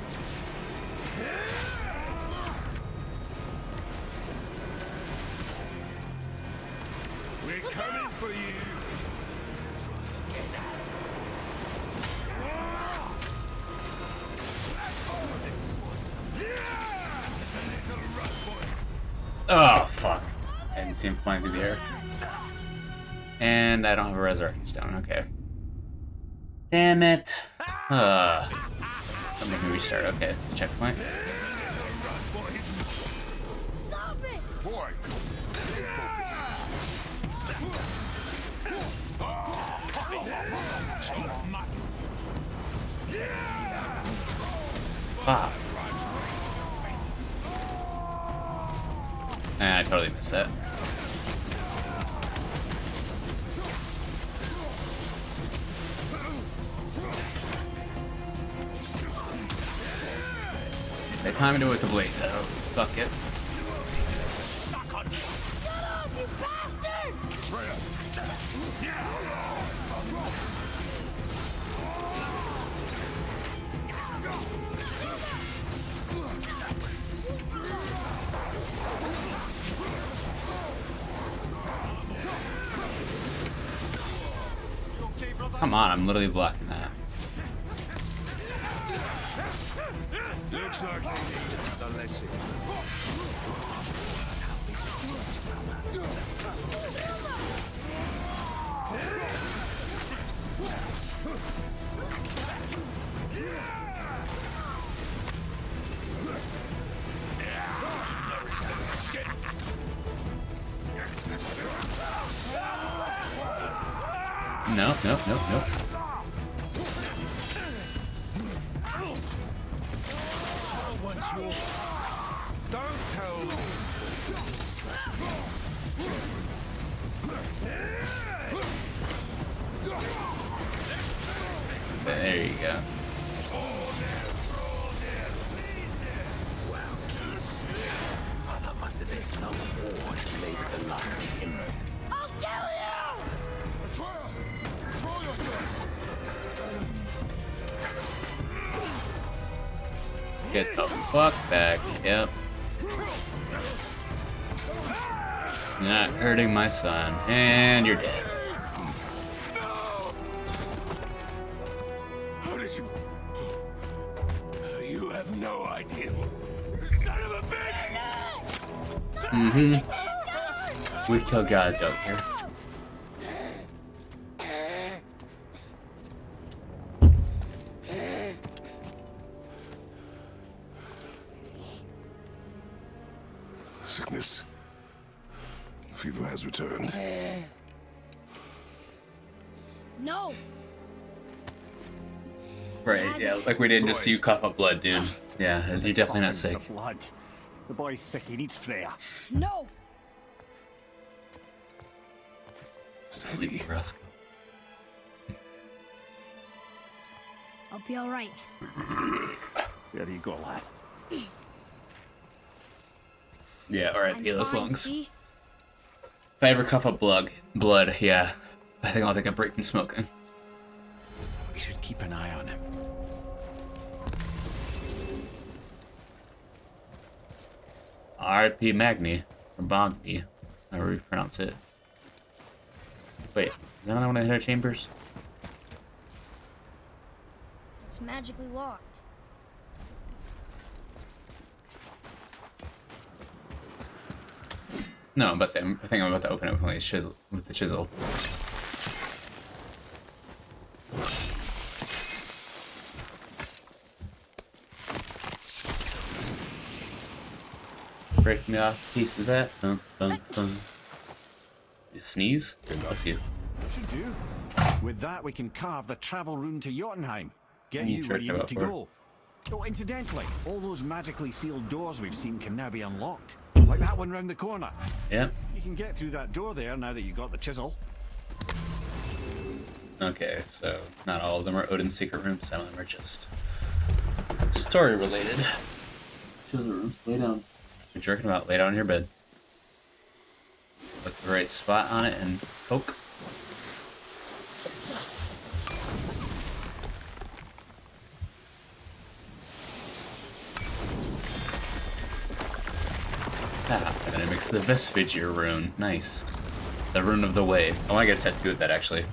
We're coming for you. Oh, fuck. I didn't see him flying through the air. And I don't have a resurrection stone, okay. Damn it. I'm making me restart, okay. Checkpoint. Stop it! Boy, Wow. I totally missed that. They time to do it with the blade, so fuck it. Shut up, you bastard! Come on, I'm literally blocking that. Looks like they need the lesson. Nope, nope, nope, nope. Don't tell me. So there you go. Mother must have been some war to lay with the likes of him. I'll kill you! Get the fuck back. Yep. You're not hurting my son. And you're dead. How did you? You have no idea. Son of a bitch! Mm-hmm. We kill gods out here. sickness. Fever has returned. No. Right, yeah, like we didn't just see you cough up blood, dude. Yeah, you're definitely not sick. Blood. The boy's sick, he needs Freya. No. Sleep, Roscoe. I'll be all right. There you go, lad. Yeah, alright, those fine, lungs. see? If I ever cough up blood, yeah, I think I'll take a break from smoking. We should keep an eye on him. R.I.P. Magni, or Magni, however you pronounce it. Wait, is that another one of the inner chambers? It's magically locked. No, I'm about to say, I think I'm about to open it with the chisel. Break me off a piece of that. Dun, dun, dun. You sneeze? Bless you. Should do. With that, we can carve the travel rune to Jotunheim. Get You you where checked you it need out to for. go. Oh, incidentally, all those magically sealed doors we've seen can now be unlocked. Like that one round the corner. Yep. You can get through that door there now that you got the chisel. Okay, so not all of them are Odin's secret rooms. Some of them are just story related. Show the room. Lay down. You're jerking about. Lay down in your bed. Put the right spot on it and poke. Ah, and then it makes the Vestige rune. Nice. The rune of the way. I want to get a tattoo of that, actually.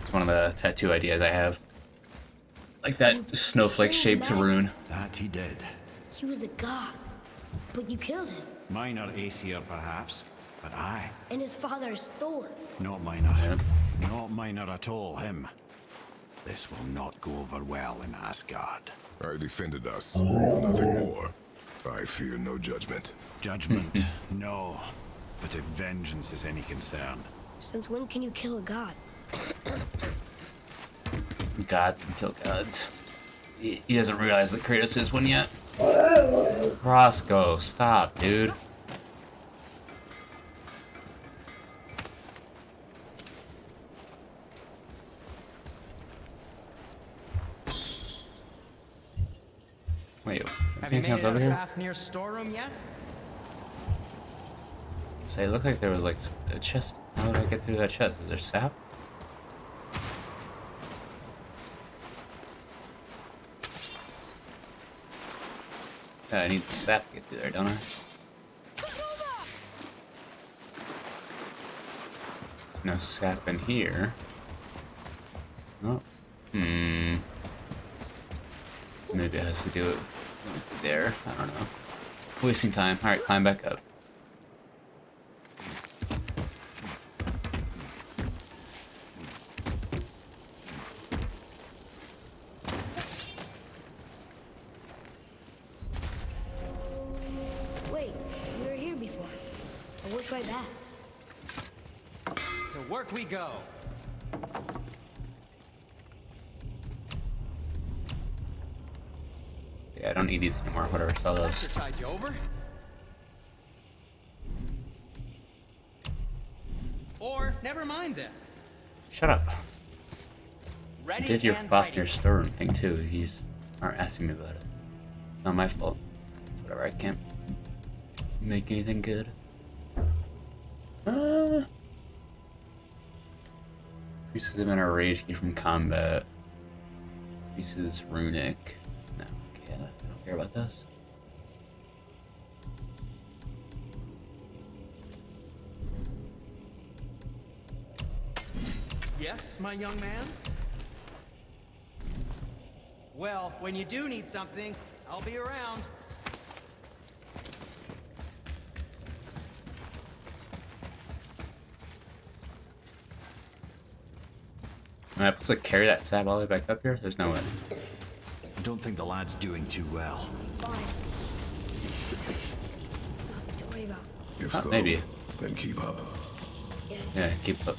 It's one of the tattoo ideas I have. Like that snowflake-shaped rune. That he did. He was a god, but you killed him. Minor Aesir, perhaps, but I. And his father is Thor. Not minor. Yep. Not minor at all, him. This will not go over well in Asgard. I defended us. Nothing more. I fear no judgment. Judgment, no. But if vengeance is any concern. Since when can you kill a god? Gods can kill gods. He doesn't realize that Kratos is one yet. Roscoe, stop, dude. Wait, is Have you anything made else it over out of here? Fafnir's storeroom yet? Say, it looked like there was like a chest. How did I get through that chest? Is there sap? Yeah, I need sap to get through there, don't I? There's no sap in here. Oh. Maybe it has to do it there. I don't know. Wasting time. Alright, climb back up. Wait, we were here before. But which way back? To work we go. Yeah, I don't need these anymore. Whatever, sell those. Exercise you over? Or never mind then. Shut up. Ready I did your and Fafnir fighting. storeroom thing too. You just aren't asking me about it. It's not my fault. It's whatever. I can't make anything good. Increases him in a rage gain from combat. Increases runic. No, okay, I don't care about this. Yes, my young man? Well, when you do need something, I'll be around. Am I supposed to carry that sap all the way back up here? There's no way. I don't think the lad's doing too well. Fine. Nothing to worry about. If Oh, so, maybe. then keep up. Yes. Yeah, keep up.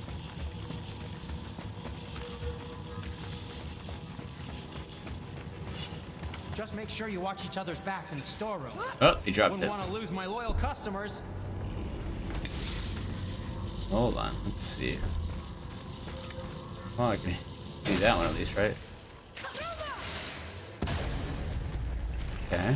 Just make sure you watch each other's backs in the storeroom. Oh, he dropped Wouldn't it. want to lose my loyal customers. Hold on, let's see. Well, I can do that one at least, right? Okay.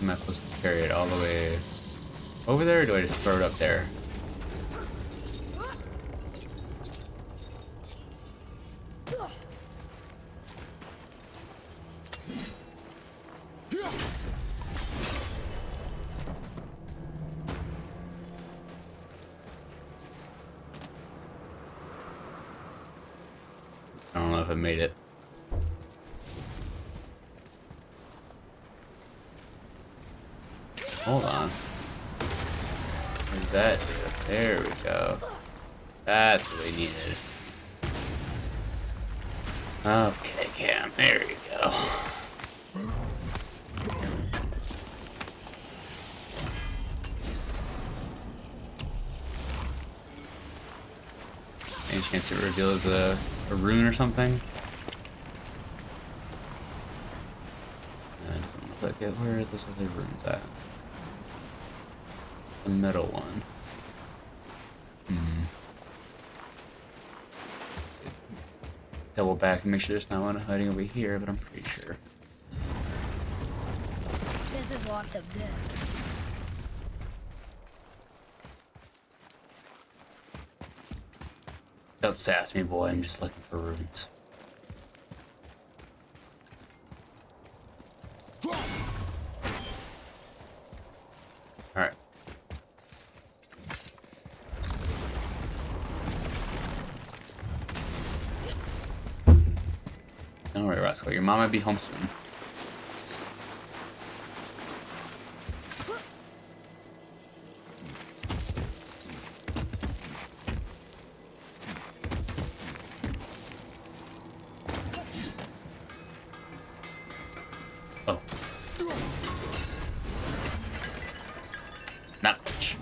Am I supposed to carry it all the way over there, or do I just throw it up there? I don't know if I made it. Hold on. What does that do? There we go. That's what we needed. Okay, Cam. There we go. Any chance it reveals a rune or something? Doesn't look like it. Where are those other runes at? The middle one. Let's see. Double back and make sure there's not one hiding over here, but I'm pretty sure. This is locked up good. Don't sass me, boy. I'm just looking for runes. Alright. Don't worry, Roscoe. Your mom might be home soon. Oh. Not much.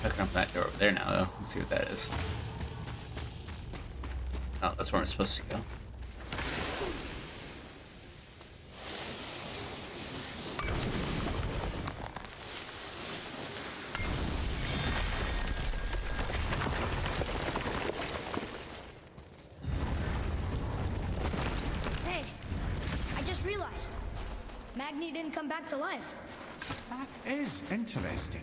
I can open that door over there now, though. Let's see what that is. Oh, that's where I'm supposed to go. Hey, I just realized. Magni didn't come back to life. That is interesting.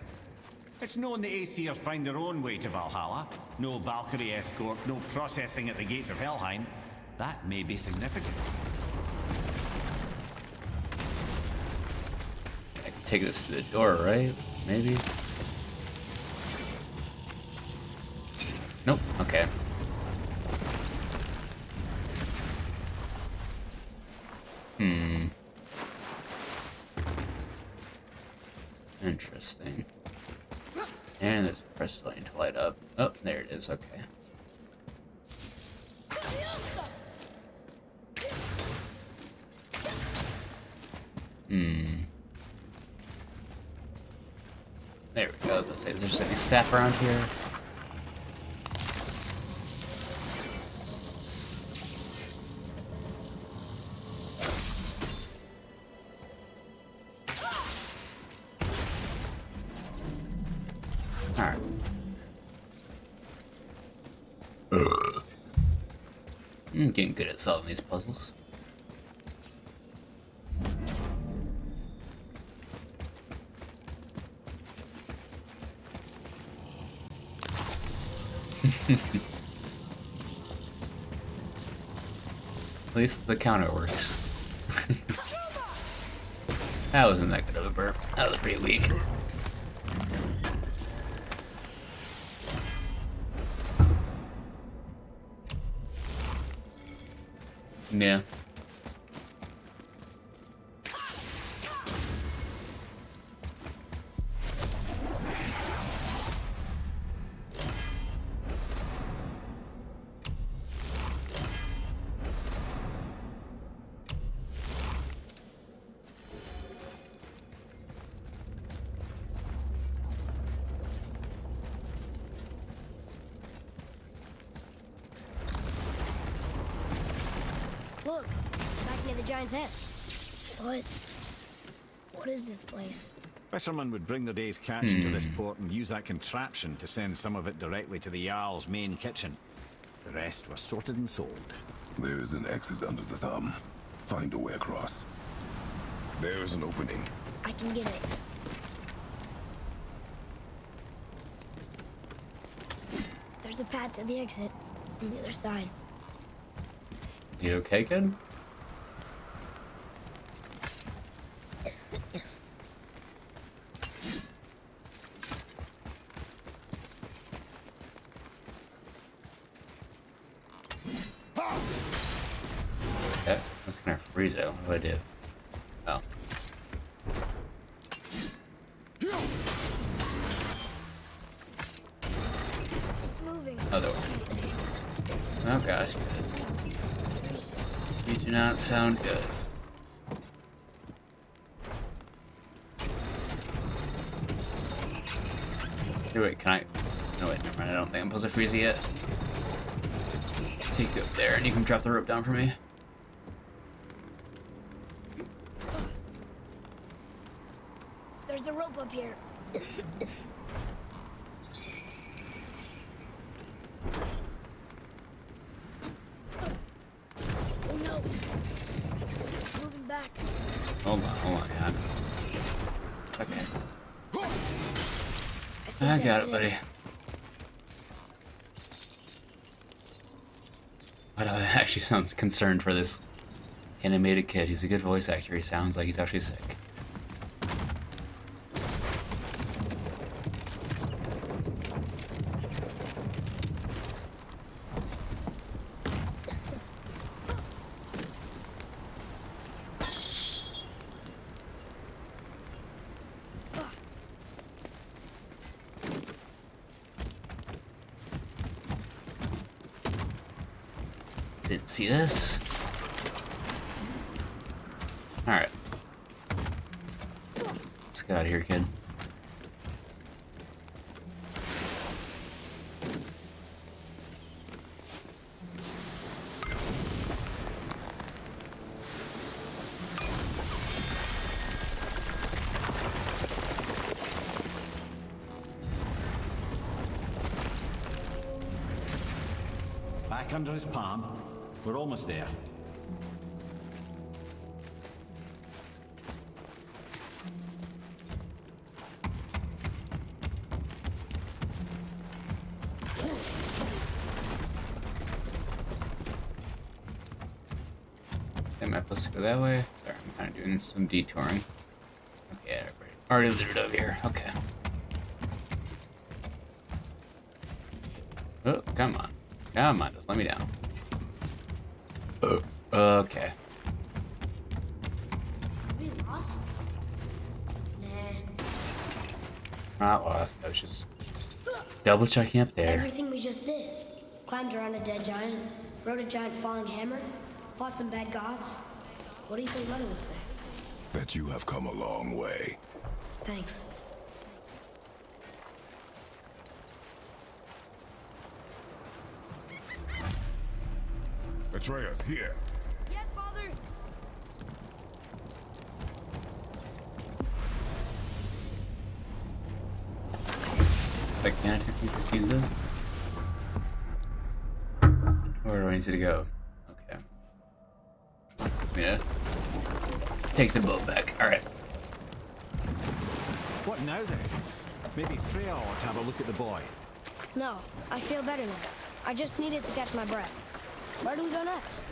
It's known the Aesir find their own way to Valhalla. No Valkyrie escort, no processing at the gates of Helheim. That may be significant. I can take this through the door, right? Maybe? Nope. Okay. Interesting. And there's a crystal I need to light up. Oh, there it is. Okay. There we go. Let's say there's any sap around here. Alright. I'm getting good at solving these puzzles. At least the counter works. That wasn't that good of a burp. That was pretty weak. Yeah. the giant's head. What is this place? Fishermen would bring their day's catch to this port and use that contraption to send some of it directly to the Jarl's main kitchen. The rest were sorted and sold. There is an exit under the thumb. Find a way across. There is an opening. I can get it. There's a path to the exit on the other side. You okay, kid? Okay, that's gonna freeze it. What do I do? Oh. It's moving. Other way. Oh gosh, good. You do not sound good. Hey, wait, can I? No, wait, never mind. I don't think I'm supposed to freeze it yet. Take you up there, and you can drop the rope down for me. There's a rope up here. Oh no! It's moving back. Hold on, God. Okay. I got it, buddy. I actually sounds concerned for this animated kid. He's a good voice actor. He sounds like he's actually sick. Didn't see this. Alright. Let's get out of here, kid. Back under his palm. We're almost there. Am I supposed to go that way? Sorry, I'm kind of doing some detouring. Okay, already looted over here. Okay. Oh, come on. Come on, just let me down. Okay. We lost? Nah. Not lost. I was just double checking up there. Everything we just did. Climbed around a dead giant, rode a giant falling hammer, fought some bad gods. What do you think Mother would say? Bet you have come a long way. Thanks. Atreus, here. Yes, Father. Like, can I technically just use this? Where do I need to go? Okay. Yeah. Take the boat back. Alright. What now then? Maybe Freya ought to have a look at the boy. No, I feel better now. I just needed to catch my breath. Where do we go next?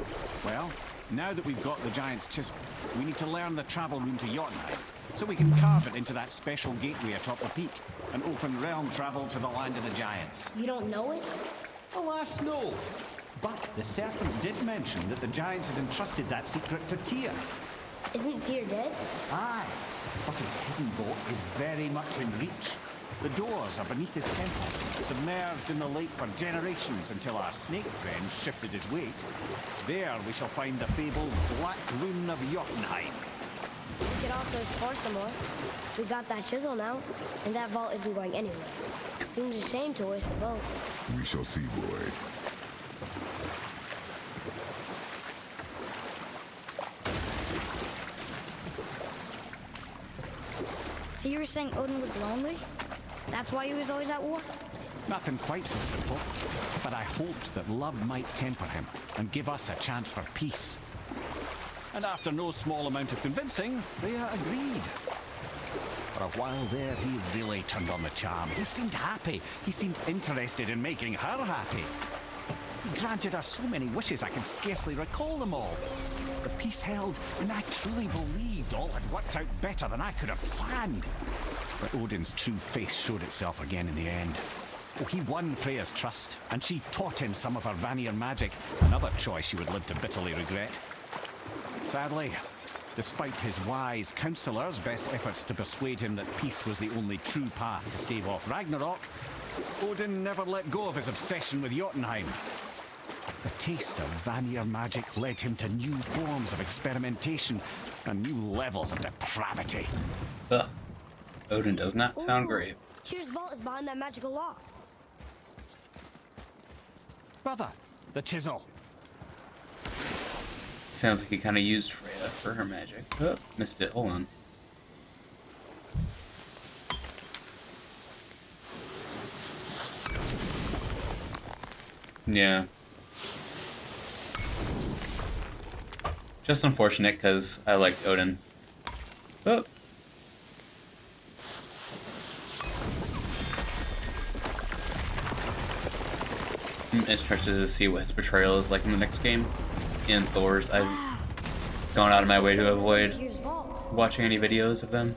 Well, now that we've got the giant's chisel, we need to learn the travel route to Jotunheim, so we can carve it into that special gateway atop the peak, and open realm travel to the land of the giants. You don't know it? Alas, no. But the serpent did mention that the giants had entrusted that secret to Tyr. Isn't Tyr dead? Aye, but his hidden boat is very much in reach. The doors are beneath his temple, submerged in the lake for generations until our snake friend shifted his weight. There we shall find the fabled Black Rune of Jotunheim. We could also explore some more. We got that chisel now, and that vault isn't going anywhere. Seems a shame to waste the boat. We shall see, boy. So you were saying Odin was lonely? That's why he was always at war? Nothing quite so simple, but I hoped that love might temper him and give us a chance for peace. And after no small amount of convincing, Freya agreed. For a while there, he really turned on the charm. He seemed happy. He seemed interested in making her happy. He granted her so many wishes I can scarcely recall them all. The peace held, and I truly believed all had worked out better than I could have planned. But Odin's true face showed itself again in the end. Oh, he won Freya's trust, and she taught him some of her Vanir magic, another choice she would live to bitterly regret. Sadly, despite his wise counselors' best efforts to persuade him that peace was the only true path to stave off Ragnarok, Odin never let go of his obsession with Jotunheim. The taste of Vanir magic led him to new forms of experimentation and new levels of depravity. Ugh. Odin does not sound great. Tyr's vault is behind that magical lock. Brother, the chisel. Sounds like he kind of used Freya for her magic. Oh, missed it. Hold on. Yeah. Just unfortunate because I like Odin. Oh. I'm interested to see what his portrayal is like in the next game. In Thor's, I've gone out of my way to avoid watching any videos of them.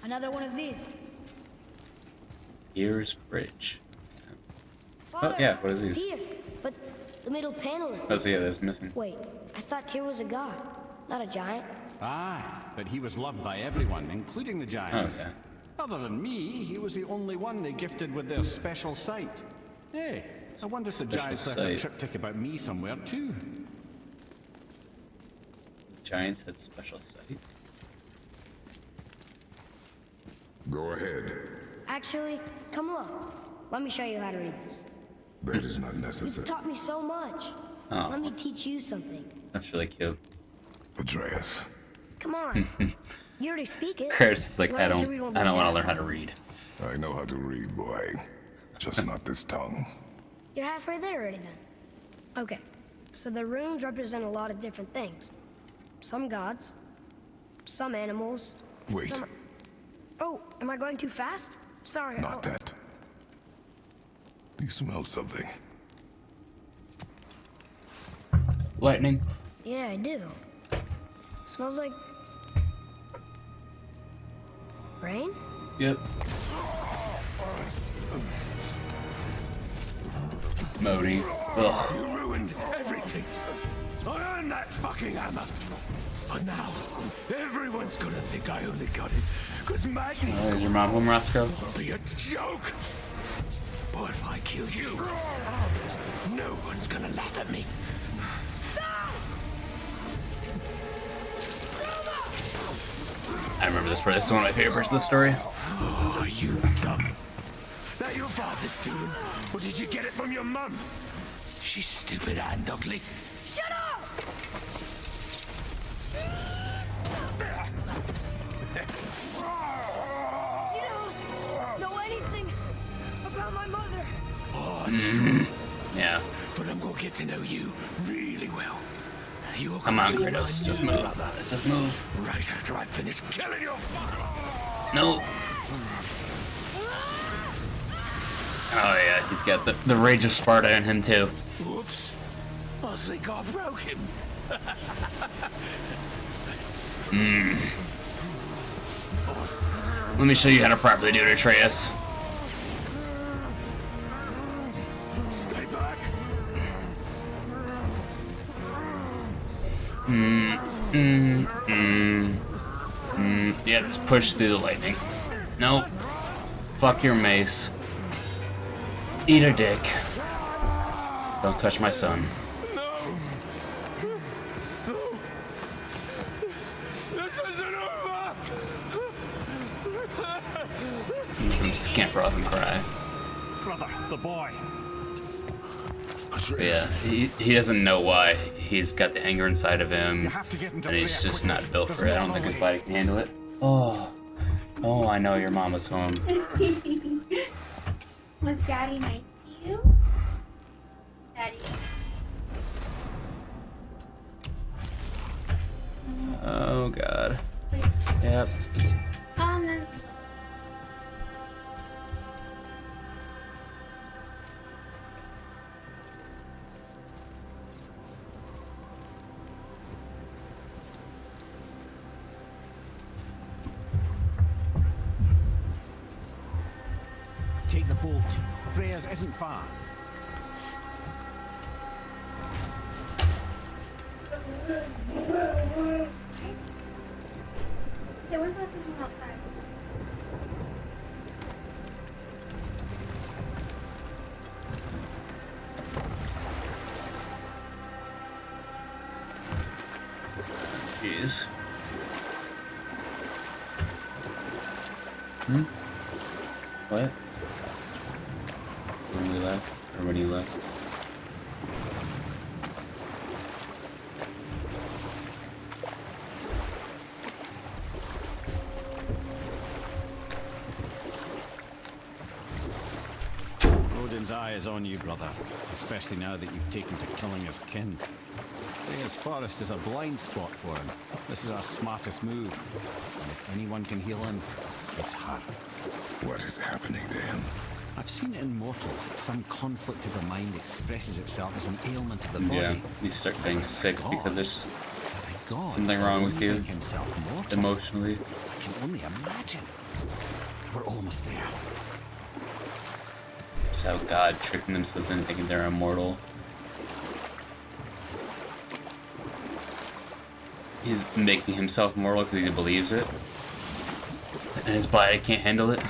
Another one of these. Year's Bridge. Oh yeah, what is these? Tyr, but the middle panel is Oh, missing. yeah, that's missing. Wait, I thought Tyr was a god, not a giant. Aye, but he was loved by everyone, including the giants. Okay. Other than me, he was the only one they gifted with their special sight. Hey, I wonder if the Special giants left sight. a triptych about me somewhere too. Giants had special sight. Go ahead. Actually, come look. Let me show you how to read this. That is not You've necessary. taught me so much. Oh. Let me teach you something. That's really cute. Atreus. Come on. You already speak it. Kratos is like, I Learning to don't read won't want be to that learn how hard. to read. I know how to read, boy. Just not this tongue. You're halfway there already then. Okay, so the runes represent a lot of different things. Some gods, some animals. Wait. Some... Oh, am I going too fast? Sorry. Not that. You smell something. Lightning. Yeah, I do. Smells like... rain? Yep. Modi. Ugh. You ruined everything. I earned that fucking hammer. But now, everyone's gonna think I only got it because Magni Is your mom home, Roscoe? will be a joke. But if I kill you, no one's gonna laugh at me. I remember this part. This is one of my favorite parts of the story. Oh, you dumb. That your father's doing? Or did you get it from your mum? She's stupid and ugly. Shut up! You don't know anything about my mother. Oh, it's true. Yeah. But I'm gonna get to know you really well. You're Come on, gonna be Kratos. my Just new move. lover. Just move. Right after I finish killing your father. No. Oh yeah, he's got the rage of Sparta in him too. Whoops. I think I broke him. Let me show you how to properly do it, Atreus. Stay back. Yeah, just push through the lightning. Nope. Fuck your mace. Eat a dick. Don't touch my son. This isn't over. Make him scamper off and cry. Brother, the boy. But yeah, he doesn't know why. He's got the anger inside of him, You have to get into and he's Freya just quickly. not built for it. There's I don't no think his way. body can handle it. Oh. Oh, I know your mama's home. Was Daddy nice to you? Daddy? Oh god. Yep. Oh no. Take the boat. Freya's isn't far. There was something outside. Jeez. Hmm? What? When we left? Or when you left? Odin's eye is on you, brother. Especially now that you've taken to killing his kin. Freya's forest is a blind spot for him. This is our smartest move. And if anyone can heal him, it's her. What is happening to him? I've seen in mortals that some conflict of the mind expresses itself as an ailment of the body. Yeah, you start getting sick because there's God, something wrong with you himself mortal. emotionally. I can only imagine. We're almost there. It's how God tricking themselves into thinking they're immortal. He's making himself immortal because he believes it. And his body can't handle it.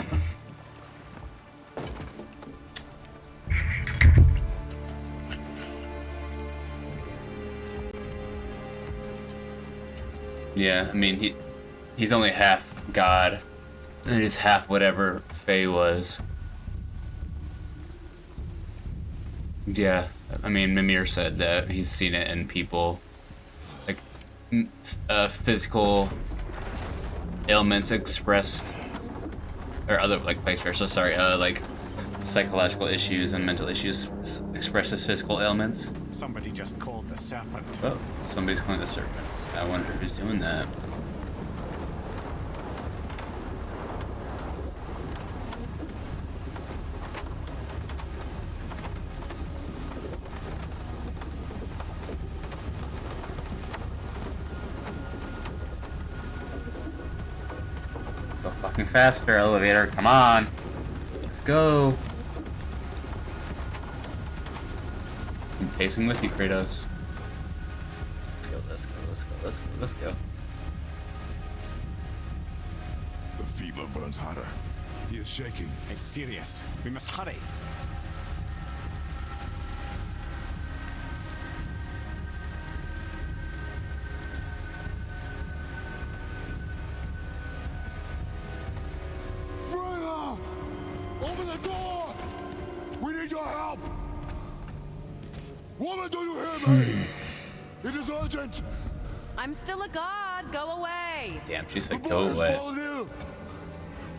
Yeah, I mean, he's only half God, and he's half whatever Faye was. Yeah, I mean, Mimir said that he's seen it in people, like, physical ailments expressed, or other, like, vice versa, sorry, like, psychological issues and mental issues expressed as physical ailments. Somebody just called the serpent. Oh, somebody's calling the serpent. I wonder who's doing that. Go fucking faster, elevator, come on. Let's go. I'm pacing with you, Kratos. Let's go, let's go, let's go, let's go, let's go. The fever burns hotter. He is shaking. It's serious. We must hurry. Freya! Open the door! We need your help! Woman, do you hear me? It is urgent! I'm still a god. Go away. Damn, she The said boy go has away. fallen ill!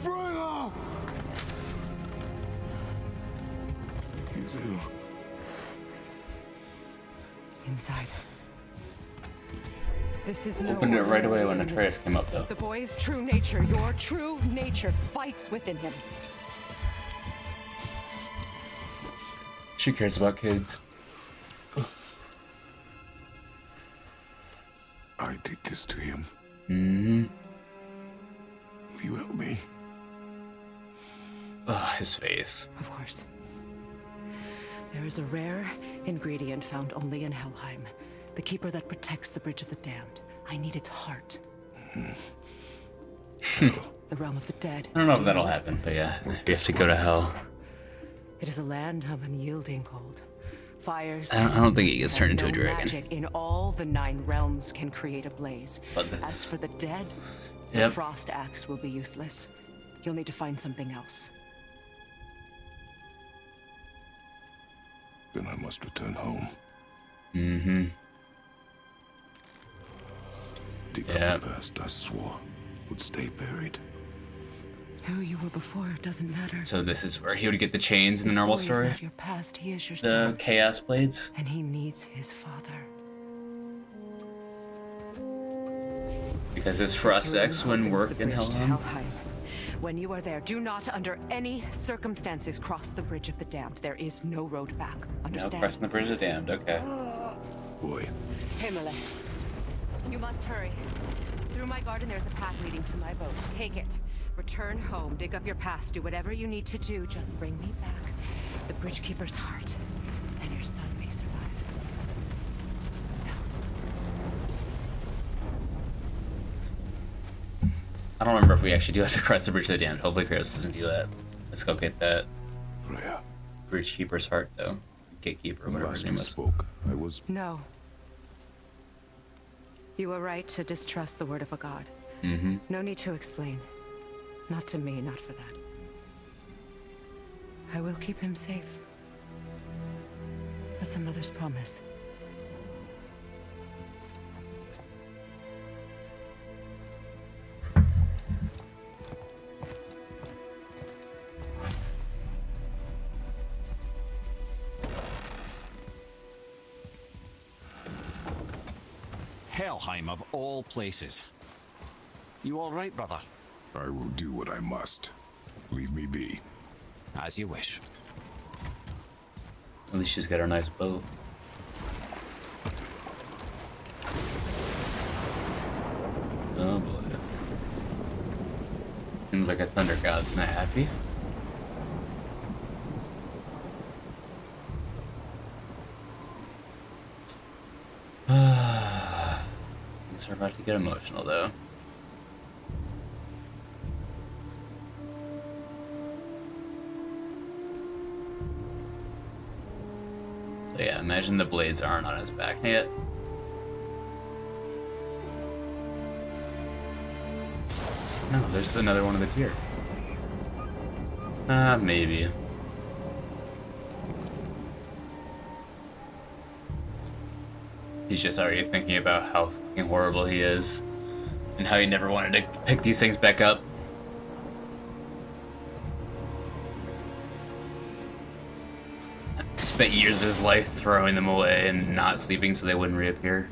Freya! He's ill. Inside. This is no Opened it right away when ordinary Atreus came up, though. The boy's true nature, your true nature, fights within him. She cares about kids. I did this to him. Mm-hmm. Will you help me? Ugh, his face. Of course. There is a rare ingredient found only in Helheim. The keeper that protects the Bridge of the Damned. I need its heart. The realm of the dead. I don't know if that'll happen, but yeah, you have to go to hell. It is a land of unyielding cold. Fires. I don't think he gets turned and into a no dragon. Magic in all the 9 realms can create a blaze. But this- As for the dead, the Yep. frost axe will be useless. You'll need to find something else. Then I must return home. Mm-hmm. Deep Yeah. from the past, I swore. would stay buried. Who you were before doesn't matter. So this is where he would get the chains in the normal This boy story? is not your past, he is your The son. Chaos Blades? And he needs his father. Because his Frost X wouldn't work in Helheim. When you are there, do not under any circumstances cross the bridge of the damned. There is no road back. No, Understand? crossing the bridge of the damned, okay. Boy. Himmele. You must hurry. Through my garden there's a path leading to my boat. Take it. Return home, dig up your past, do whatever you need to do. Just bring me back the Bridgekeeper's heart, and your son may survive. I don't remember if we actually do have to cross the bridge of the damned. Hopefully Kratos doesn't do that. Let's go get that Freya. Bridgekeeper's heart, though. Gatekeeper, or whatever his name was. Spoke. I was. No. You are right to distrust the word of a god. Mm-hmm. No need to explain. Not to me, not for that. I will keep him safe. That's a mother's promise. Helheim of all places. You all right, brother? I will do what I must. Leave me be. As you wish. At least she's got her nice boat. Oh boy. Seems like a thunder god's not happy. These are about to get emotional though. So yeah, imagine the blades aren't on his back yet. No, there's another one of the tier. Maybe. He's just already thinking about how fucking horrible he is, and how he never wanted to pick these things back up. Spent years of his life throwing them away and not sleeping so they wouldn't reappear.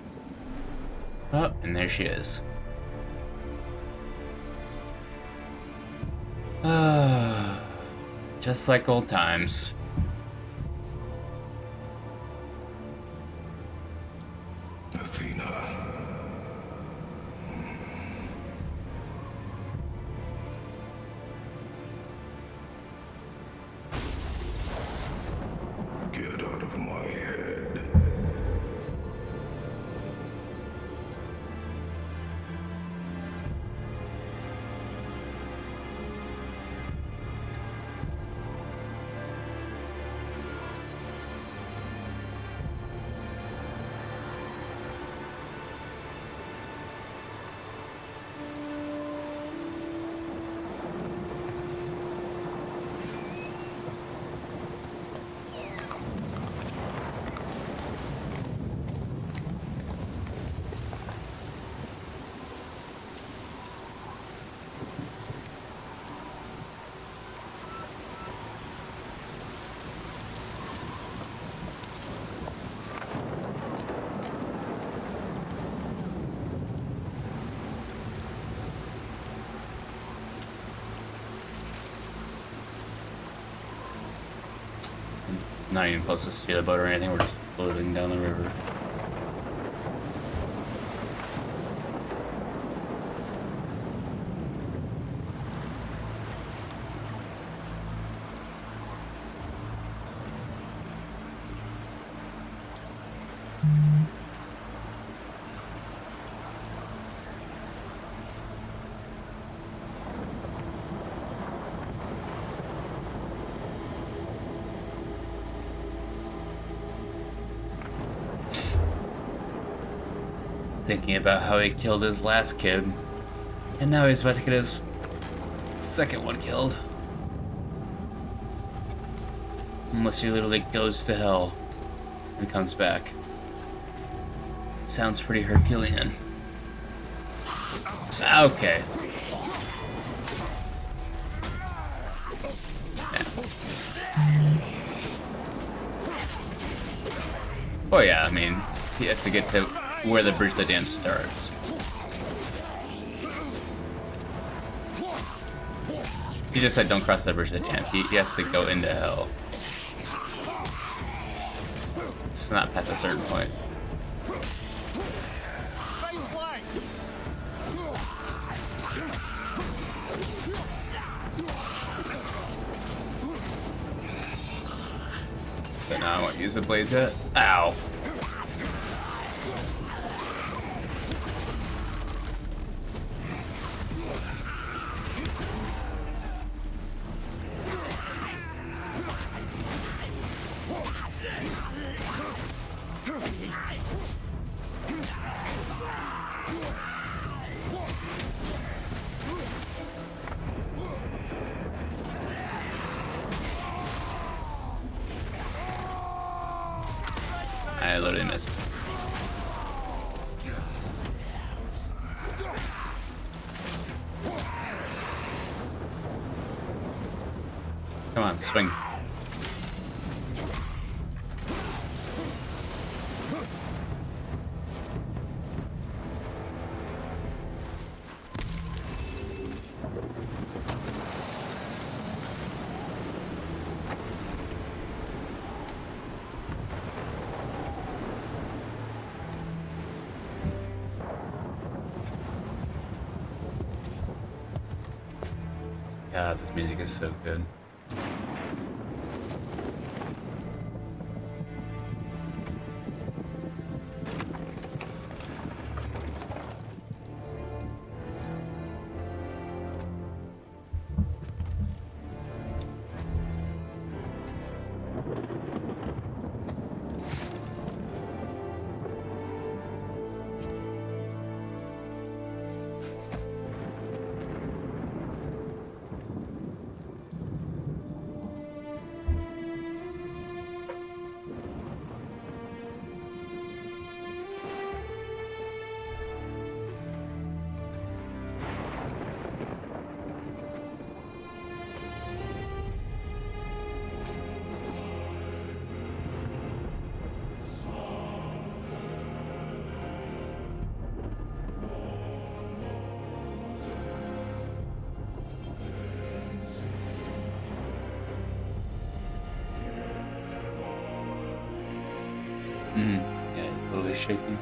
Oh, and there she is. Just like old times. Get out of my head. Not even supposed to steer the boat or anything, we're just floating down the river. Thinking about how he killed his last kid, and now he's about to get his second one killed. Unless he literally goes to hell and comes back. Sounds pretty Herculean. Okay. Oh yeah, I mean, he has to get to where the bridge of the dam starts. He just said don't cross the bridge of the dam. He has to go into hell. It's not past a certain point. So now I won't use the blades yet. Ow. I literally missed. Come on, swing. God, this music is so good. Yeah, totally shaking.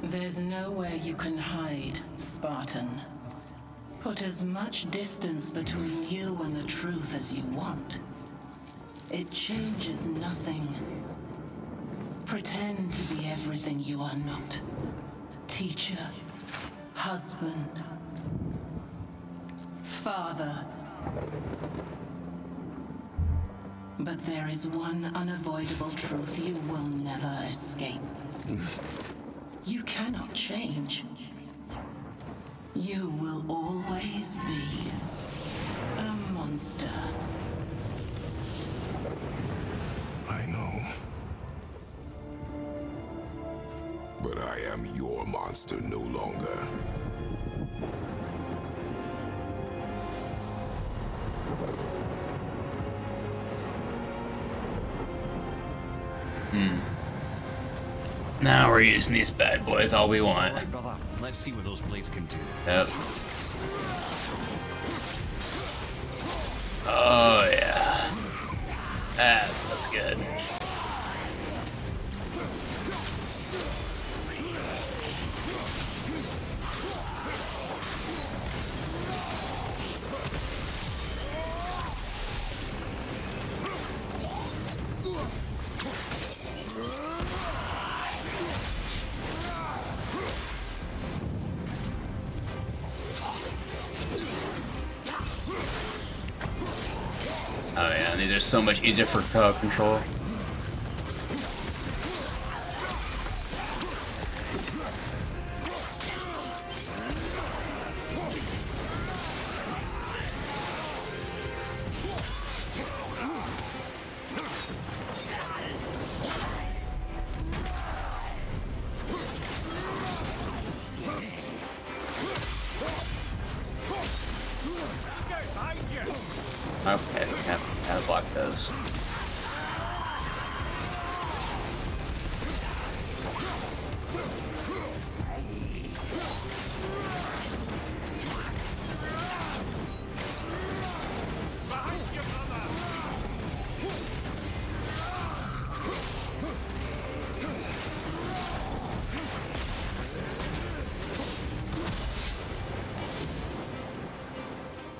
There's nowhere you can hide, Spartan. Put as much distance between you and the truth as you want. It changes nothing. Pretend to be everything you are not. Teacher, husband, father. But there is one unavoidable truth you will never escape. You cannot change. You will always be a monster. I know. But I am your monster no longer. Now we're using these bad boys all we want. All right, brother. Let's see what those blades can do. Yep. Oh yeah. That was good. Oh yeah, these are so much easier for crowd control. Behind you! those.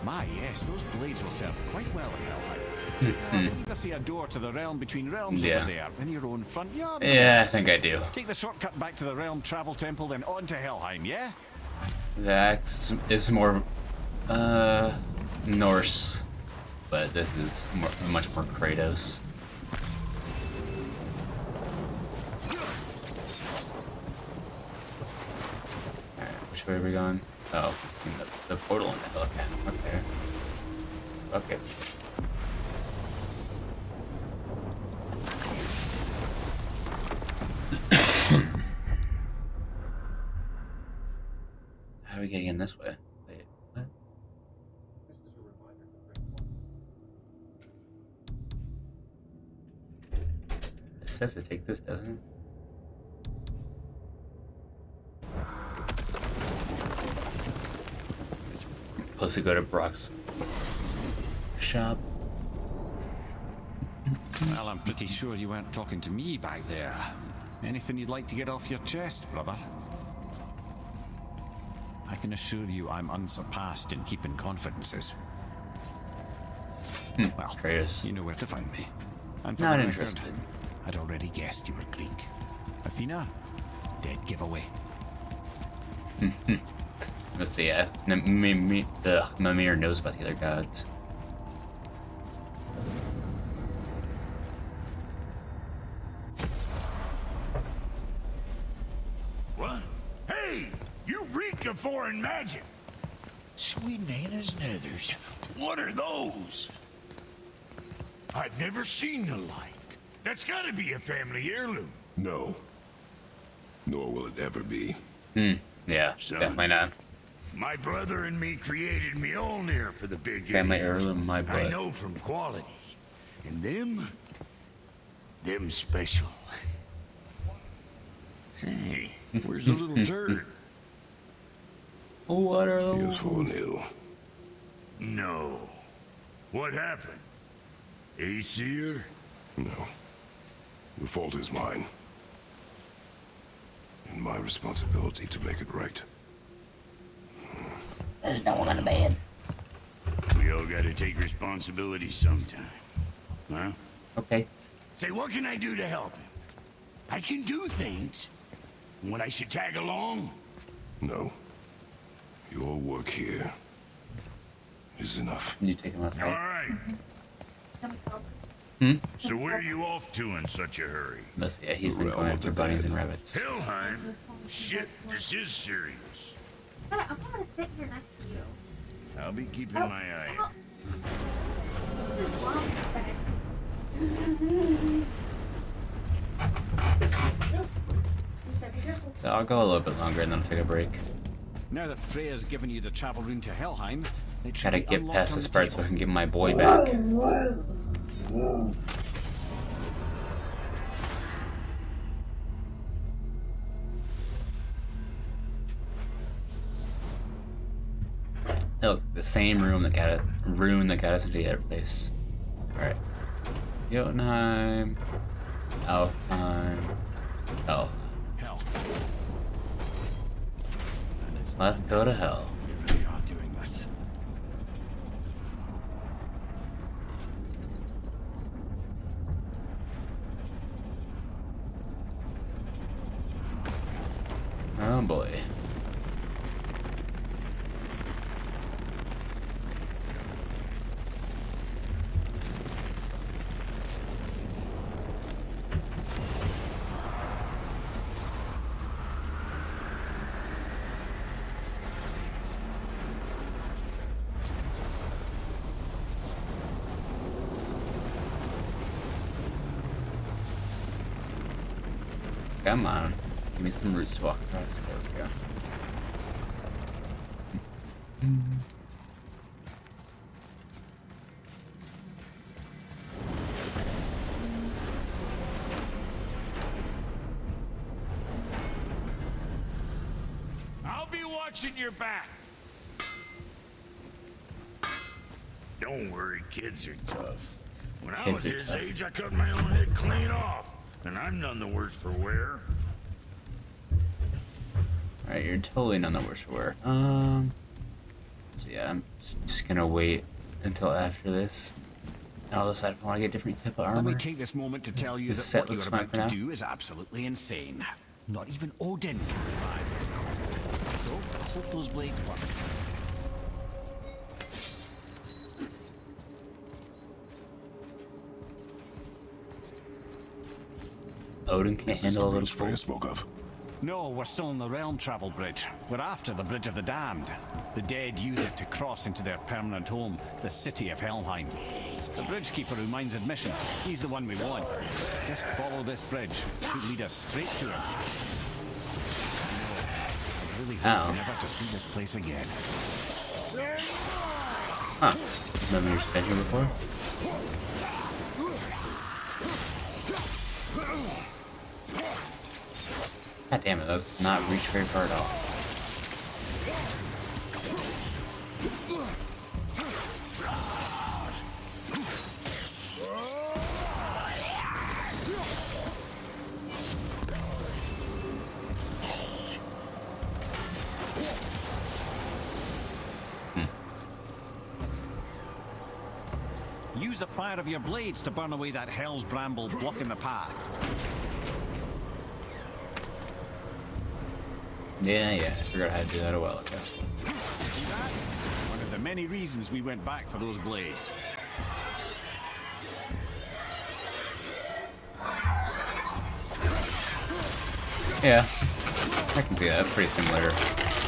My, yes, those blades will serve quite well in Helheim. I believe I see a door to the realm between realms over there, in your own front yard. Yeah, I think I do. Take the shortcut back to the realm travel temple, then on to Helheim, yeah? The axe is more Norse, but this is much more Kratos. Alright, which way are we going? Oh, the portal in the Helheim. Okay. Okay. How are we getting in this way? Wait, what? It says to take this, doesn't it? Supposed to go to Brock's shop. Well, I'm pretty sure you weren't talking to me back there. Anything you'd like to get off your chest, brother? I can assure you I'm unsurpassed in keeping confidences. Well, Atreus. You know where to find me. And for Not the record, interested. I'd already guessed you were Greek. Athena? Dead giveaway. Let's see, yeah. Mimir knows about the other gods. What? Hey! You reek of foreign magic! Sweet Nana's nethers. What are those? I've never seen the like. That's gotta be a family heirloom. No. Nor will it ever be. Yeah, Son, definitely not. My brother and me created Mjolnir for the big Family area. heirloom, my I butt. know from quality. And them special. Hey, where's the little turd? What are those? Useful new. No. What happened? Aesir? No. The fault is mine. And my responsibility to make it right. There's no one on the bed. We all gotta take responsibility sometime. Huh? Okay. Say, what can I do to help him? I can do things. When I should tag along? No. Your work here is enough. You take him All outside. right. So where are you off to in such a hurry? Let's see, yeah, he's been going after bunnies and rabbits. Helheim? Shit, this is serious. I want to sit here next to you. I'll be keeping my eye out. This is long So I'll go a little bit longer and then I'll take a break. Now that Freya's given you the travel rune to Helheim, it should Gotta be get unlocked past on this the part so I table. can get my boy back. Look, the same room that got us into the other place. Alright. Jotunheim. Alfheim. Oh. Hell. Let's go to hell. You really are doing this. Oh boy. Come on. Give me some roots to walk across. There we go. watching your back. Don't worry, kids are tough. When I was his age, I cut my own head clean off. And I'm none the worse for wear. Alright, you're totally none the worse for wear. So yeah, I'm just gonna wait until after this. And I'll decide if I want to get a different type of armor. Let me take this moment to tell you that what you're about to do is absolutely insane. Not even Odin can survive this combat. So, I hope those blades work. Odin can't handle a little Freya spoke of. No, we're still on the realm travel bridge. We're after the Bridge of the Damned. The dead use it to cross into their permanent home, the city of Helheim. The bridgekeeper who minds admission, he's the one we want. Just follow this bridge. It should lead us straight to him. I really hope never to see this place again. Huh. Mimir's been here before? God damn it, that's not reach very far at all. Use the fire of your blades to burn away that hell's bramble blocking the path. Yeah, I forgot how to do that a while ago. One of the many reasons we went back for those blades. Yeah, I can see that. Pretty similar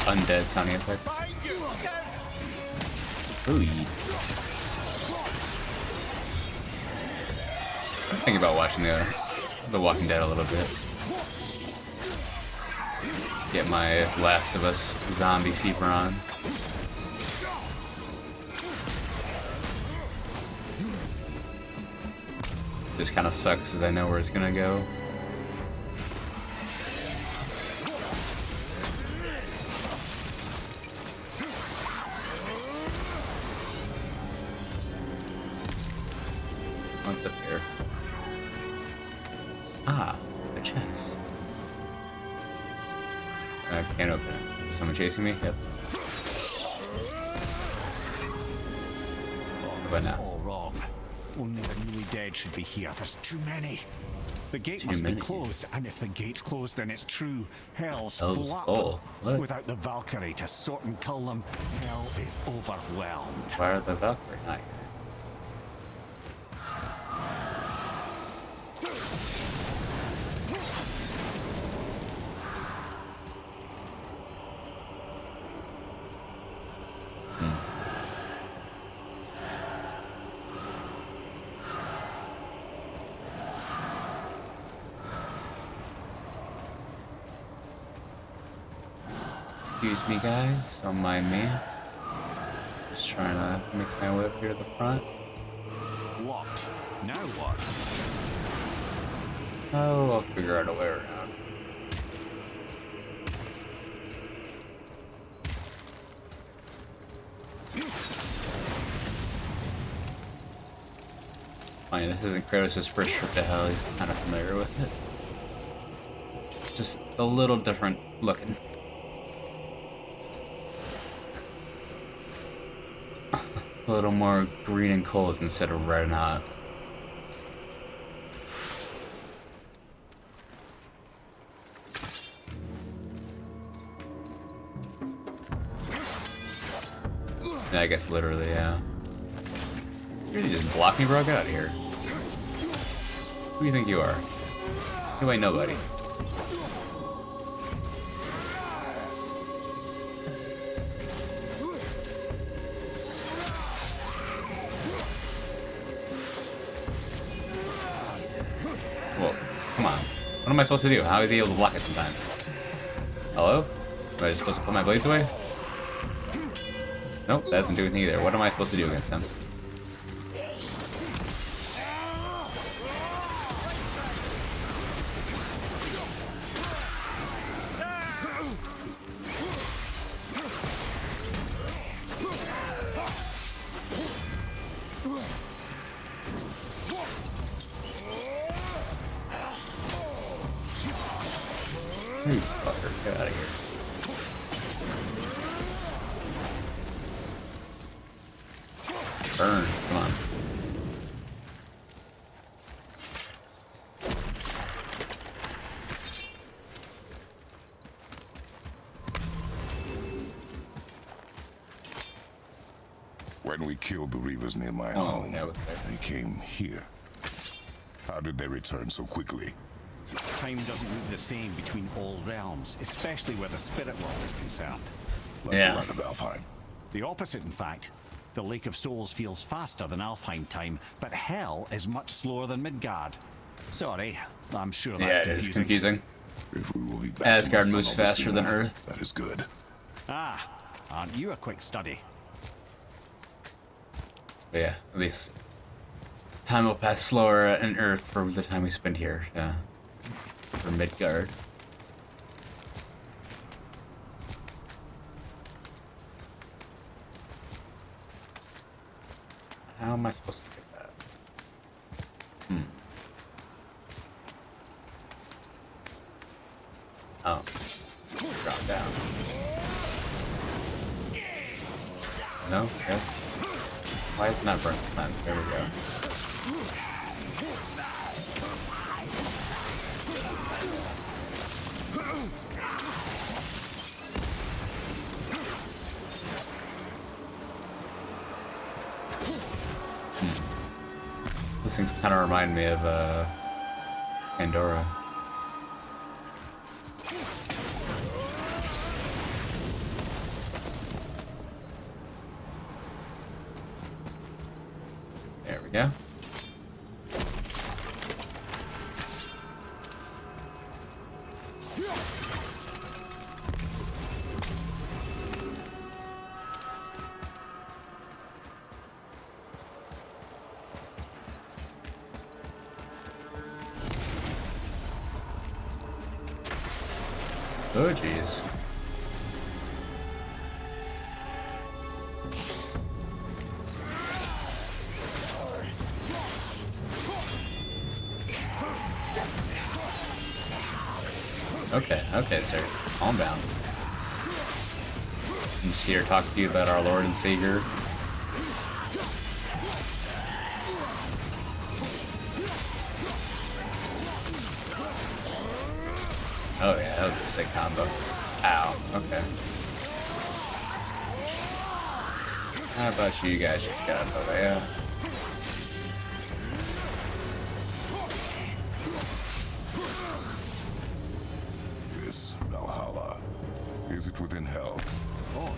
undead sounding effects. Ooh. I'm thinking about watching the Walking Dead a little bit. Get my Last of Us zombie fever on. Just kind of sucks as I know where it's gonna go. What's up here? Ah, a chest. I can't open it. Is someone chasing me? Yep. What about now? All wrong. Only the newly dead should be here. There's too many. The gate must be closed, and if the gate's closed, then it's true. Hell's full up. Without the Valkyrie to sort and kill them, hell is overwhelmed. Why are the Valkyrie not here? Excuse me, guys. Don't mind me. Just trying to make my way up here to the front. Locked. Now what? Oh, I'll figure out a way around. Fine, this isn't Kratos' first trip to hell. He's kind of familiar with it. Just a little different looking. A little more green and cold instead of red and hot. Yeah, I guess literally, yeah. You just block me, bro? Get out of here. Who do you think you are? You ain't nobody. Whoa, come on. What am I supposed to do? How is he able to block it sometimes? Hello? Am I supposed to put my blades away? Nope, that doesn't do anything either. What am I supposed to do against him? You fucker, get out of here. Burn, come on. When we killed the Reavers near my home, they came here. How did they return so quickly? Time doesn't move the same between all realms, especially where the spirit world is concerned. Like the Light of Alfheim. The opposite, in fact. The Lake of Souls feels faster than Alfheim time, but Hell is much slower than Midgard. Sorry, I'm sure that's confusing. Yeah, it is confusing. If we will be back Asgard moves faster than Earth. That is good. Ah, aren't you a quick study? But yeah, at least time will pass slower in Earth for the time we spend here. Yeah, for Midgard. How am I supposed to get that? Oh, drop down. No, okay. Why is it not burnt plants? There we go. Those things kind of remind me of Pandora. There we go. Oh, jeez. Okay, sir. Calm down. I'm just here to talk to you about our Lord and Savior. Oh yeah, that was a sick combo. Ow, okay. How about you guys just get out of the way? This Valhalla, is it within hell? Oh,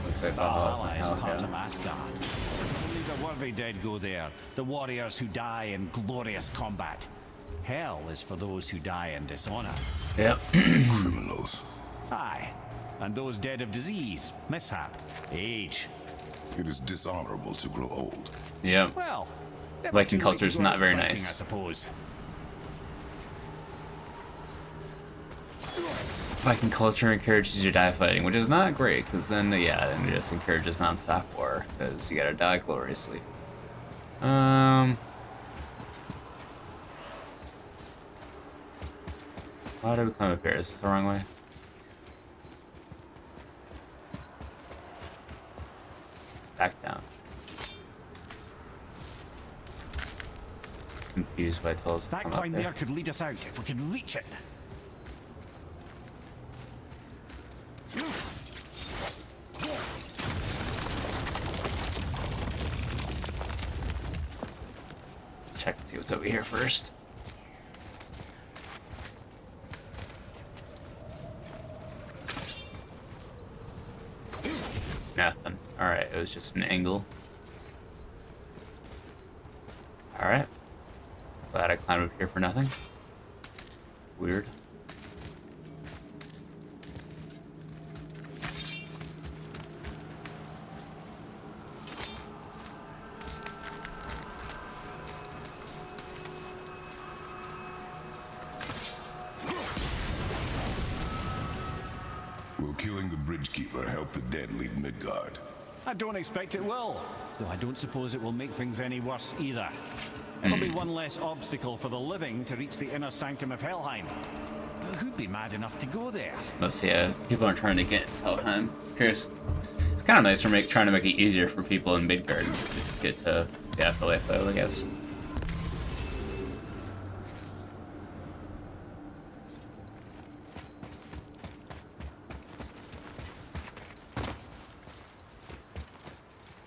looks like Valhalla is hell, part yeah. of Asgard. Only the worthy dead go there, the warriors who die in glorious combat. Hell is for those who die in dishonor. Yep. Criminals. Aye, and those dead of disease, mishap, age. It is dishonorable to grow old. Yep. Well, Viking culture is not very fighting, nice. I suppose. Viking culture encourages you to die fighting, which is not great, because then it just encourages non-stop war, because you gotta die gloriously. How do we climb up here? Is this the wrong way? Back down. Confused by tells That climb there could lead us out if we could reach it. Check and see what's over here first. Nothing. Alright, it was just an angle. Alright. Glad I climbed up here for nothing. Weird. Will killing the Bridgekeeper help the dead leave Midgard? I don't expect it will, though I don't suppose it will make things any worse either. It'll be one less obstacle for the living to reach the inner sanctum of Helheim. Who'd be mad enough to go there? Most yeah, people aren't trying to get Helheim. Curious. It's kind of nice for trying to make it easier for people in Midgard to get to the afterlife, though, I guess.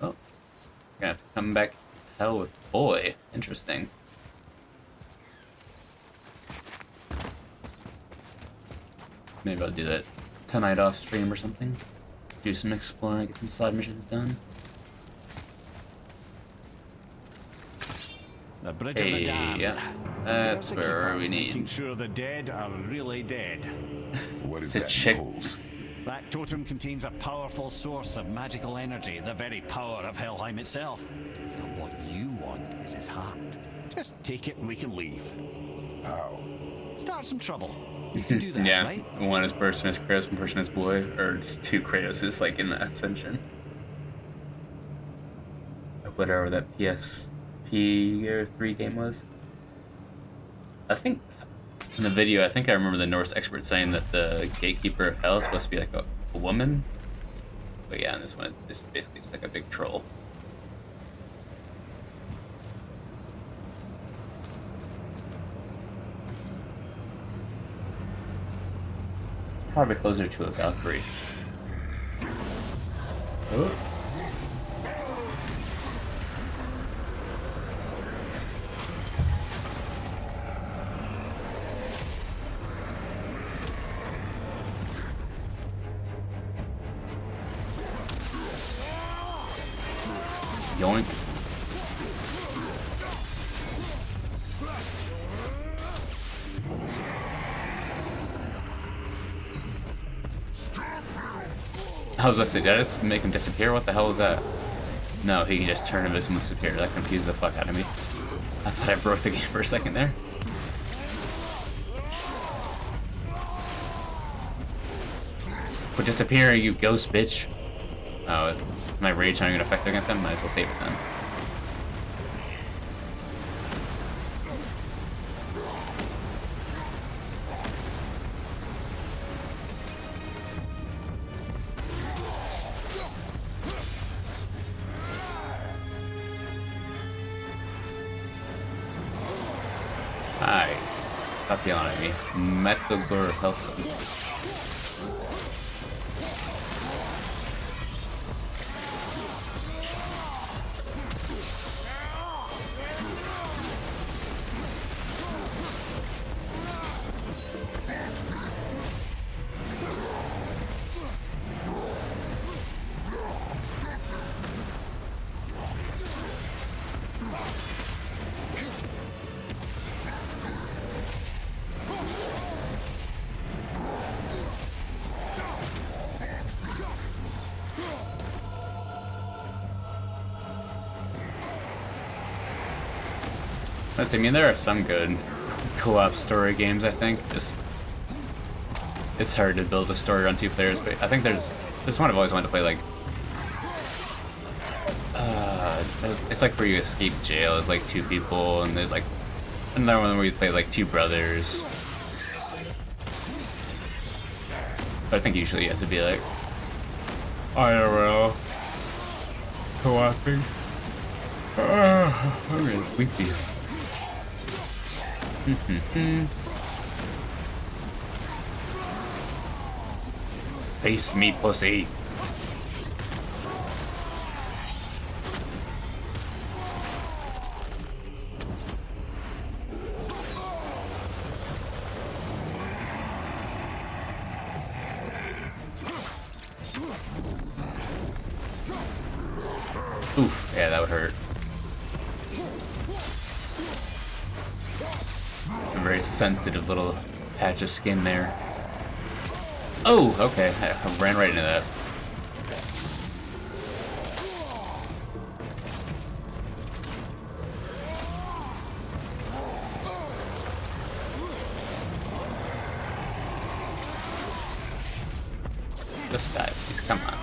Oh, gonna have to come back to hell with boy. Interesting. Maybe I'll do that tonight off stream or something. Do some exploring, get some side missions done. The bridge of the damned. Yeah, that's where we Making need. sure the dead are really dead. What is It's a that chick. pose? That totem contains a powerful source of magical energy, the very power of Helheim itself. But what you want is his heart. Just take it and we can leave. How? Start some trouble. You can do that, Yeah, right? one is person is Kratos, one person is boy, or just two Kratoses like in the Ascension. Whatever that PSP or 3 game was. I think in the video, I remember the Norse expert saying that the gatekeeper of hell is supposed to be like a woman. But yeah, in this one, it's basically just like a big troll. Probably closer to a Valkyrie. Oh. Yoink. I was gonna say, did I just make him disappear? What the hell was that? No, he can just turn invisible and disappear. That confused the fuck out of me. I thought I broke the game for a second there. But disappear, you ghost bitch. Oh, my rage having an effect against him? Might as well save it then. Hi. Stop yelling at me. Metalgur Helsing. I mean, there are some good co-op story games, I think. Just it's hard to build a story on 2 players, but I think there's one I've always wanted to play, like it's like where you escape jail as like 2 people, and there's like another one where you play like 2 brothers. But I think usually it has to be like IRL co-oping. I'm really sleepy. Face me, pussy. Oof, yeah, that would hurt. It's a very sensitive little patch of skin there. Oh, okay, I ran right into that. Just die, please, come on.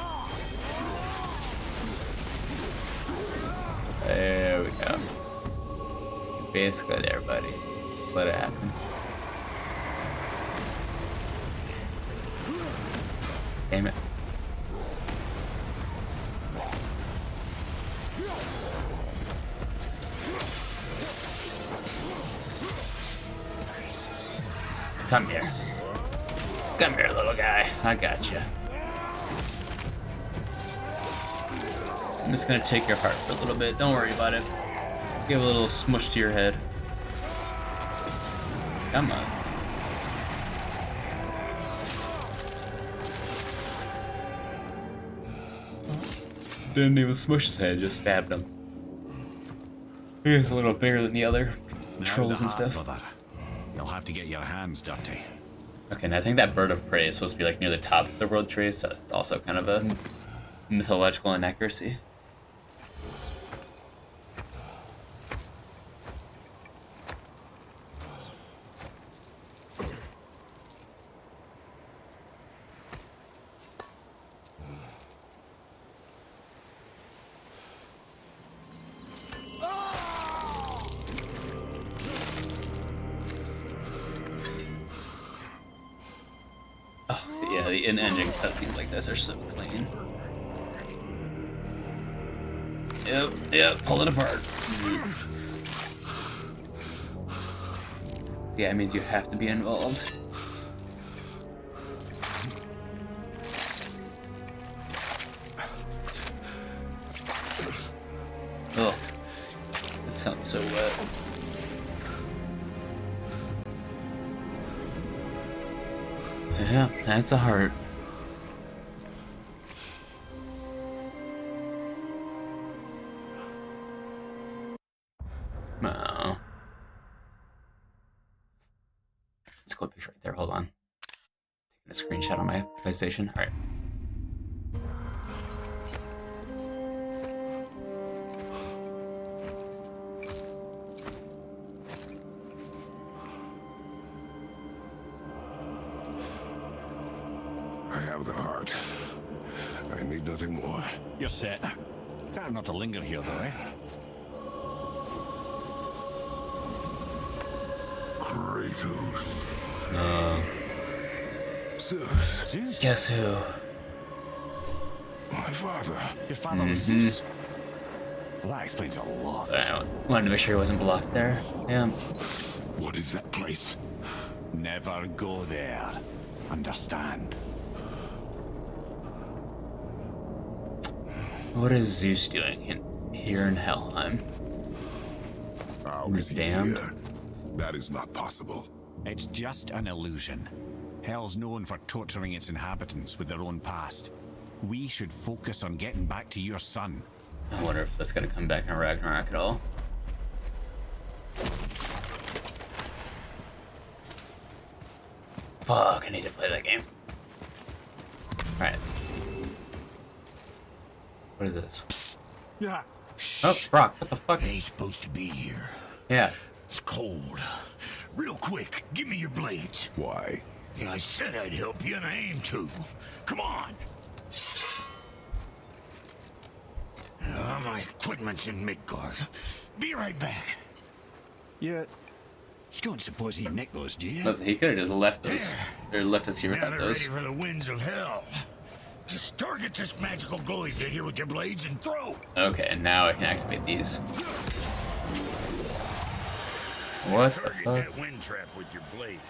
There we go. You're basically there, buddy. Just let it happen. Damn it. Come here. Come here, little guy. I got you. I'm just gonna take your heart for a little bit. Don't worry about it. Give a little smush to your head. Come on. Didn't even smush his head, just stabbed him. He is a little bigger than the other trolls and stuff. Brother. You'll have to get your hands dirty. Okay, and I think that bird of prey is supposed to be like near the top of the world tree, so it's also kind of a mythological inaccuracy. Yeah, the in-engine cutscenes like this are so clean. Yep, pull it apart. Yeah, it means you have to be involved. Oh, it sounds so wet. Yeah, that's a heart. Oh. Let's go picture right there. Hold on. Taking a screenshot on my PlayStation. All right. I have the heart. I need nothing more. You're set. Better not to linger here, though, eh? Kratos. No. Zeus. Guess who? My father. Your father was Zeus? Well, that explains a lot. Sorry, I wanted to make sure it wasn't blocked there. Yeah. What is that place? Never go there. Understand? What is Zeus doing here in Helheim? How He's is he damned. here? That is not possible. It's just an illusion. Hell's known for torturing its inhabitants with their own past. We should focus on getting back to your son. I wonder if that's gonna come back in Ragnarok at all. Fuck, I need to play that game. Alright. What is this? Yeah. Oh, Brock, what the fuck? Ain't supposed to be here. Yeah. It's cold. Real quick, give me your blades. Why? Yeah, I said I'd help you, and I aim to. Come on. My equipment's in Midgard. Be right back. Yeah. You don't suppose he nicked those, do you? Listen, he could have just left us, or left us here Now without they're those. ready for the winds of hell. Just target this magical glowy bit here with your blades and throw. Okay, now I can activate these. What the Target fuck? that wind trap with your blade.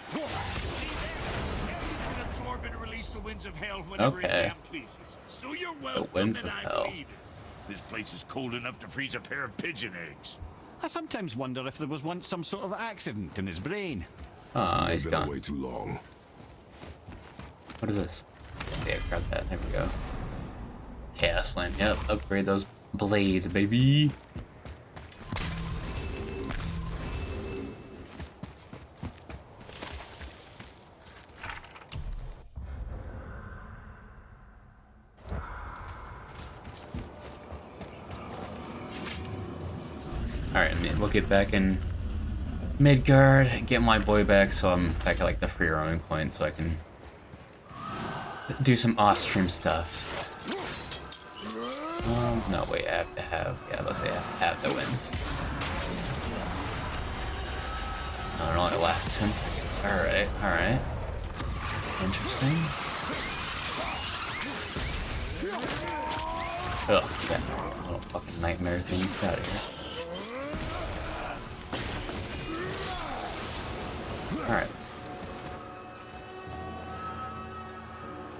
Absorb and release the winds of hell whenever Okay. it damn pleases. So you're welcome, winds and of I hell. believe it. This place is cold enough to freeze a pair of pigeon eggs. I sometimes wonder if there was once some sort of accident in his brain. Ah, he's Been gone. away too long. What is this? Yeah, grab that. There we go. Chaos Flame. Yep, upgrade those blades, baby. Alright, we'll get back in Midgard, get my boy back so I'm back at like the free roaming point so I can do some off-stream stuff. No, wait, I have to have, yeah, let's say I have the wins. Oh, it only lasts 10 seconds. Alright, alright. Interesting. Oh, that little fucking nightmare things. Get out of here. Alright.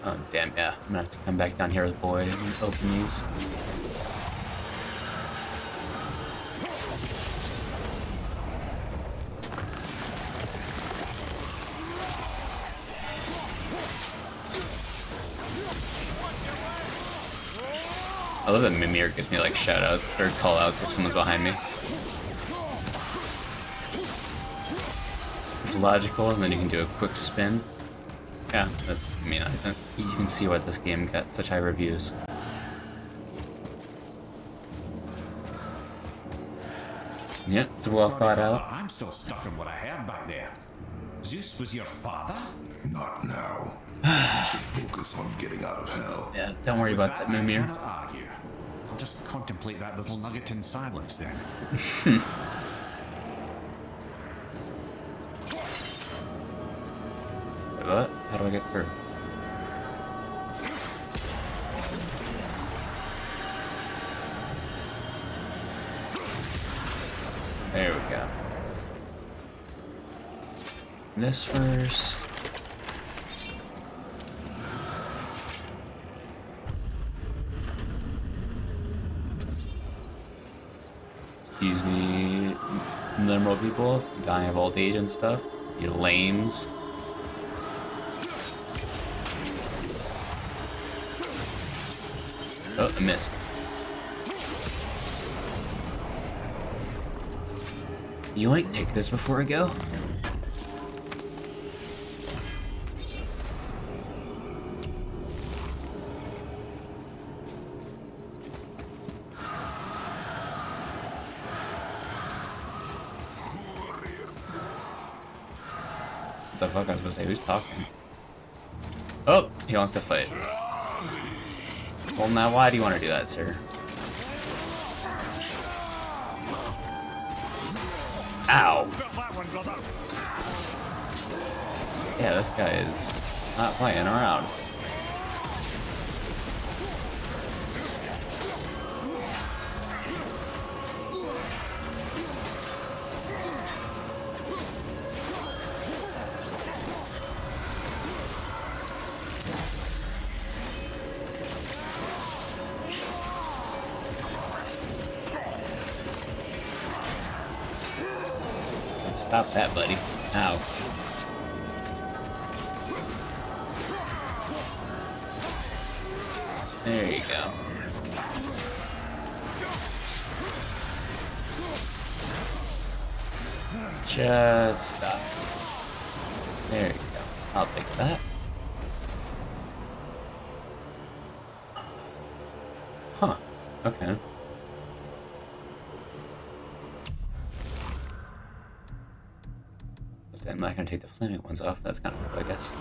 Oh, damn, yeah. I'm gonna have to come back down here with boy and open these. I love that Mimir gives me like shoutouts or callouts if someone's behind me. It's logical, and then you can do a quick spin. Yeah, I mean, you can see why this game got such high reviews. Yep, it's well thought out. I'm still stuck in what I heard back there. Zeus was your father? Not now. should focus on getting out of hell. Yeah, don't worry about that, Mimir. I cannot argue. I'll just contemplate that little nugget in silence then. What? How do I get through? There we go. This first. Excuse me, normal people dying of old age and stuff. You lames. Oh, I missed. You like take this before I go? What the fuck I was supposed to say? Who's talking? Oh, he wants to fight. Well, now why do you want to do that, sir? Ow! Yeah, this guy is not playing around. Stop that, buddy. Ow. There you go. Just stop. There you go. I'll take that. Huh. Okay. I'm not gonna take the flaming ones off. That's kind of cool, I guess.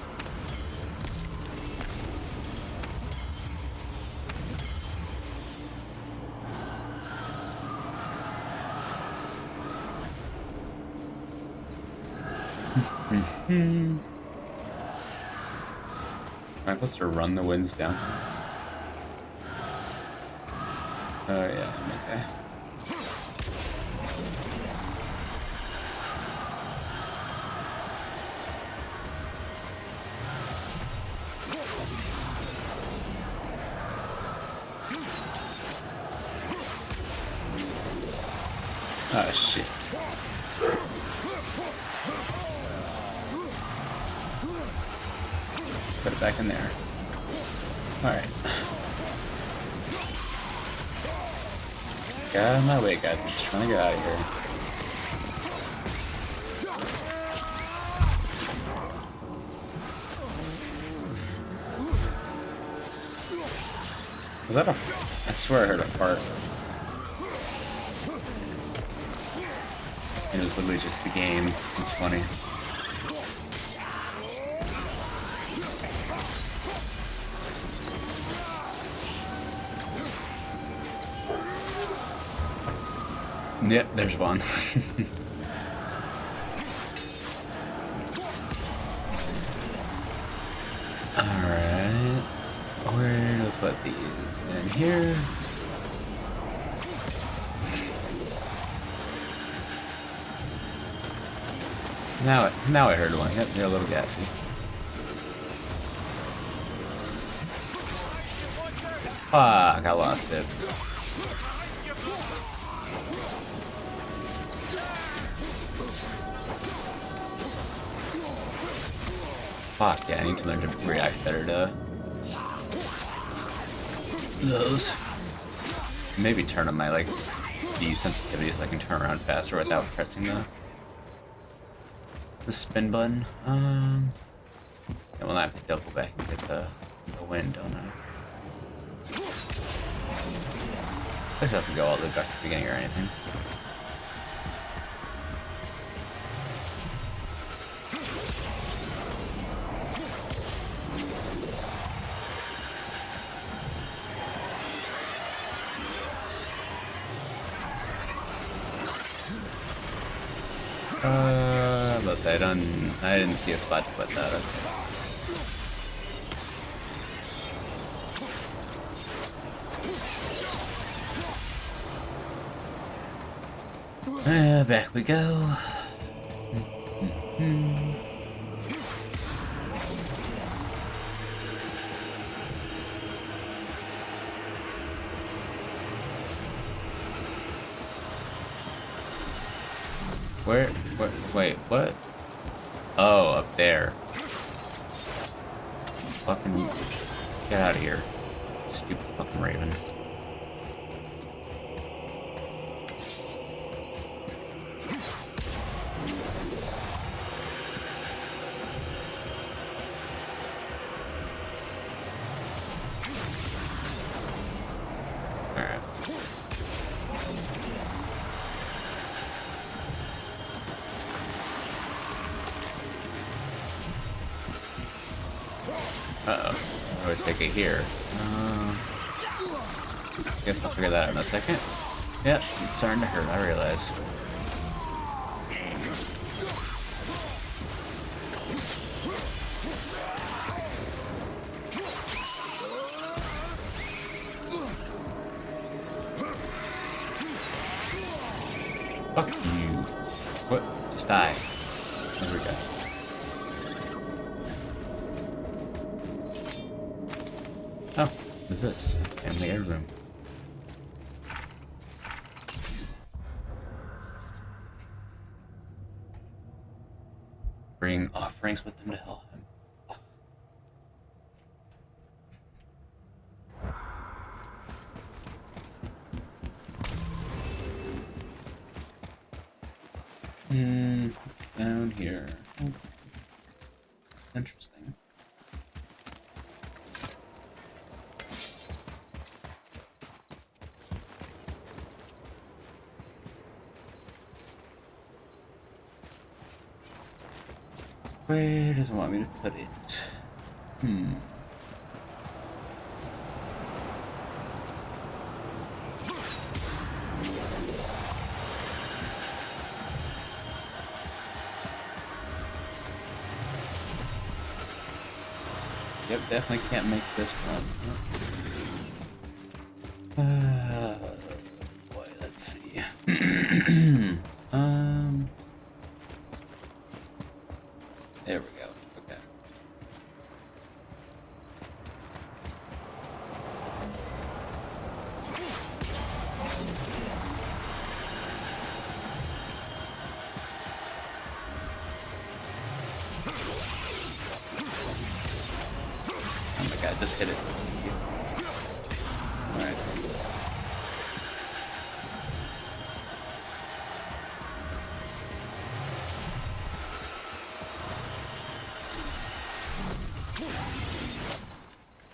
Am I supposed to run the winds down? Oh yeah, okay. Oh shit. Put it back in there. Alright. Get out of my way, guys. I'm just trying to get out of here. Was that a... I swear I heard a fart. It was literally just the game. It's funny. Yep, there's one. Alright. Where the put these in here. Now I heard one. Yep, they're a little gassy. Fuck, I lost it. Fuck, yeah, I need to learn to react better to those. Maybe turn on my, like, view sensitivity so I can turn around faster without pressing the spin button. And we'll have to double back and get the wind, don't I? This doesn't go all the way back to the beginning or anything. I didn't see a spot to put that. Okay. Back we go. Where? Wait, what? Oh, up there. Fucking get out of here. Stupid fucking raven. Here. Guess I'll figure that out in a second. Yep, it's starting to hurt, I realize. Fuck you. What? Just die. There we go. Oh, what's this? Family heirloom. Bring offerings with them to Helheim. What's down here? Okay. Interesting. Where does it want me to put it? Yep, definitely can't make this one. Boy, let's see. There we go. Okay. Oh my god, just hit it. Alright.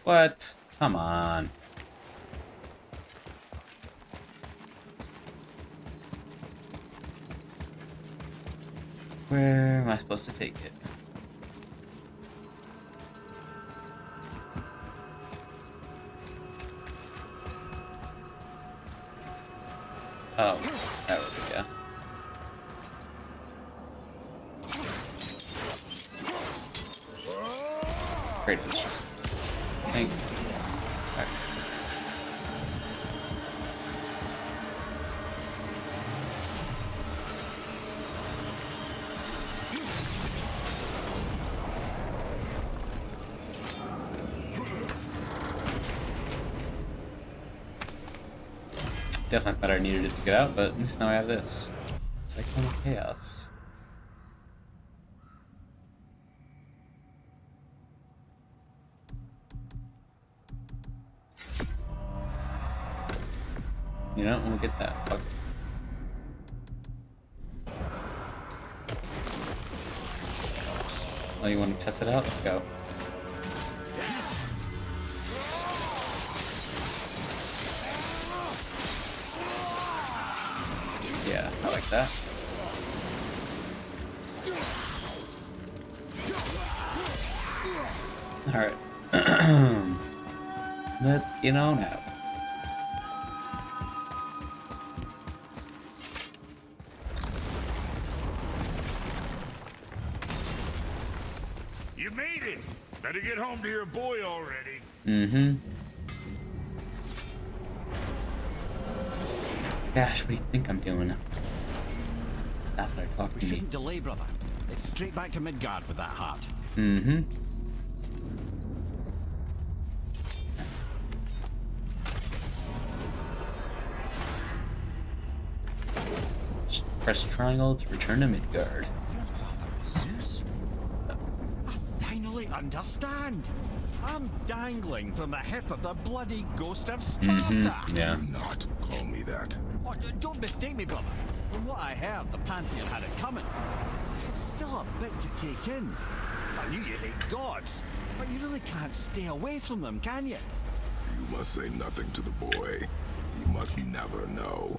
What? Come on. Where am I supposed to take it? Oh, there we go. Kratos just... Thank you. Alright. Definitely thought I needed it to get out, but at least now I have this. Cyclone of Chaos. You know, we'll get that. Fuck. Oh, you want to test it out? Let's go. Yeah, I like that. Alright. Let you know now. You made it! Better get home to your boy already. Mm-hmm. Gosh, what do you think I'm doing? Stop there, talk We to me. shouldn't delay, brother. It's straight back to Midgard with that heart. Mm-hmm. Press triangle to return to Midgard. Your father was Zeus? I finally understand. I'm dangling from the hip of the bloody ghost of Sparta. Yeah. Do not call me that. Oh, don't mistake me, brother. From what I heard, the Pantheon had it coming. It's still a bit to take in. I knew you hate gods, but you really can't stay away from them, can you? You must say nothing to the boy. He must never know.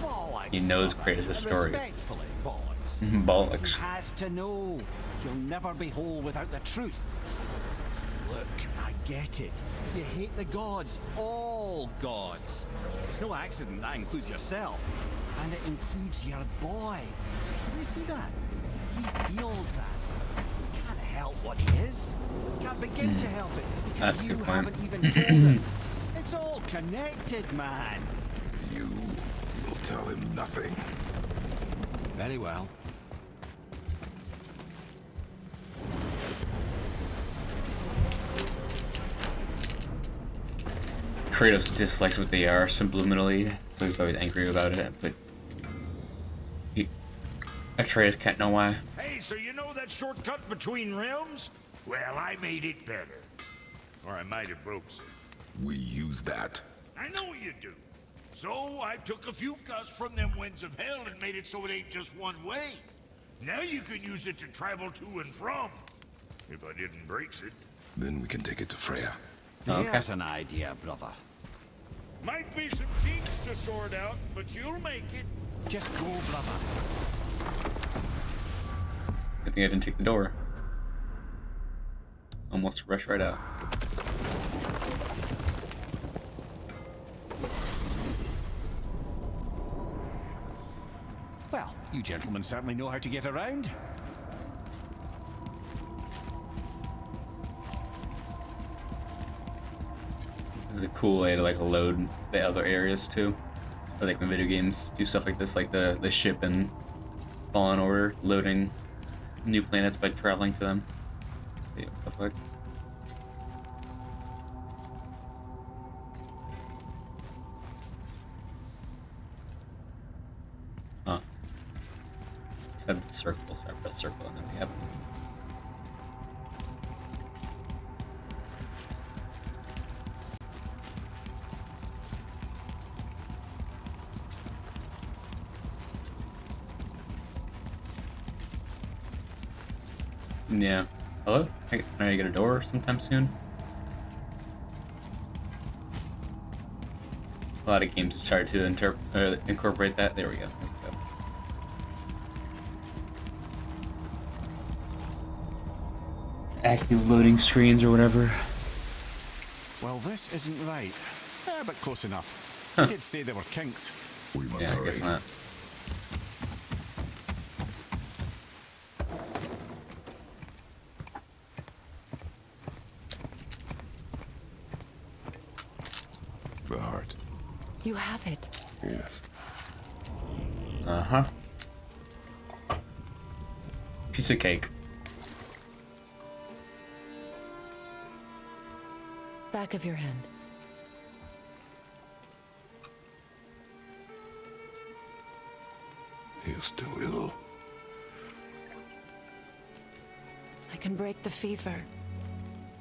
Bollocks, He knows brother. Kratos' story. Respectfully, bollocks. Bollocks. He has to know. He'll never be whole without the truth. Look, I get it. You hate the gods, all gods. It's no accident that includes yourself. And it includes your boy. You see that? He feels that. He can't help what he is. Can't begin to help it because That's a you good point. haven't even told him. It's all connected, man. You will tell him nothing. Very well. Kratos dislikes what they are subliminally, so he's always angry about it, but Atreus can't know why. Hey, so you know that shortcut between realms? Well, I made it better. Or I might have broke some. We use that. I know you do. So I took a few gusts from them winds of hell and made it so it ain't just one way. Now you can use it to travel to and from. If I didn't break it. Then we can take it to Freya. There's an idea, brother. Might be some kinks to sort out, but you'll make it. Just go, brother. Good thing I didn't take the door. Almost rushed right out. Well, you gentlemen certainly know how to get around. This is a cool way to like load the other areas too. Or like when video games do stuff like this, like the ship in Fallen Order, loading new planets by traveling to them. Yeah, what the fuck? Huh. Let's head to the circle, so I press circle and nothing happened. Yeah. Hello? Can I get a door sometime soon? A lot of games have started to incorporate that. There we go. Let's go. Active loading screens or whatever. Well, this isn't right. But close enough. Huh. You did say there were kinks. We must Yeah, I hurry. guess not. The heart. You have it. Yes. Uh-huh. Piece of cake. Back of your hand. you're still ill. I can break the fever,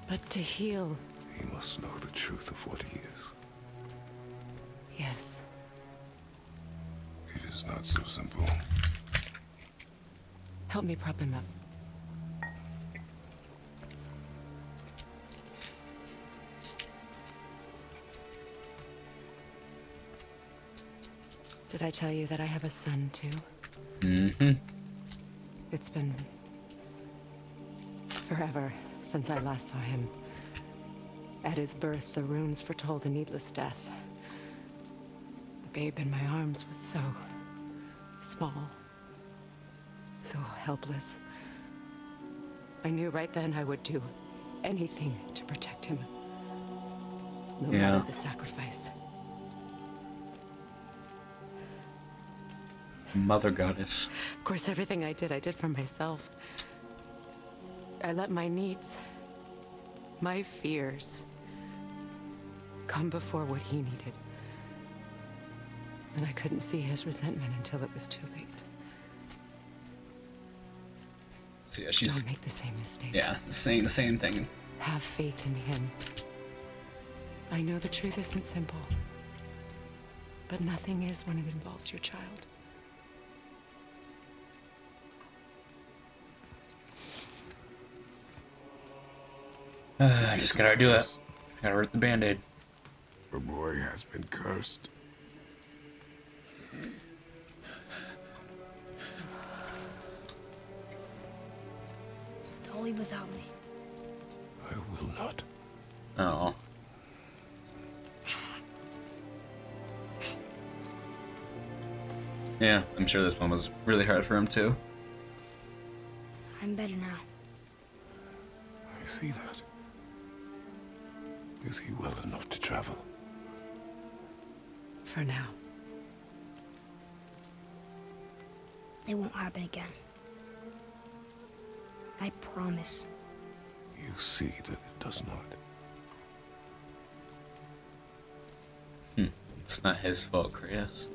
but to heal... He must know the truth of what he is. Yes. It is not so simple. Help me prop him up. Did I tell you that I have a son, too? Mm-hmm. It's been... forever since I last saw him. At his birth, the runes foretold a needless death. The babe in my arms was so... small. So helpless. I knew right then I would do anything to protect him. No matter the sacrifice. Mother goddess. Of course, everything I did for myself. I let my needs, my fears, come before what he needed. And I couldn't see his resentment until it was too late. So yeah, she's... Don't make the same mistakes. Yeah, saying the same thing. Have faith in him. I know the truth isn't simple, but nothing is when it involves your child. I just gotta do it. Gotta rip the band-aid. The boy has been cursed. Don't leave without me. I will not. Oh. Yeah, I'm sure this one was really hard for him too. I'm better now. I see that. Is he well enough to travel? For now. It won't happen again. I promise. You see that it does not. It's not his fault, Kratos.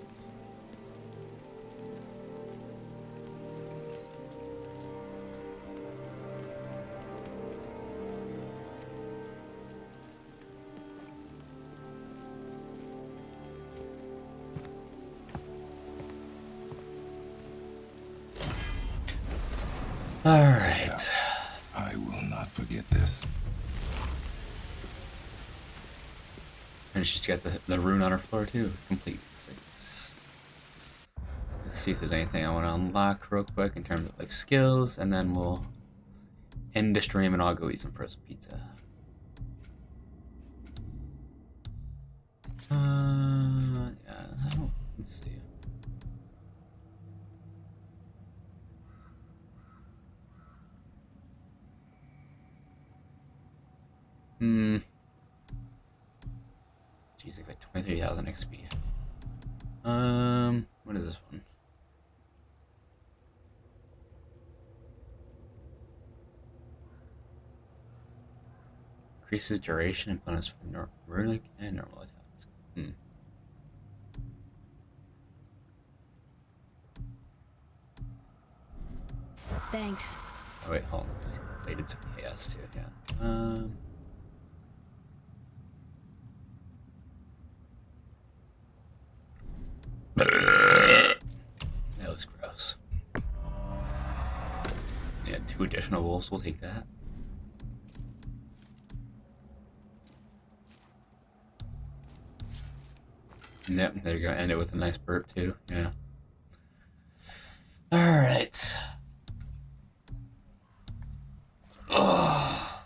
All right. I will not forget this. And she's got the rune on her floor too. Complete sickness. So let's see if there's anything I want to unlock real quick in terms of like skills, and then we'll end the stream and I'll go eat some frozen pizza. Yeah, let's see. Jeez, I got 23,000 XP. What is this one? Increases duration and bonus for runic and normal attacks. Thanks. Oh wait, hold on. It's related to chaos too, yeah. That was gross. Yeah, 2 additional wolves, we'll take that. Yep, there you go. End it with a nice burp too, yeah. Alright. Oh.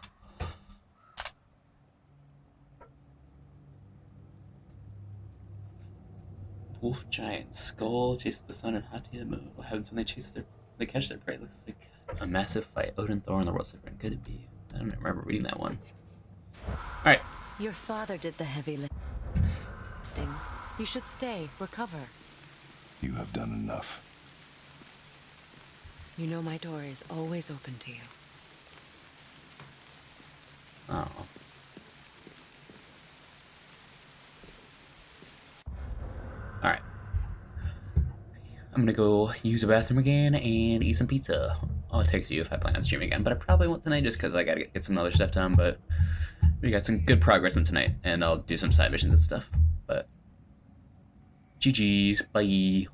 Wolf giant skull chases the sun and Hati the moon. What happens when they catch their prey? Looks like a massive fight. Odin, Thor, and the world serpent. Could it be? I don't remember reading that one. Alright. Your father did the heavy lifting. You should stay, recover. You have done enough. You know my door is always open to you. Oh. Alright. I'm gonna go use the bathroom again and eat some pizza. I'll text you if I plan on streaming again, but I probably won't tonight just because I gotta get some other stuff done, but we got some good progress in tonight, and I'll do some side missions and stuff. But GG's, bye.